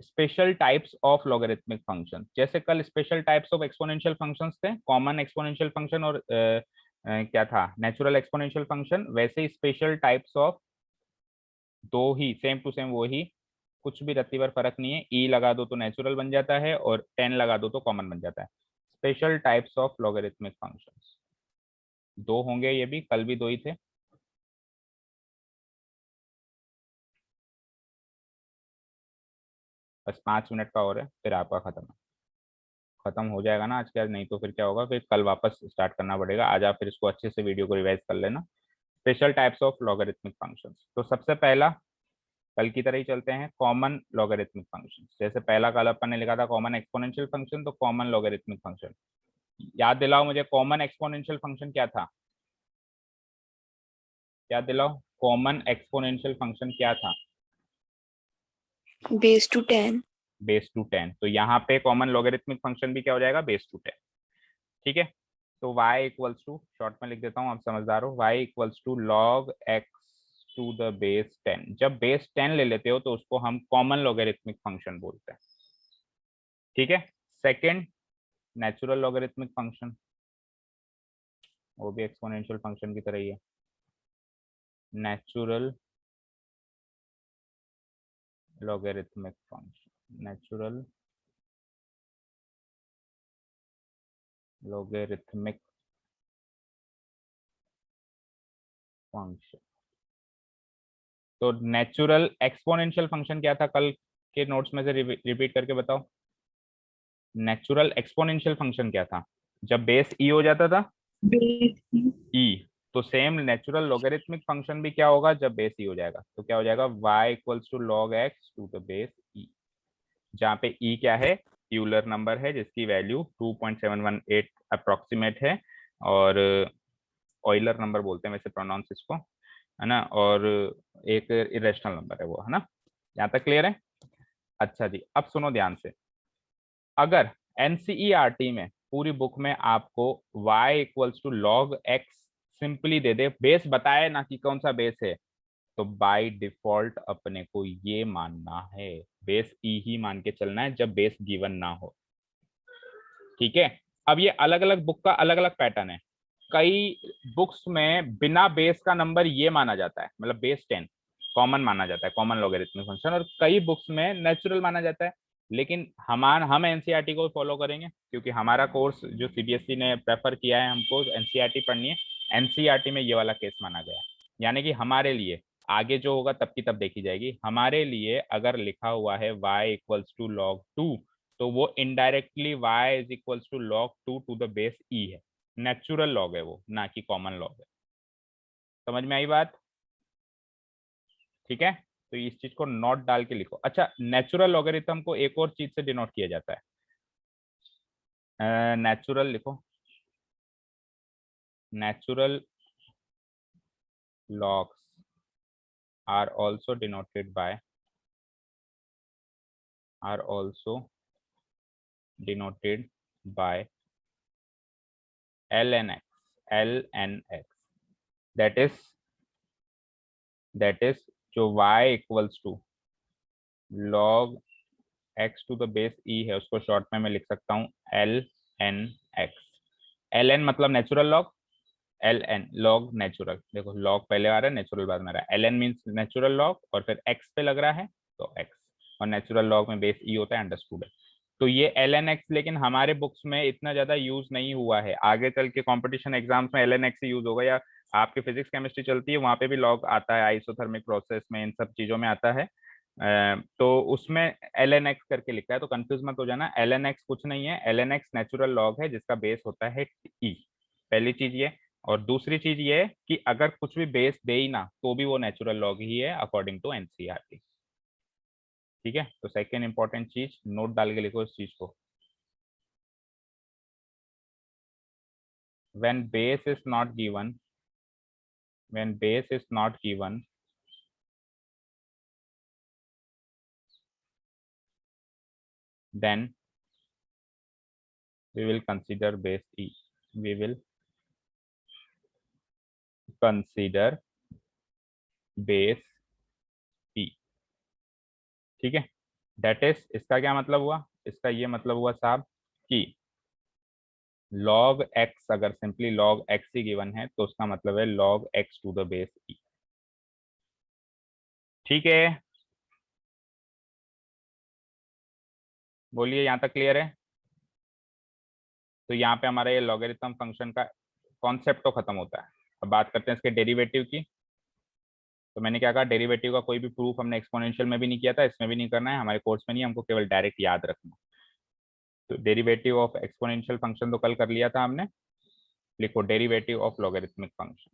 Special types of logarithmic function, जैसे कल special types of exponential functions थे, कॉमन एक्सपोनेंशियल फंक्शन और क्या था, नेचुरल एक्सपोनेंशियल फंक्शन, वैसे ही स्पेशल टाइप्स ऑफ दो ही सेम टू सेम वो ही, कुछ भी रत्ती भर फर्क नहीं है, ई लगा दो तो नेचुरल बन जाता है और 10 लगा दो तो कॉमन बन जाता है। Special types of logarithmic functions दो होंगे, ये भी कल भी दो ही थे। बस 5 मिनट का और है, फिर आपका खत्म हो जाएगा ना आज के आज, नहीं तो फिर क्या होगा, फिर कल वापस स्टार्ट करना पड़ेगा। आज आप फिर इसको अच्छे से वीडियो को रिवाइज कर लेना। Special types of logarithmic functions, तो सबसे पहला कल की तरह ही चलते हैं, कॉमन लॉगरिथमिक फंक्शन। जैसे पहला कल अपन ने लिखा था कॉमन एक्सपोनेंशियल फंक्शन, तो कॉमन लॉगरिथमिक फंक्शन याद दिलाओ मुझे, कॉमन एक्सपोनेंशियल फंक्शन क्या था? याद दिलाओ, कॉमन एक्सपोनेंशियल फंक्शन क्या था? Base to 10। Base to 10। तो यहाँ पे कॉमन लॉगरिथमिक फंक्शन भी क्या हो जाएगा? Base to 10। ठीक है, तो y इक्वल्स टू, शॉर्ट में लिख देता हूँ आप समझदार हो, y equals to log x to the base 10। जब बेस 10 ले लेते हो तो उसको हम कॉमन लॉगरिथमिक फंक्शन बोलते हैं। ठीक है, सेकंड नेचुरल लॉगरिथमिक फंक्शन, वो भी एक्सपोनेंशियल फंक्शन की तरह ही है, natural logarithmic function, natural logarithmic function. तो नेचुरल एक्सपोनेंशियल फंक्शन क्या था? कल के नोट्स में से रिपीट करके बताओ, नेचुरल एक्सपोनेंशियल फंक्शन क्या था? जब बेस ई हो जाता था, ई, तो सेम नेचुरल लॉगरिथमिक फंक्शन भी क्या होगा जब बेस ई हो जाएगा, तो क्या हो जाएगा, y equals to log x to the base e, जहाँ पे ई क्या है, यूलर नंबर है जिसकी वैल्यू 2.718 अप्रोक्सीमेट है, और ऑयलर नंबर बोलते हैं वैसे प्रोनाउंस इसको, है ना, और एक इरेशनल नंबर है वो, है ना। यहाँ तक क्लियर है? अच्छा जी, अब सुनो ध्यान से, अगर एनसीईआरटी में पूरी बुक में आपको y equals to log x simply दे दे, बेस बताए ना कि कौन सा बेस है, तो बाय डिफॉल्ट अपने को ये मानना है, बेस ई ही मान के चलना है जब बेस गिवन ना हो। ठीक है, अब ये अलग अलग बुक का अलग अलग पैटर्न है। कई बुक्स में बिना बेस का नंबर ये माना जाता है, मतलब बेस 10 कॉमन माना जाता है, कॉमन लॉगरिथमिक फंक्शन, और कई बुक्स में नेचुरल माना जाता है। लेकिन हम एनसीईआरटी को फॉलो करेंगे, क्योंकि हमारा कोर्स जो सीबीएसई ने प्रेफर किया है, हमको एनसीईआरटी पढ़नी है। एनसीईआरटी में ये वाला केस माना गया है, यानी कि हमारे लिए आगे जो होगा तब की तब देखी जाएगी। हमारे लिए अगर लिखा हुआ है y इक्वल्स टू log 2, तो वो indirectly y is equals to log 2 to the base e है, नेचुरल लॉग है वो, ना कि कॉमन लॉग है। समझ में आई बात? ठीक है, तो इस चीज को नोट डाल के लिखो। अच्छा, नेचुरल लॉगरिथम को एक और चीज से डिनोट किया जाता है, नेचुरल लिखो, natural logs are also denoted by, are also denoted by lnx, lnx, that is जो y equals to log x to the base e है, उसको शॉर्ट में मैं लिख सकता हूँ lnx। ln मतलब natural log, ln log natural, देखो लॉग पहले आ रहा है, नेचुरल बाद में आ रहा है। ln मीन्स नेचुरल लॉग, और फिर x पे लग रहा है तो x, और नेचुरल लॉग में बेस e होता है, अंडरस्टूड है। तो ये lnx लेकिन हमारे बुक्स में इतना ज्यादा यूज नहीं हुआ है, आगे चल के कंपटीशन एग्जाम्स में lnx ही यूज होगा, या आपकी फिजिक्स केमिस्ट्री चलती है वहां पे भी लॉग आता है, आइसोथर्मिक प्रोसेस में, इन सब चीजों में आता है। तो उसमें lnx करके लिखा है, तो कंफ्यूज मत हो जाना। lnx कुछ नहीं है, lnx नेचुरल लॉग है जिसका बेस होता है e, पहली चीज ये। और दूसरी चीज ये कि अगर कुछ भी बेस दे ही ना तो भी वो नेचुरल लॉग ही है अकॉर्डिंग टू एनसीईआरटी। ठीक है, तो सेकेंड इंपॉर्टेंट चीज नोट डाल के लिखो इस चीज को, when base is not given, when base is not given, then we will consider base e, we will consider base e। ठीक है, दैट इज, इसका क्या मतलब हुआ, इसका ये मतलब हुआ साहब कि log x, अगर सिंपली log x ही गिवन है तो उसका मतलब है log x to the base e। ठीक है, बोलिए यहाँ तक क्लियर है? तो यहाँ पे हमारा ये लॉगरिथम फंक्शन का कॉन्सेप्ट तो खत्म होता है। अब बात करते हैं इसके डेरिवेटिव की। तो मैंने क्या कहा, डेरिवेटिव का कोई भी प्रूफ हमने एक्सपोनेंशियल में भी नहीं किया था, इसमें भी नहीं करना है, हमारे कोर्स में नहीं, हमको केवल डायरेक्ट याद रखना। तो डेरिवेटिव ऑफ एक्सपोनेंशियल फंक्शन तो कल कर लिया था हमने, लिखो डेरिवेटिव ऑफ लॉगरिथमिक फंक्शन।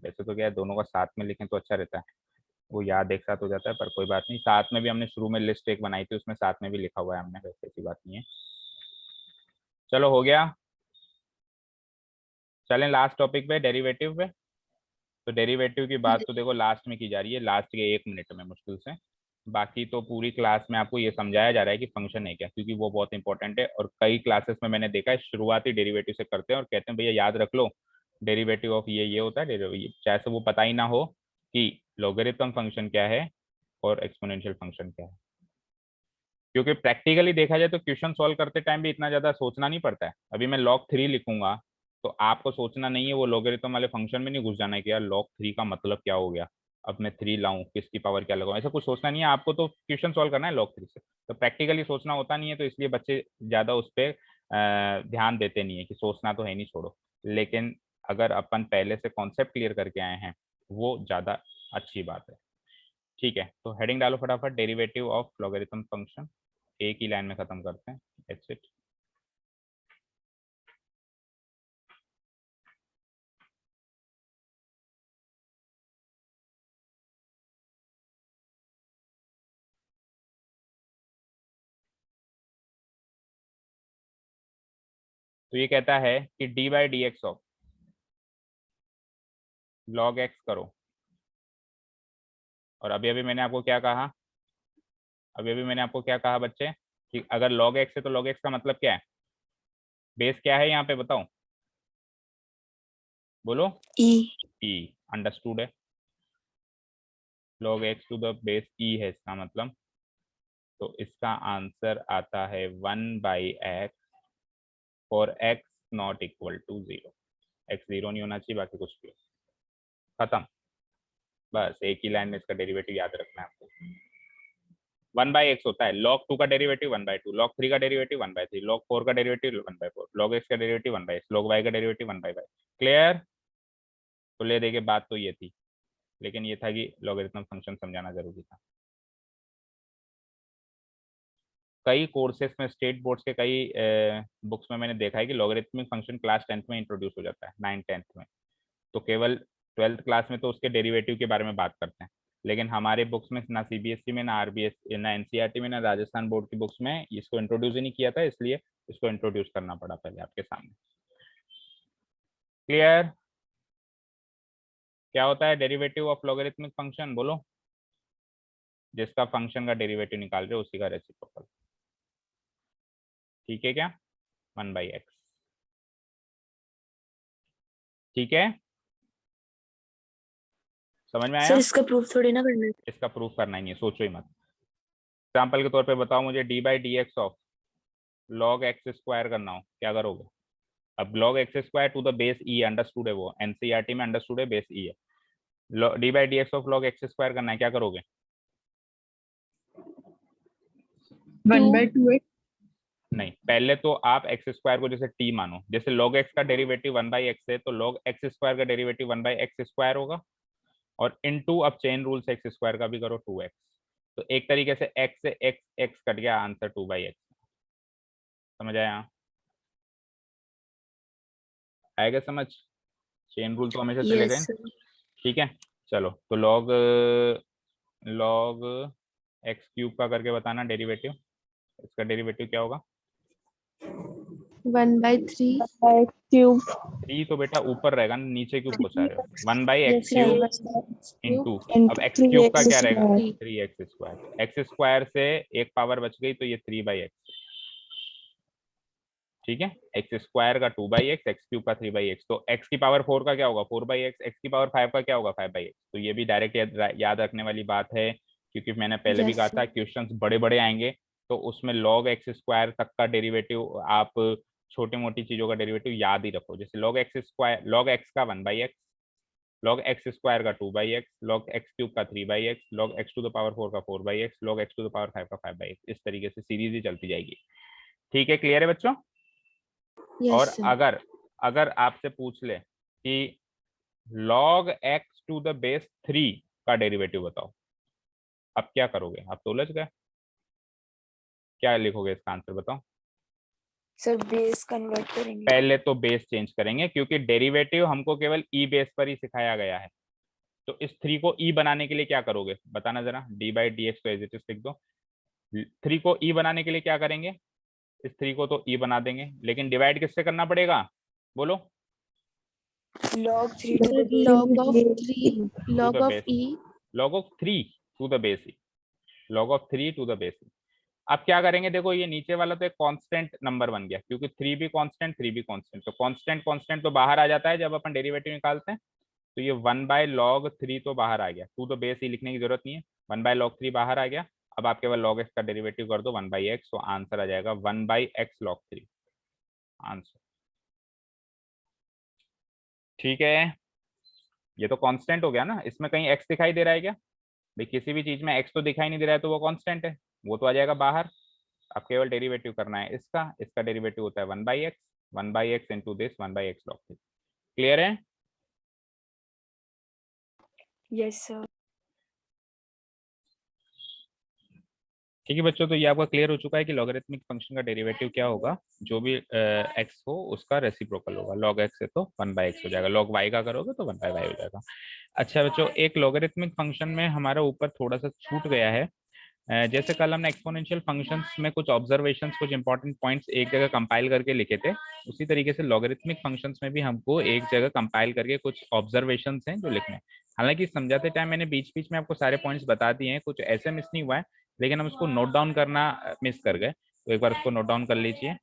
वैसे तो क्या है, दोनों का साथ में लिखें तो अच्छा रहता है, वो याद एक साथ हो जाता है, पर कोई बात नहीं, साथ में भी हमने शुरू में लिस्ट एक बनाई थी, उसमें साथ में भी लिखा हुआ है हमने, वैसे ऐसी बात नहीं है। चलो हो गया, चलें लास्ट टॉपिक पे, डेरिवेटिव पे। तो डेरिवेटिव की बात तो देखो लास्ट में की जा रही है, लास्ट के 1 मिनट में मुश्किल से, बाकी तो पूरी क्लास में आपको ये समझाया जा रहा है कि फंक्शन है क्या, क्योंकि वो बहुत इंपॉर्टेंट है। और कई क्लासेस में मैंने देखा है शुरुआती डेरिवेटिव से करते हैं और कहते हैं भैया याद रख लो डेरिवेटिव ऑफ ये होता है, चाहे से वो पता ही ना हो कि लॉगरिथम फंक्शन क्या है और एक्सपोनेंशियल फंक्शन क्या है। क्योंकि प्रैक्टिकली देखा जाए तो क्वेश्चन सॉल्व करते टाइम भी इतना ज्यादा सोचना नहीं पड़ता है। अभी मैं log 3 लिखूंगा तो आपको सोचना नहीं है, वो लॉगरिथम वाले फंक्शन में नहीं घुस जाना है कि यार log 3 का मतलब क्या हो गया, अब मैं 3 लाऊं, किसकी पावर क्या लगाऊं, ऐसा कुछ सोचना नहीं है आपको। तो क्वेश्चन सॉल्व करना है log 3 से, तो प्रैक्टिकली सोचना होता नहीं है, तो इसलिए बच्चे ज्यादा उस पर ध्यान देते नहीं है कि सोचना तो है नहीं, छोड़ो। लेकिन अगर अपन पहले से कॉन्सेप्ट क्लियर करके आए हैं वो ज्यादा अच्छी बात है। ठीक है, तो हेडिंग डालो फटाफट, डेरिवेटिव ऑफ लॉगरिथम फंक्शन, एक ही लाइन में खत्म करते हैं, दैट्स इट। तो ये कहता है कि D by D x of log x करो, और अभी अभी मैंने आपको क्या कहा, अभी अभी मैंने आपको क्या कहा बच्चे, कि अगर लॉग एक्स है तो लॉग एक्स का मतलब क्या है, बेस क्या है यहाँ पे बताओ, बोलो ई अंडरस्टूड है। log x to the base e है इसका मतलब, तो इसका आंसर आता है 1/x for x not equal to 0। x 0 नहीं होना चाहिए, बाकी कुछ भी हो। खत्म, बस एक ही लाइन में इसका डेरिवेटिव याद रखना है आपको। 1/x होता है, log 2 का डेरिवेटिव 1/2, log 3 का डेरिवेटिव 1/3, log 4 का डेरिवेटिव 1/4, log x का डेरिवेटिव 1/x, log y का डेरिवेटिव 1/y। क्लियर? तो ले देके बात तो ये थी, लेकिन ये था कि लॉगरिथमिक फंक्शन समझाना जरूरी था। कई कोर्सेस में, स्टेट बोर्ड्स के कई बुक्स में मैंने देखा है कि लॉगरिथमिक फंक्शन क्लास 10th में इंट्रोड्यूस हो जाता है, 9th-10th में। तो केवल 12th क्लास में तो उसके डेरिवेटिव के बारे में बात करते हैं, लेकिन हमारे बुक्स में ना सीबीएसई में, ना आरबीएस, ना एनसीईआरटी में, ना राजस्थान बोर्ड की बुक्स में इसको इंट्रोड्यूस ही नहीं किया था, इसलिए इसको इंट्रोड्यूस करना पड़ा पहले आपके सामने। क्लियर? क्या होता है डेरिवेटिव ऑफ लॉगरिथमिक फंक्शन? बोलो। जिसका फंक्शन का डेरिवेटिव निकाल रहे हो उसी का रेसिप्रोकल। ठीक है क्या? 1/x। ठीक है, समझ में आया? सर इसका प्रूफ थोड़ी ना करना है। इसका प्रूफ करना ही नहीं है, सोचो ही मत। एग्जाम्पल के तौर पे बताओ मुझे, d/dx of log x square करना हो, क्या करोगे? अब log x square to the base e understood है, वो एनसीईआरटी में अंडरस्टूड है, बेस ई है। d/dx of log x square करना है, क्या करोगे? 1/2x। नहीं, पहले तो आप एक्स स्क्वायर को जैसे t मानो, जैसे log x का डेरिवेटिव 1/x है, तो log x स्क्वायर का डेरिवेटिव 1/x स्क्वायर होगा, और इनटू अब चेन रूल से x स्क्वायर का भी करो 2x। तो एक तरीके से x से x कट गया, आंसर 2/x। समझ आया? आएगा समझ? चेन रूल तो हमेशा चलेगा यस ही। सर। ठीक है, चलो तो log x क्यूब का करके बताना डेरिवेटिव। इसका डेरिवेटिव क्या होगा? 1/3 cube 3 तो बेटा ऊपर रहेगा ना, नीचे क्यों पहुंचा रहे हो? 1/x yes sir cube 1/x into, cube अब x क्यूब का क्या रहेगा? 3x 3x square. x square से एक पावर बच गई, तो ये 3/x। ठीक है, x स्क्वायर का 2/x, x क्यूब का 3/x, तो x की पावर 4 का क्या होगा? 4/x, x की पावर 5 का क्या होगा? 5/x। तो ये भी डायरेक्ट याद रखने वाली बात है, क्योंकि मैंने पहले भी yes कहा था sir क्वेश्चंस बड़े बड़े आएंगे, तो उसमें log x स्क्वायर तक का डेरिवेटिव आप छोटी मोटी चीजों का डेरिवेटिव याद ही रखो। जैसे log x square, log x का 1/x, log x स्क्वायर का 2/x, log x क्यूब का 3/x, log x to the power 4 का 4/x, log x to the power 5 का 5/x। इस तरीके से सीरीज ही चलती जाएगी। ठीक है, क्लियर है बच्चों? yes और sir अगर अगर आपसे पूछ ले कि log x to the base 3 का डेरिवेटिव बताओ, अब क्या करोगे? आप तो उलझ गए, क्या लिखोगे इसका आंसर बताओ? सर बेस कन्वर्ट करेंगे। पहले तो बेस चेंज करेंगे, क्योंकि डेरिवेटिव हमको केवल ई बेस पर ही सिखाया गया है। तो इस 3 को ई बनाने के लिए क्या करोगे बताना जरा? d/dx को एज इट इज लिख दो। 3 को ई बनाने के लिए क्या करेंगे? इस 3 को तो ई बना देंगे, लेकिन डिवाइड किससे करना पड़ेगा? बोलो। log 3 to the base log of 3 to log the of base, e log of 3 to the base e, log of 3 to the base e. अब क्या करेंगे? देखो ये नीचे वाला तो एक कांस्टेंट नंबर बन गया, क्योंकि 3 भी कांस्टेंट, 3 भी कांस्टेंट, तो कांस्टेंट कांस्टेंट तो बाहर आ जाता है जब अपन डेरिवेटिव निकालते हैं। तो ये 1/log 3 तो बाहर आ गया, टू द बेस ई लिखने की जरूरत नहीं है, 1/log 3 बाहर आ गया। अब आप केवल log x का डेरिवेटिव कर दो 1/x, तो आंसर आ जाएगा 1/x log 3 आंसर। ठीक है, ये तो कांस्टेंट हो गया ना, इसमें कहीं x दिखाई दे रहा है क्या? भाई किसी भी चीज में x तो दिखाई नहीं दे रहा है, तो वो कांस्टेंट है, वो तो आ जाएगा बाहर। अब केवल डेरिवेटिव करना है इसका, इसका डेरिवेटिव होता है 1/x, 1/x into this 1/x log 3। Clear है? Yes sir. ठीक है बच्चों, तो ये आपका क्लियर हो चुका है कि लॉगरिथमिक फंक्शन का डेरिवेटिव क्या होगा। जो भी x हो उसका रेसिप्रोकल होगा। log x है तो 1/x हो जाएगा, log y का करोगे तो 1/y हो जाएगा। अच्छा बच्चों, एक लॉगरिथमिक फंक्शन में हमारा ऊपर थोड़ा सा छूट गया है। जैसे कल हमने एक्सपोनेंशियल फंक्शंस में कुछ ऑब्जर्वेशंस, कुछ इंपॉर्टेंट पॉइंट्स एक जगह कंपाइल करके लिखे थे, उसी तरीके से लॉगरिथमिक फंक्शंस में भी हमको एक जगह कंपाइल करके कुछ ऑब्जर्वेशंस हैं जो लिखने हैं। हालांकि समझाते टाइम मैंने बीच बीच में आपको सारे पॉइंट्स बता दिए हैं, कुछ ऐसे मिस नहीं हुआ है, लेकिन हम उसको नोट डाउन करना मिस कर गए, तो एक बार उसको नोट डाउन कर लीजिए।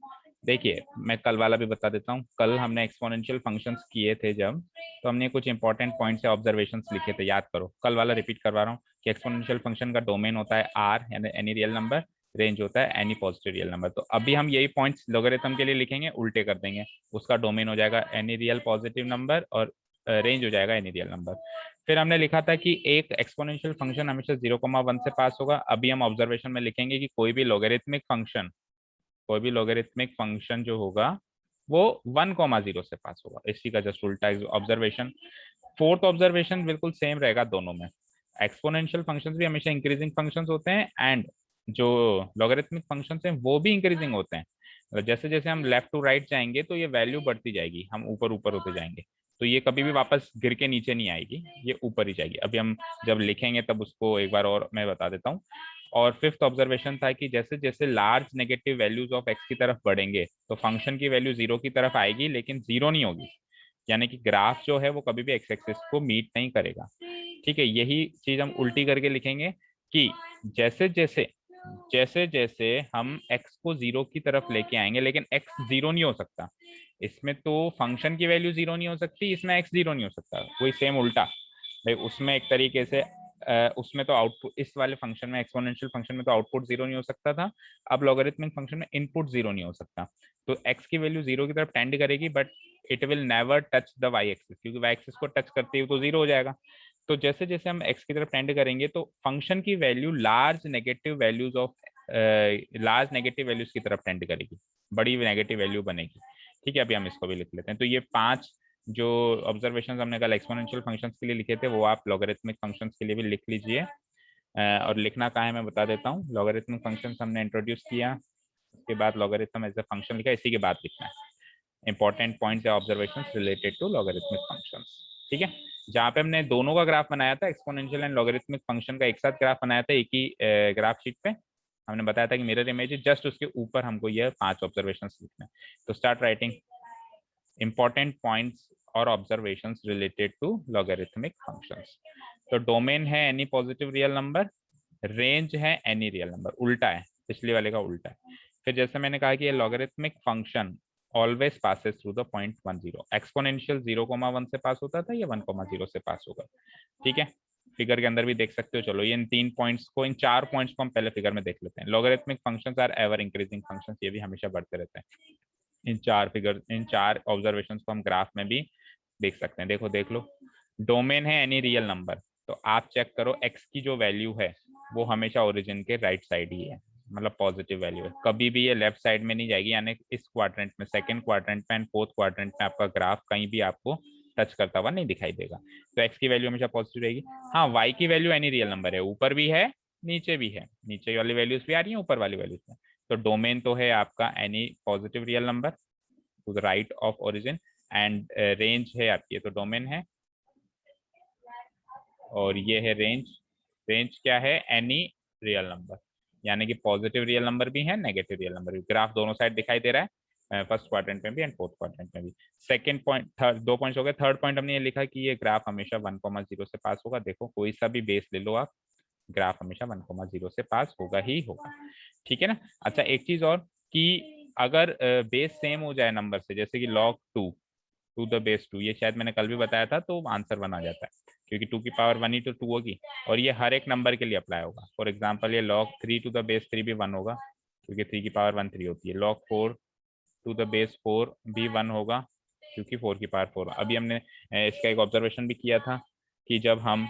देखिए मैं कल वाला भी बता देता हूँ। कल हमने एक्सपोनेंशियल फंक्शंस किए थे जब, तो हमने कुछ इंपॉर्टेंट पॉइंट्स या ऑब्जर्वेशंस लिखे थे, याद करो। कल वाला रिपीट करवा रहा हूँ कि एक्सपोनेंशियल फंक्शन का डोमेन होता है आर यानी एनी रियल नंबर, रेंज होता है एनी पॉजिटिव रियल नंबर। तो अभी हम यही पॉइंट्स लोगरिथम के लिए लिखेंगे, उल्टे कर देंगे। उसका डोमेन हो जाएगा एनी रियल पॉजिटिव नंबर और रेंज हो जाएगा एनी रियल नंबर। फिर हमने लिखा था कि एक एक्सपोनेंशियल फंक्शन हमेशा 0,1 से पास होगा। अभी हम ऑब्जर्वेशन में लिखेंगे कि कोई भी लोगरिथमिक फंक्शन जो होगा वो 1,0 से पास होगा। इसी का जस्ट उल्टा ऑब्जर्वेशन। फोर्थ ऑब्जर्वेशन बिल्कुल सेम रहेगा दोनों में। एक्सपोनेंशियल फंक्शंस भी हमेशा इंक्रीजिंग फंक्शंस होते हैं एंड जो लॉगरिथमिक फंक्शंस हैं वो भी इंक्रीजिंग होते हैं। जैसे जैसे हम लेफ्ट टू राइट जाएंगे तो ये वैल्यू बढ़ती जाएगी, हम ऊपर ऊपर होते जाएंगे। तो ये कभी भी वापस गिर के नीचे नहीं आएगी, ये ऊपर ही जाएगी। अभी हम जब लिखेंगे तब उसको एक बार और मैं बता देता हूँ। और फिफ्थ ऑब्जर्वेशन था कि जैसे जैसे large negative values of x की तरफ बढ़ेंगे तो फंक्शन की वैल्यू 0 की तरफ आएगी, लेकिन 0 नहीं होगी। यानी कि ग्राफ जो है वो कभी भी एक्स एक्सिस को मीट नहीं करेगा। ठीक है, यही चीज हम उल्टी करके लिखेंगे कि जैसे जैसे जैसे जैसे हम x को 0 की तरफ लेके आएंगे, लेकिन x 0 नहीं हो सकता इसमें, तो फंक्शन की वैल्यू 0 नहीं हो सकती, इसमें x 0 नहीं हो सकता। वही सेम उल्टा भाई, उसमें एक तरीके से उसमें तो आउटपुट, इस वाले फंक्शन में एक्सपोनेंशियल फंक्शन में तो आउटपुट 0 नहीं हो सकता था। अब लॉगरिथमिक फंक्शन में इनपुट 0 नहीं हो सकता। तो x की वैल्यू 0 की तरफ टेंड करेगी, but it will never touch the y axis, क्योंकि y एक्सिस को टच करते हुए तो 0 हो जाएगा। तो जैसे जैसे हम x की तरफ टेंड करेंगे तो फंक्शन की वैल्यू लार्ज नेगेटिव वैल्यूज की तरफ टेंड करेगी, बड़ी नेगेटिव वैल्यू बनेगी। ठीक है, अभी हम इसको भी लिख लेते हैं। तो ये 5 जो ऑब्जर्वेशन हमने कल एक्सपोनेंशियल फंक्शंस के लिए लिखे थे वो आप लॉगरिथमिक फंक्शंस के लिए भी लिख लीजिए। और लिखना कहाँ है मैं बता देता हूँ। लॉगरिथमिक फंक्शंस हमने इंट्रोड्यूस किया, उसके बाद लॉगरिथम एज अ फंक्शन लिखा, इसी के बाद लिखना है इंपॉर्टेंट पॉइंट्स या observations related to logarithmic functions. ठीक है, जहाँ पे हमने दोनों का ग्राफ बनाया था, एक्सपोनेंशियल एंड लॉगरिथमिक फंक्शन का एक साथ ग्राफ बनाया था एक ही ग्राफ शीट पे। हमने बताया था कि मिरर इमेज है, जस्ट उसके ऊपर हमको यह 5 ऑब्जर्वेशंस लिखना है। तो स्टार्ट राइटिंग इंपॉर्टेंट पॉइंट्स और observations related to logarithmic functions. तो डोमेन है any positive real number, range है एनी रियल नंबर, उल्टा है, पिछले वाले का उल्टा है। फिर जैसे मैंने कहा कि ये logarithmic function always passes through the point 10। Exponential 0,1 से पास होता था, ये 1,0 से पास होगा। ठीक है, फिगर के अंदर भी देख सकते हो। चलो ये इन 3 पॉइंट्स को, इन 4 पॉइंट्स को हम पहले फिगर में देख लेते हैं। Logarithmic functions are ever increasing functions, ये भी हमेशा बढ़ते रहते हैं। इन 4 ऑब्जर्वेशंस को हम ग्राफ में भी देख सकते हैं। देखो देख लो, डोमेन है एनी रियल नंबर, तो आप चेक करो x की जो वैल्यू है वो हमेशा ओरिजिन के राइट साइड ही है, मतलब पॉजिटिव वैल्यू है, कभी भी ये लेफ्ट साइड में नहीं जाएगी। यानी इस क्वाड्रेंट में, सेकंड क्वाड्रेंट में एंड फोर्थ क्वाड्रेंट में आपका ग्राफ कहीं भी आपको टच करता हुआ नहीं दिखाई देगा। तो x की वैल्यू हमेशा पॉजिटिव रहेगी। हाँ, y की वैल्यू एनी रियल नंबर है, ऊपर भी है नीचे भी है, नीचे वाली वैल्यूज भी आ रही है ऊपर वाली वैल्यूज में। तो डोमेन तो है आपका any positive real number two the right of origin, and range है आपकी, तो डोमेन है और ये है रेंज। रेंज क्या है? एनी रियल नंबर, यानी कि पॉजिटिव रियल नंबर भी है, नेगेटिव रियल नंबर भी। ग्राफ दोनों साइड दिखाई दे रहा है, फर्स्ट क्वाड्रेंट में भी एंड फोर्थ क्वाड्रेंट में भी। सेकंड पॉइंट, थर्ड, 2 पॉइंट्स हो गए। थर्ड पॉइंट हमने ये लिखा कि ये ग्राफ हमेशा 1,0 से पास होगा। देखो कोई सा भी बेस ले लो आप, ग्राफ हमेशा 1,0 से पास होगा ही होगा। ठीक है ना। अच्छा, एक चीज और कि अगर बेस सेम हो जाए नंबर से, जैसे कि log 2 टू द बेस 2, ये शायद मैंने कल भी बताया था, तो आंसर 1 आ जाता है, क्योंकि 2 की पावर 1 ही तो 2 होगी, और ये हर एक नंबर के लिए अप्लाई होगा। फॉर एग्जाम्पल ये log 3 टू द बेस 3 भी 1 होगा, क्योंकि 3 की पावर 1 3 होती है। log 4 टू द बेस 4 भी 1 होगा, क्योंकि 4 की पावर 4। अभी हमने इसका एक ऑब्जर्वेशन भी किया था कि जब हम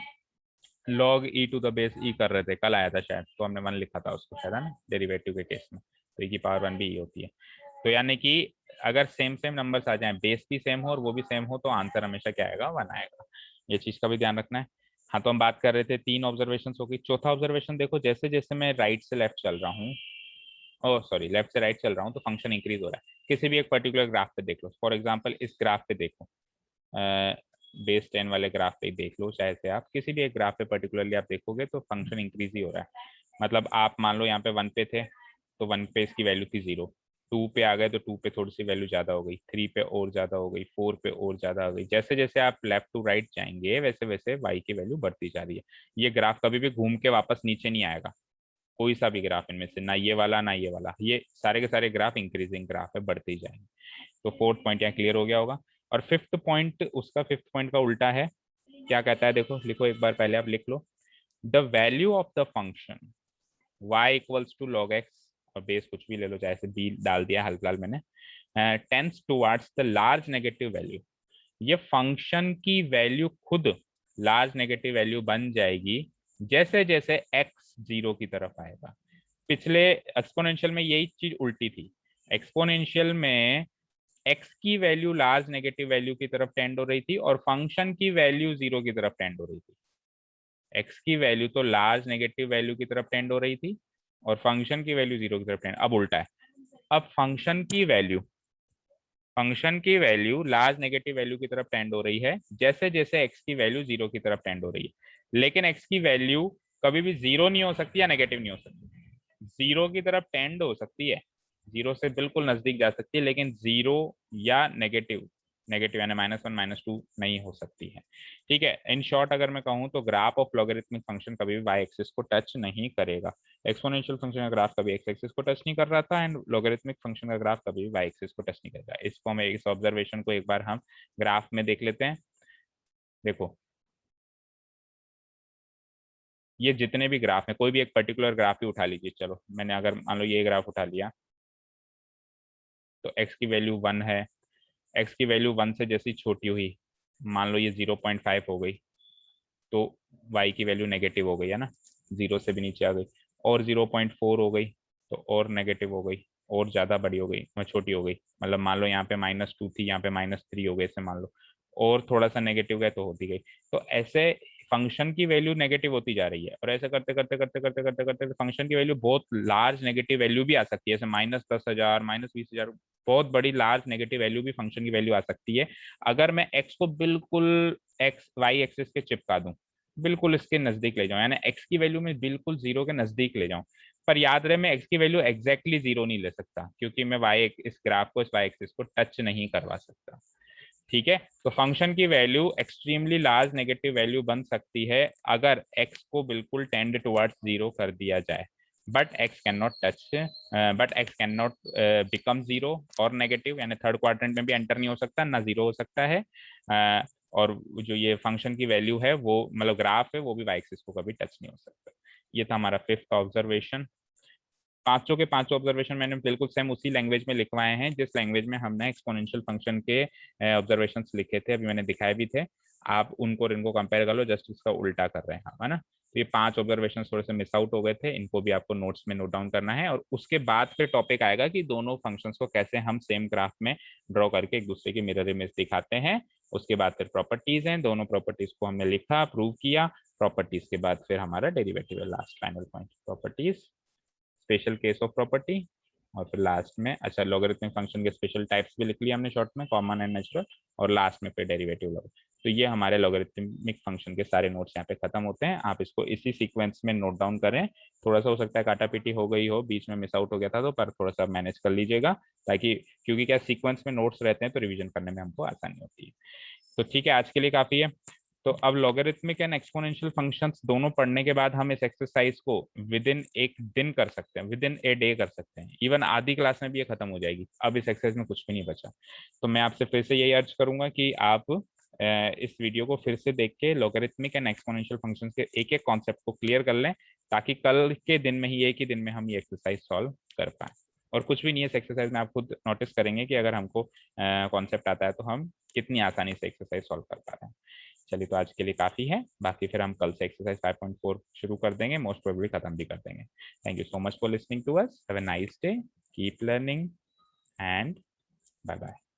log e to the base e कर रहे थे, कल आया था शायद, तो हमने 1 लिखा था उसको शायद, है ना, डेरिवेटिव के केस में। तो e की पावर 1 भी e होती है। तो यानी कि अगर सेम सेम नंबर्स आ जाएं, बेस भी सेम हो और वो भी सेम हो, तो आंसर हमेशा क्या आएगा? 1 आएगा। ये चीज का भी ध्यान रखना है। हाँ, तो हम बात कर रहे थे 3 ऑब्जर्वेशन हो गई। चौथा ऑब्जर्वेशन देखो, जैसे जैसे मैं राइट से लेफ्ट चल रहा हूँ, ओ सॉरी, लेफ्ट से राइट चल रहा हूँ, तो फंक्शन इंक्रीज हो रहा है। किसी भी एक पर्टिकुलर ग्राफ पे देख लो, फॉर एग्जाम्पल इस ग्राफ पे देखो, बेस 10 वाले ग्राफ पे देख लो, चाहे से आप किसी भी एक ग्राफ पे पर्टिकुलरली आप देखोगे तो फंक्शन इंक्रीज ही हो रहा है। मतलब आप मान लो यहाँ पे 1 पे थे, तो 1 पे इसकी वैल्यू थी 0, 2 पे आ गए तो 2 पे थोड़ी सी वैल्यू ज्यादा हो गई, 3 पे और ज्यादा हो गई, 4 पे और ज्यादा हो गई। जैसे जैसे आप लेफ्ट टू राइट जाएंगे वैसे वैसे y की वैल्यू बढ़ती जा रही है। ये ग्राफ कभी भी घूम के वापस नीचे नहीं आएगा, कोई सा भी ग्राफ इनमें से, ना ये वाला ना ये वाला, ये सारे के सारे ग्राफ इंक्रीजिंग ग्राफ है, बढ़ते ही जाएंगे। तो फोर्थ पॉइंट यहाँ क्लियर हो गया होगा। और फिफ्थ पॉइंट, उसका फिफ्थ पॉइंट का उल्टा है, क्या कहता है देखो, लिखो एक बार, पहले आप लिख लो। The value of the function y equals to log x, और बेस कुछ भी ले लो, चाहे से b डाल दिया हाल फिलहाल मैंने, tends towards the large negative value. ये फंक्शन की वैल्यू खुद लार्ज नेगेटिव वैल्यू बन जाएगी जैसे जैसे x 0 की तरफ आएगा। पिछले एक्सपोनेंशियल में यही चीज उल्टी थी। एक्सपोनेंशियल में x की वैल्यू लार्ज नेगेटिव वैल्यू की तरफ टेंड हो रही थी और फंक्शन की वैल्यू 0 की तरफ टेंड हो रही थी। x की वैल्यू तो लार्ज नेगेटिव वैल्यू की तरफ टेंड हो रही थी और फंक्शन की वैल्यू 0 की तरफ टेंड, अब उल्टा है। अब फंक्शन की वैल्यू लार्ज नेगेटिव वैल्यू की तरफ टेंड हो रही है जैसे जैसे x की वैल्यू 0 की तरफ टेंड हो रही है। लेकिन x की वैल्यू कभी भी 0 नहीं हो सकती या नेगेटिव नहीं हो सकती। 0 की तरफ टेंड हो सकती है, 0 से बिल्कुल नजदीक जा सकती है, लेकिन 0 या नेगेटिव यानी -1 -2 नहीं हो सकती है। ठीक है, इन शॉर्ट अगर मैं कहूँ तो ग्राफ ऑफ लॉगरिथमिक फंक्शन कभी भी वाई एक्सिस को टच नहीं करेगा। एक्सपोनेंशियल फंक्शन का ग्राफ कभी एक्स एक्सिस को टच नहीं कर रहा था एंड लॉगरिथमिक फंक्शन का ग्राफ कभी भी वाई एक्सिस को टच नहीं करेगा। इसको हम इस ऑब्जर्वेशन को एक बार हम ग्राफ में देख लेते हैं। देखो, ये जितने भी ग्राफ हैं, कोई भी एक पर्टिकुलर ग्राफ ही उठा लीजिए। चलो मैंने अगर मान लो ये ग्राफ उठा लिया, तो x की वैल्यू 1 है, x की वैल्यू 1 से जैसी छोटी हुई, मान लो ये 0.5 हो गई, तो y की वैल्यू नेगेटिव हो गई है ना, 0 से भी नीचे आ गई। और 0.4 हो गई तो और नेगेटिव हो गई, और ज्यादा बड़ी हो गई, छोटी हो गई, मतलब मान लो यहाँ पे -2 थी, यहाँ पे -3 हो गई, ऐसे मान लो, और थोड़ा सा नेगेटिव गया तो होती गई। तो ऐसे फंक्शन की वैल्यू नेगेटिव होती जा रही है, और ऐसे करते करते करते करते करते करते फंक्शन की वैल्यू बहुत लार्ज नेगेटिव वैल्यू भी आ सकती है, जैसे -10,000 -20,000, बहुत बड़ी लार्ज नेगेटिव वैल्यू भी फंक्शन की वैल्यू आ सकती है। अगर मैं x को बिल्कुल एक्स वाई एक्सिस के चिपका दूं, बिल्कुल इसके नजदीक ले जाऊं, यानी x की वैल्यू में बिल्कुल 0 के नजदीक ले जाऊं, पर याद रहे मैं x की वैल्यू एग्जैक्टली 0 नहीं ले सकता, क्योंकि मैं इस ग्राफ को, इस y एक्सिस को टच नहीं करवा सकता। ठीक है, तो फंक्शन की value extremely large negative value बन सकती है अगर x को बिल्कुल टेंड टुवर्ड्स 0 कर दिया जाए, but x can not become 0 और नेगेटिव, यानी थर्ड क्वाड्रेंट में भी एंटर नहीं हो सकता, ना 0 हो सकता है। और जो ये फंक्शन की वैल्यू है वो, मतलब ग्राफ है, वो भी y एक्सिस को कभी टच नहीं हो सकता। ये था हमारा फिफ्थ ऑब्जर्वेशन। पांचों के पांचों ऑब्जर्वेशन मैंने बिल्कुल सेम उसी लैंग्वेज में लिखवाए हैं जिस लैंग्वेज में हमने एक्सपोनेंशियल फंक्शन के ऑब्जर्वेशंस लिखे थे, अभी मैंने दिखाए भी थे। आप उनको और इनको कंपेयर कर लो, जस्ट उसका उल्टा कर रहे हैं, है ना। तो ये 5 ऑब्जर्वेशन थोड़े से मिस आउट हो गए थे, इनको भी आपको नोट्स में नोट डाउन करना है, और उसके बाद फिर टॉपिक आएगा कि दोनों फंक्शंस को कैसे हम सेम ग्राफ में ड्रॉ करके एक दूसरे की मिरर इमेज दिखाते हैं। उसके बाद फिर प्रॉपर्टीज हैं, दोनों प्रॉपर्टीज को हमने लिखा, प्रूव किया। प्रॉपर्टीज के बाद फिर हमारा डेरिवेटिव है, last final point, properties, special case of property, और फिर लास्ट में, अच्छा, लॉगरिथमिक फंक्शन के स्पेशल टाइप्स भी लिख लिया हमने शॉर्ट में, कॉमन एंड नेचुरल, और लास्ट में फिर डेरिवेटिव लॉग। तो ये हमारे लॉगरिथमिक फंक्शन के सारे नोट्स यहाँ पे खत्म होते हैं। आप इसको इसी सीक्वेंस में नोट डाउन करें। थोड़ा सा हो सकता है काटा पीटी हो गई हो, बीच में मिस आउट हो गया था, तो पर थोड़ा सा मैनेज कर लीजिएगा, ताकि, क्योंकि क्या सीक्वेंस में नोट्स रहते हैं तो रिविजन करने में हमको आसानी होती है। तो ठीक है, आज के लिए काफी है। तो अब लॉगरिथमिक एंड एक्सपोनेंशियल फंक्शंस दोनों पढ़ने के बाद हम इस एक्सरसाइज को विद इन एक दिन कर सकते हैं, विद इन ए डे कर सकते हैं, इवन आधी क्लास में भी ये खत्म हो जाएगी। अब इस एक्सरसाइज में कुछ भी नहीं बचा। तो मैं आपसे फिर से यही अर्ज करूंगा कि आप इस वीडियो को फिर से देख के लॉगरिथमिक एंड एक्सपोनेंशियल फंक्शंस के एक एक कॉन्सेप्ट को क्लियर कर लें, ताकि कल के दिन में ही, एक ही दिन में हम ये एक्सरसाइज सॉल्व कर पाए। और कुछ भी नहीं है इस एक्सरसाइज में, आप खुद नोटिस करेंगे कि अगर हमको कॉन्सेप्ट आता है तो हम कितनी आसानी से एक्सरसाइज सॉल्व कर पा रहे हैं। चलिए, तो आज के लिए काफी है, बाकी फिर हम कल से एक्सरसाइज 5.4 शुरू कर देंगे, मोस्ट प्रोबेबली खत्म भी कर देंगे। Thank you so much for listening to us, have a nice day, keep learning and bye bye.